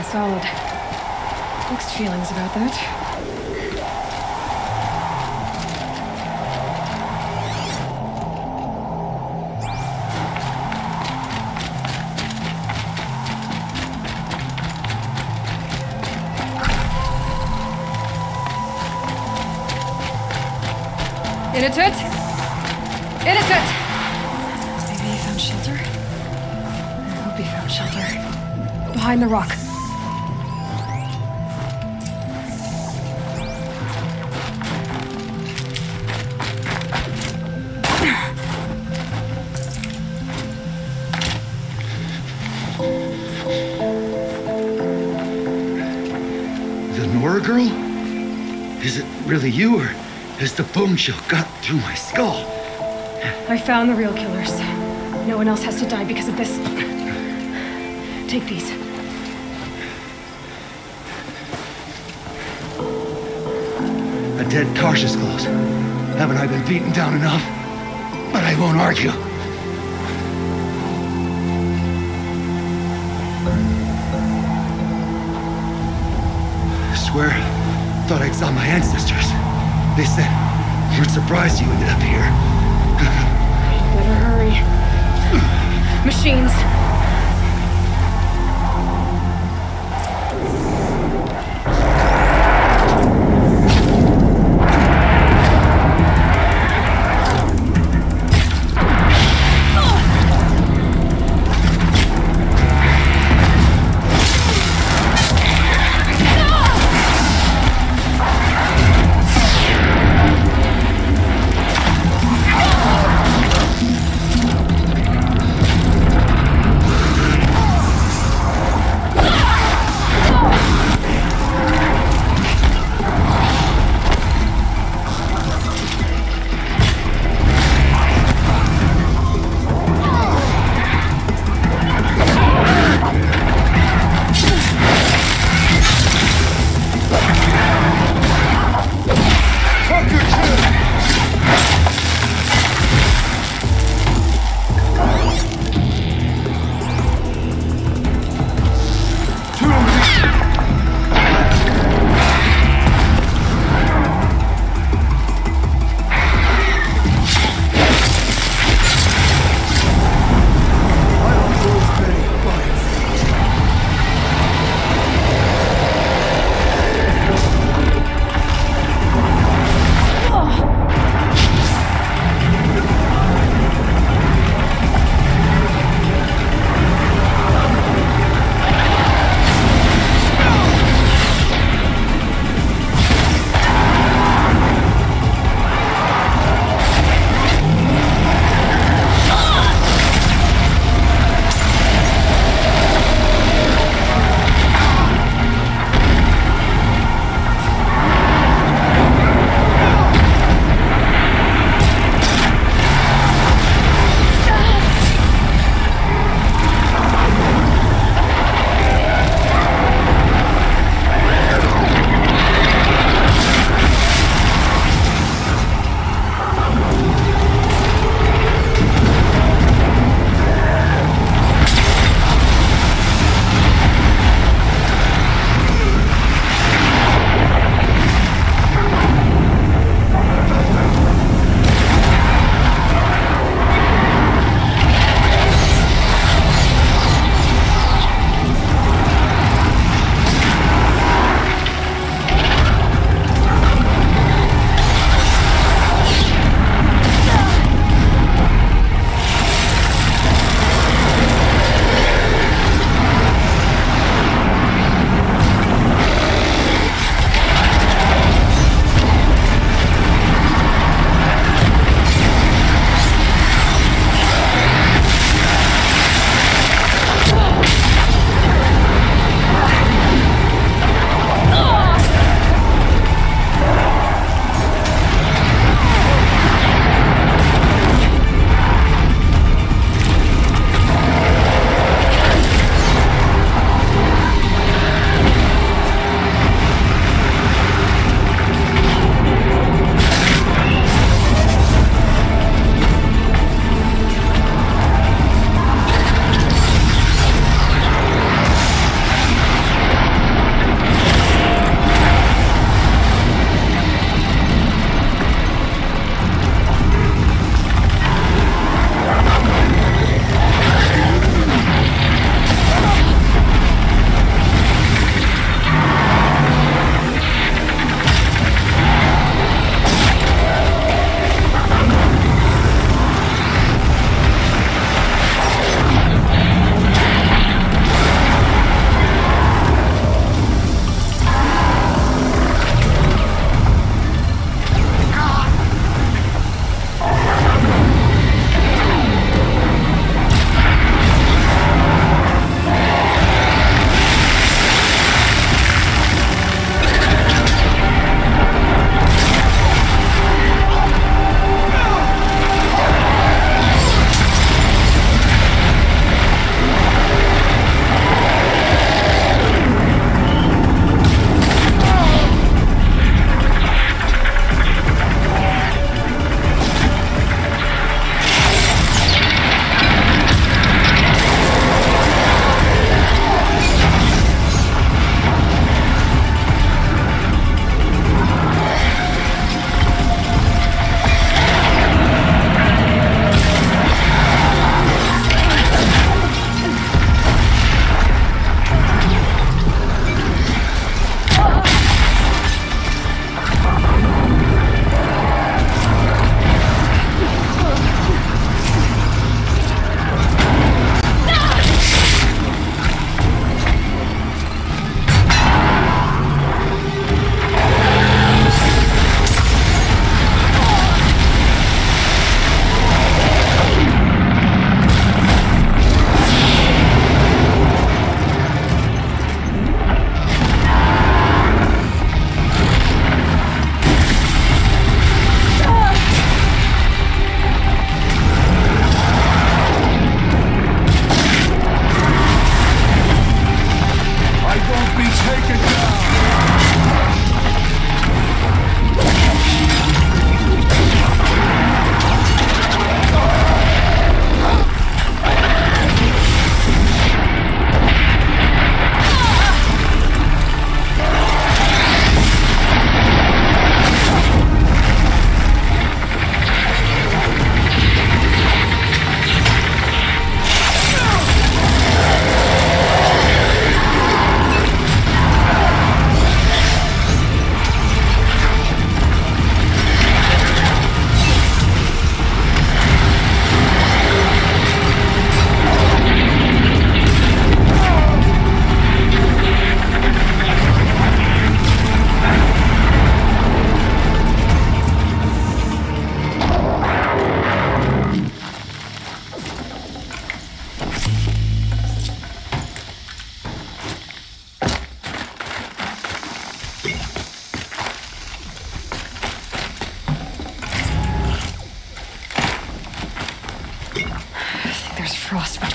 Solid. Mixed feelings about that. Initit! Initit! Maybe he found shelter? I hope he found shelter. Behind the rock. The Nora girl? Is it really you, or has the bone chill got through my skull? I found the real killers. No one else has to die because of this. Take these. A dead Karja's close. Haven't I been beaten down enough? But I won't argue. I swear, thought I saw my ancestors. They said, we're surprised you ended up here. Better hurry. Machines.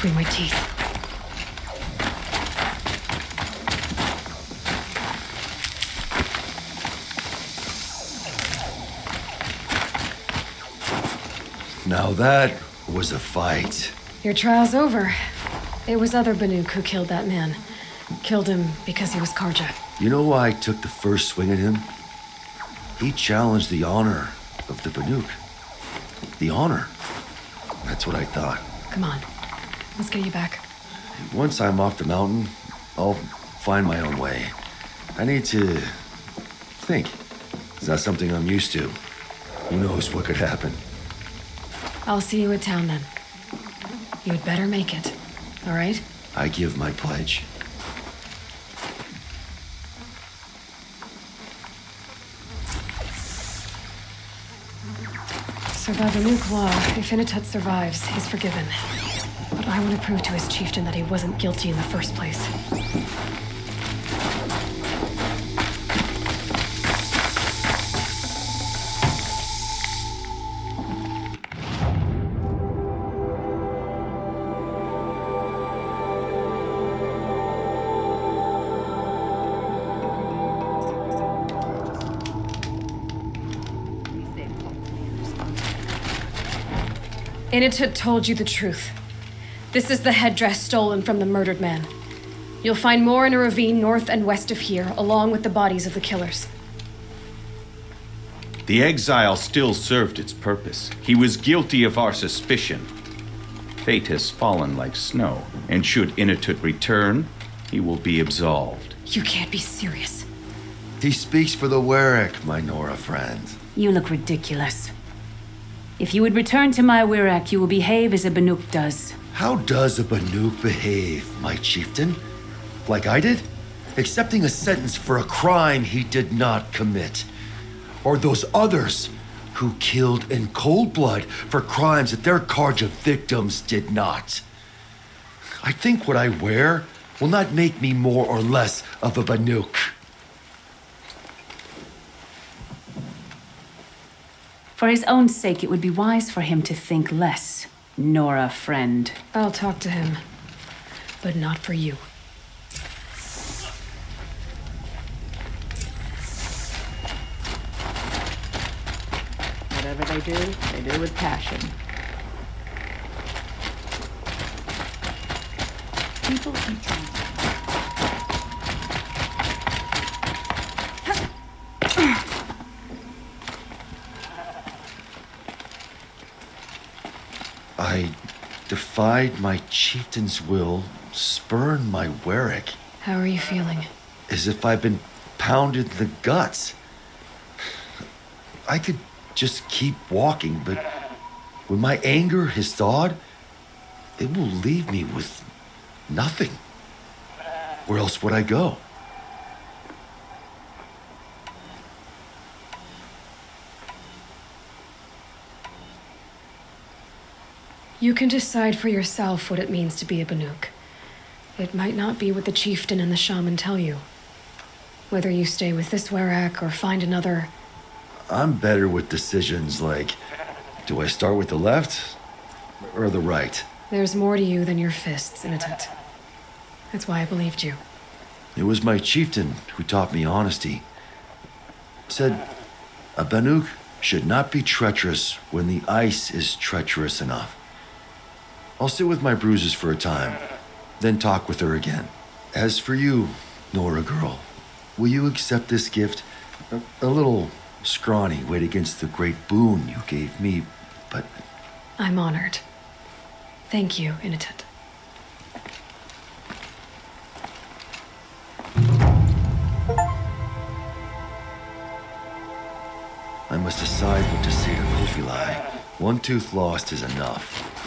between my teeth. Now that was a fight. Your trial's over. It was other Banuk who killed that man. Killed him because he was Karja. You know why I took the first swing at him? He challenged the honor of the Banuk. The honor. That's what I thought. Come on. Let's get you back. Once I'm off the mountain, I'll find my own way. I need to think. It's not something I'm used to. Who knows what could happen? I'll see you at town then. You'd better make it. All right? I give my pledge. So by the Banuk law, if Inatut survives, he's forgiven. But I want to prove to his chieftain that he wasn't guilty in the first place. Inatut told you the truth. This is the headdress stolen from the murdered man. You'll find more in a ravine north and west of here, along with the bodies of the killers. The exile still served its purpose. He was guilty of our suspicion. Fate has fallen like snow, and should Inatut return, he will be absolved. You can't be serious. He speaks for the Werek, my Nora friend. You look ridiculous. If you would return to my Wirak, you will behave as a Banuk does. How does a Banuk behave, my chieftain? Like I did? Accepting a sentence for a crime he did not commit. Or those others who killed in cold blood for crimes that their Karja victims did not. I think what I wear will not make me more or less of a Banuk. For his own sake, it would be wise for him to think less. Nora, friend. I'll talk to him. But not for you. Whatever they do with passion. People keep trying. I defied my chieftain's will, spurned my Werek. How are you feeling? As if I've been pounded in the guts. I could just keep walking, but when my anger has thawed, it will leave me with nothing. Where else would I go? You can decide for yourself what it means to be a Banuk. It might not be what the chieftain and the shaman tell you. Whether you stay with this Werek or find another... I'm better with decisions like, do I start with the left or the right? There's more to you than your fists, Inatut. That's why I believed you. It was my chieftain who taught me honesty. Said, a Banuk should not be treacherous when the ice is treacherous enough. I'll sit with my bruises for a time, then talk with her again. As for you, Nora girl, will you accept this gift? A little scrawny weighed against the great boon you gave me, but... I'm honored. Thank you, Inatut. I must decide what to say to Kopilai. One tooth lost is enough.